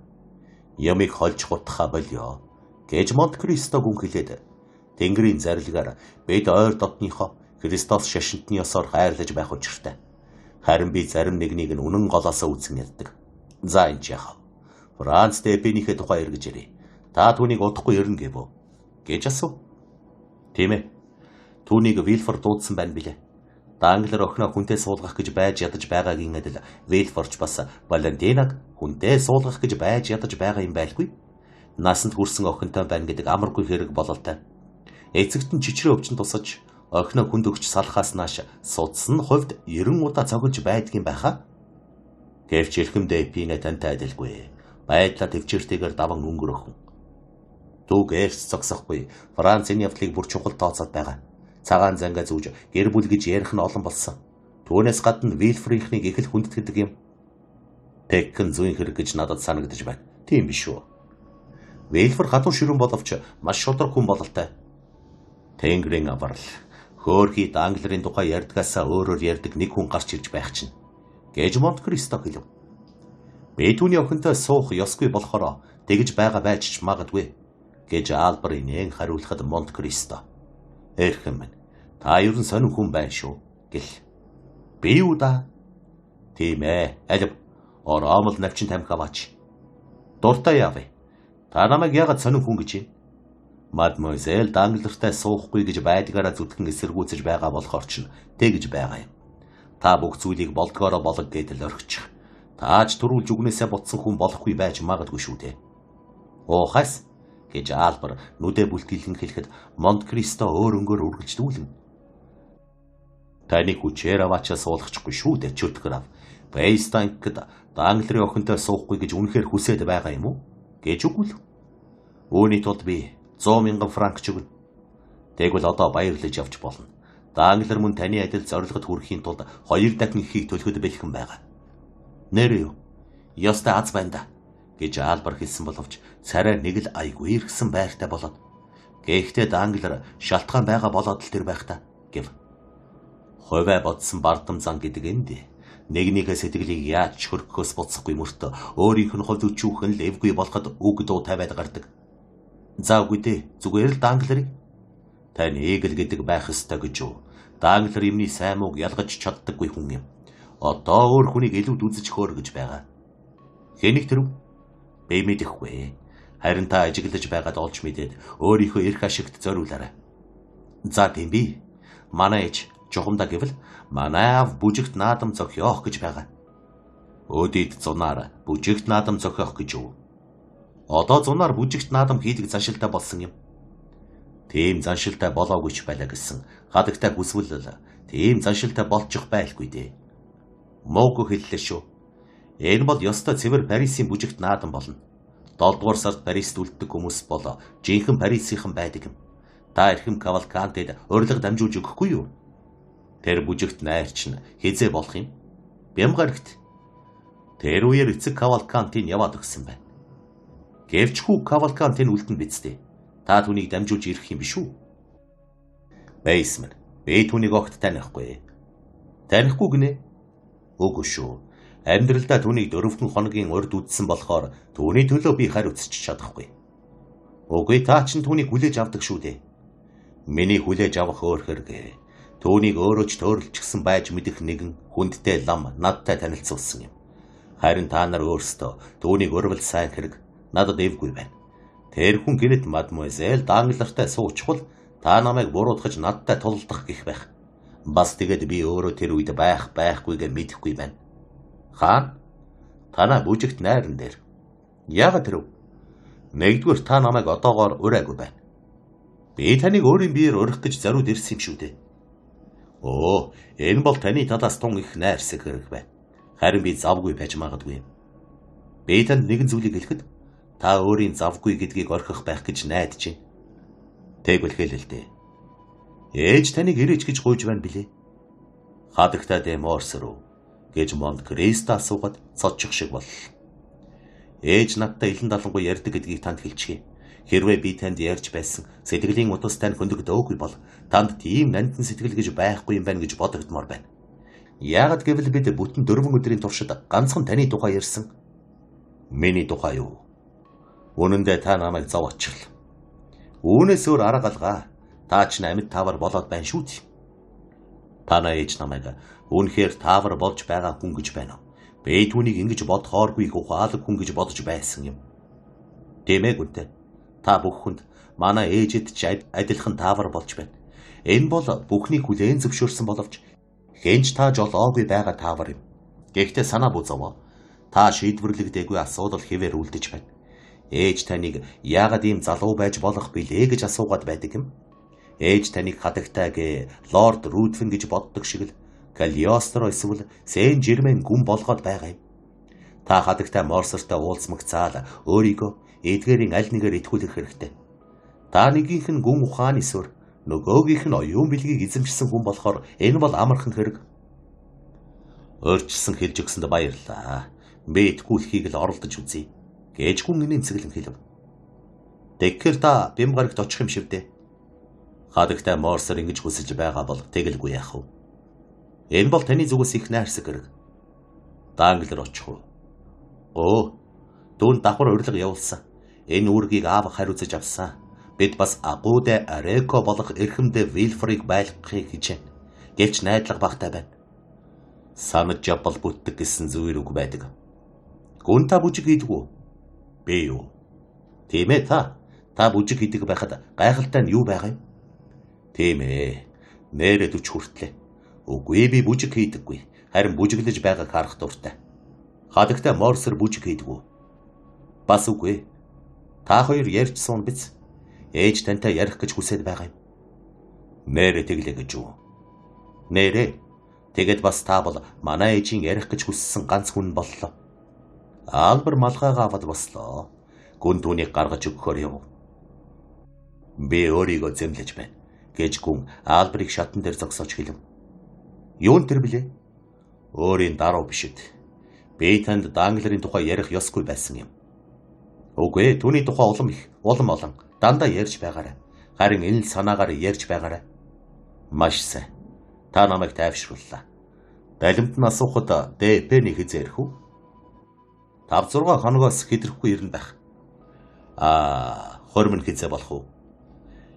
Ямиг холж хутхаа болёо гэж Монте Кристо гүн хэлээд Тэнгэрийн зарилгаар бид ойр дотныхоо Христос шашинтны ёсоор хайрлаж байх учиртай. Харин би зарим нэгнийг нь үнэн голоосоо үзэн яддаг. За энэ яах вэ? Франц Дэпенийхээ тухай эргэж ирээ. Та түүнийг удахгүй ирнэ гэвөө гэж асуув. Тийм ээ. Түүнийг Вильфор дуудсан байна билээ. Данглер охиноо хүнтэй суулгах гэж байж ядаж байгаагийн адил Вильфорч бас Валентинаг хүнтэй суулгах гэж байж ядаж байгаа юм байлгүй. Насанд хүрсэн охинтой байна гэдэг амаргүй хэрэг бололтой. Эцэгт нь чичрээ өвчин тусаж охиноо хүнд өгч салахаас нааш судсан хувьд 90 удаа цогж байдгийн байхаа. Гэвч эрхэмдээ пинэ тантай адилгүй. Байдлаа төвчээртэйгээр даван өнгөрөх. Түг эрс цогсохгүй. Францын явдлыг бүр чухал тооцоод байгаа. Цагаан зангаа зүүж гэр бүл гэж ярих нь олон болсон. Түүнээс гадна Вильфрийнхнийг их л хүндэтгдэг юм. Тэгхэн зүйн хэрэг гэж надад санагдаж байна. Тийм биш үү? Вильфр хатуу ширүүн боловч маш шудраг хүн бололтой. Тэнгэрийн аврал. Хөөрхий Данглерийн тухай ярьдгаасаа өөрөөр ярьдаг нэг хүн гарч ирж байх чинь. Гэж Монте Кристо хэлв. Би түүний охинтой суух ёсгүй болохоор тэгж байгаа байж ч магадгүй. Гэж Аалбар инээн хариулахад Монте Кристо. Эрхэм минь. Та ер нь сонин хүн байна шүү гэл. Би юу да? Тийм ээ. Алив. Ороомл навчин тамхи аваач. Дуртай явъя. Та намайг яагаад сонин хүн гэж юм? Мадемуазель Данглертай суухгүй гэж байдгаараа зүтгэн эсэргүүцэж байгаа болохоор ч тэгж байгаа юм. Та бүх зүйлийг болдгоороо болог гэдэл орхичих. Тааж төрүүлж үгнээсээ ботсон хүн болохгүй байж магадгүй шүү дээ. Оохас гэж Аалбар нүдэ бүлтгэлэн хэлэхэд Монте Кристо өөр өнгөөр үргэлжлүүлэн. Таны хүчээр аваачаа суулгачихгүй шүү дээ чөтгөр ав. Бейстайнкд Данглерийн охинтой суухгүй гэж үнэхээр хүсээд байгаа юм уу? Гэж үгүйл. Үүний тулд би 100,000 франк чигнэ. Тэгвэл одоо баярлаж явж болно. Данглер мөн таны адил зорилгод хүрэхийн тулд 2 дахин ихийг төлөхөд бэлхэн байгаа. Нэр юу? Ёстой аз байна да. Гэж Аалбар хэлсэн боловч царай нэг л айгүй иргсэн байртай болоод. Гэхдээ Данглер шалтгаан байгаа болоод л тэр байх та гэв. Хувиа бодсон бардам зан гэдэг энд нэгнийхээ сэтгэлийг яаж хөрөхөөс буцахгүй мөртөө өөрийнх нь хувьд өчүүхэн л эвгүй болоход үг дуу тавиад гардаг. За үгүй дээ зүгээр л Данглерыг тань эгэл гэдэг байх ёстой гэж юу. Данглер юмний сайн мууг ялгаж чаддаггүй хүн юм. Одоо өөр хүнийг илүүд үзэж хөөр гэж байгаа. Хэнийг тэрв? Би мэдэхгүй. Харин та ажиглаж байгаад олж мэдээд өөрийнхөө эрх ашигт зориулаарай. За тийм би. Манай ээж жухамдаа гэвэл манай аав бүжигт наадам зохиох гэж байгаа. Өдийд зунаар бүжигт наадам зохиох гэж юу? Одоо зунаар бүжигт наадам хийдэг заншилтай болсон юм. Тийм заншилтай болоогүй ч байлаа гэсэн хадагтай хүсвэл тийм заншилтай болчих байлгүй дээ. Муугүй хэллээ шүү. Энэ бол ёстой цэвэр Парисын бүжигт наадам болно. 7 дугаар сард Парист үлддэг хүмүүс бол жинхэнэ Парисийнхан байдаг юм. Та эрхэм Кавалкантед урилга дамжуулж өгөхгүй юу? Тэр бүжигт найрч нь хизээ болох юм. Бямгарагт. Тэр үеэр эцэг Кавалкантын яваад өгсөн байна. Гэвч хүү Кавалкантын үлдэн бидтэй. Та түүнийг дамжуулж ирэх юм биш үү? Бейсмэн. Би түүнийг огт танихгүй. Танихгүй гинэ? Үгүй шүү. Амьдралдаа түүнийг 4 хоногийн урд үдсэн болохоор түүний төлөө би хариуцч чадахгүй. Үгүй та ч түүнийг хүлээж авдаг шүү дээ. Миний хүлээж авах өөр хэрэг. Түүнийг өөрөө ч төөрөлчихсөн байж мэдэх нэгэн хүндтэй лам надтай танилцуулсан юм. Харин та нар өөрсдөө түүнийг өрвөл сайн хэрэг надад эвгүй байна. Тэр хүн гинэт мадемуазель Данглертай суучвал та намайг буруутгаж надтай тулдах гэх байх. Бас тэгээд би өөрөө тэр үед байхгүйгээ мэдэхгүй байна. Хаан? Танаа бүжигт найран дээр. Яагаад тэрв? Нэгдүгээр та намайг одоогоор ураагүй байна. Би таныг өөрийн биеэр урих гэж зориуд ирсэн юм шүү дээ. Оо, энэ бол таны талаас тун их найрсаг хэрэг байна. Харин би завгүй байж магадгүй. Би танд нэгэн зүйлийг хэлэхэд та өөрийн завгүй гэдгийг орхих байх гэж найдаж байна. Тэгвэл хэлэл дээ. Ээж таныг ирэж гэж гуйж байна билээ. Хадагтай Деморс руу гэж Монт Кристо асуугаад цочих шиг боллоо. Ээж надтай илэн далангуй ярьдаг гэдгийг танд хэлчихье. Хэрвээ би танд ярьж байсан сэтгэлийн утас тань хөндөгдөөгүй бол танд тийм нандин сэтгэл гэж байхгүй юм байна гэж бодогдмоор байна. Яагад гэвэл бид бүтэн 4 өдрийн туршид ганцхан таны тухай ярьсан. Миний тухай юу? Үнэн дээр та намайг зов очихл. Үүнээс өөр арга алгаа. Та ч амьд таавар болоод байна шүү дээ. Танаа ээж намайг үнэхээр таавар болж байгаа хүн гэж байна. Би түүнийг ингэж бодохооргүй ухаалаг хүн гэж бодож байсан юм. Тийм ээ гүнтэй. Та бүх хүнд манай ээжэд ч адилхан таавар болж байна. Энэ бол бүхнийг хүлээн зөвшөөрсөн боловч хэнч тааж олоогүй байгаа таавар юм. Гэхдээ санаа бузаваа. Та шийдвэрлэгдээгүй асуудал хэвээр үлдэж байна. Ээж таныг яагаад ийм залуу байж болох билээ гэж асуугаад байдаг юм. Ээж таныг хадагтайг Лорд Рудфин гэж боддог шиг л Калиостро эсвэл Сен Жермен гүн болгоод байгаа юм. Та хадагтай Морсертай уулзмагцаал өөрийгөө эдгээрийн аль нэгээр итгүүлэх хэрэгтэй. Та нэгийнх нь гүн ухааны сүр, нөгөөгийнх нь оюун билгийг эзэмшсэн хүн болохоор энэ бол амархан хэрэг. Өөрчилсөн хэлж өгсөнд баярлалаа. Би итгүүлэхийг л оролдож үзье. Гэж хүн нэмсэглэн хэлв. Тэгэхээр та бям гарагт очих юм шив дээ. Хадагтай Морсер ингэж хүсэж байгаа бол тэгэлгүй яах вэ? Энэ бол таны зүгээс их найрсаг хэрэг. Данглер очих уу? Оо, дүүн давхар урилга явуулсан. Энэ үүргийг аав хариуцаж авсан. Бид бас агуудэ Ареко болох эрхэмдээ Вилфрийг байлгахыг хичээн. Гэвч найдлага багтай байна. Санаж явбал бүтдэг гэсэн зүйл үг байдаг. Гүн та бүжиг хийдэг үү? Би юу? Тийм ээ та бүжиг хийдэг байхад гайхалтай нь юу байгаа юм? Тийм ээ. Нэрэ 40 хүртлээ. Үгүй би бүжиг хийдэггүй. Харин бүжиглэж байгааг харах дуртай. Хадагтай Морсер бүжиг хийдэг үү? Бас үгүй. Та хоёр ярьж суун биз? Ээж тантай ярих гэж хүсэж байгаа юм. Нэрэ тэглээ гэж юу? Нэрэ. Тэгэд бас та бол манай ээжийн ярих гэж хүссэн ганц хүн боллоо. Албар малгайгаа аваад бослоо. Гүн түүнийг гаргаж өгөхөр яв. Би өөрийгөө зэмлэж байна. Гэж гүн Албарыг шатан дээр зогсоож хэлв. Юун тэр блэ? Өөрийн даруй бишэд. Би танд Данглерийн тухай ярих ёсгүй байсан юм. Үгүй түүний тухай улам олон дандаа ярьж байгаарай. Харин энэ л санаагаар ярьж байгаарай. Маш сайн. Та намайг тайвшрууллаа. Далимт нь асуухад ДП-ний хизээ ирэх үү? 5-6 хоногоос хидрэхгүй ирнэ байх. Хормон хизээ болох уу?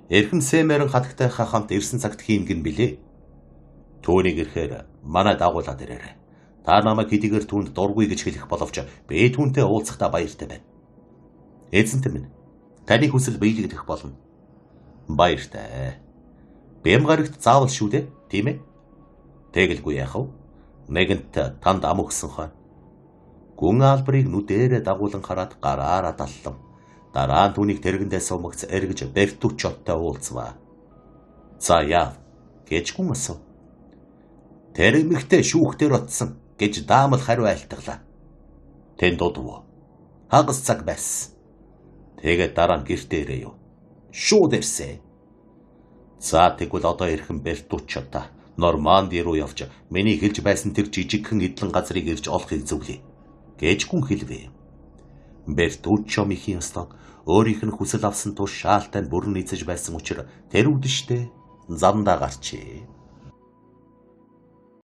Эрхэм Сэмэрэн хадагтайхаа хамт ирсэн цагт хиймгэн билээ. Түүнийг ирэхээр манай дагуулад ирээрэй. Та намайг хэдийгээр түүнд дургүй гэж хэлэх боловч би түүнтэй уулзахдаа баяртай байна. Эзэнтэй минь, таны хүсэл биелэгдэх болно. Баяртай. Бям гарагт заавал шүү дээ, тийм ээ? Тэгэлгүй яах вэ? Нэгэнт танд ам өгсөн хойно. Гүн Албарыг нүдээрээ дагуулan хараад гараараа даллав. Дараа нь түүнийг тэргэндээ сумагц эргэж Бертуччоттой уулзваа. За яав гэж гүн асуув. Тэр эмэгтэй шүүхтэр утсан гэж даамал хариу айлтглаа. Тэнд дуудав. Хагас цаг байсан. Тэгээд дараа нь гэртээ ирээ юу? Шууд ирсэн. За тэгвэл одоо эрхэм Бертуччоттой Норманди руу явж миний хэлж байсан тэр жижигхэн эдлэн газрыг ирж олохыг зөвлөе. Гэж гүн хэлвэ. Бертуччо михийн сток өөрийнх нь хүсэл авсан туш шаалтайнд бүрэн нийцэж байсан учраас тэр үдэштэй замдаа гарчээ.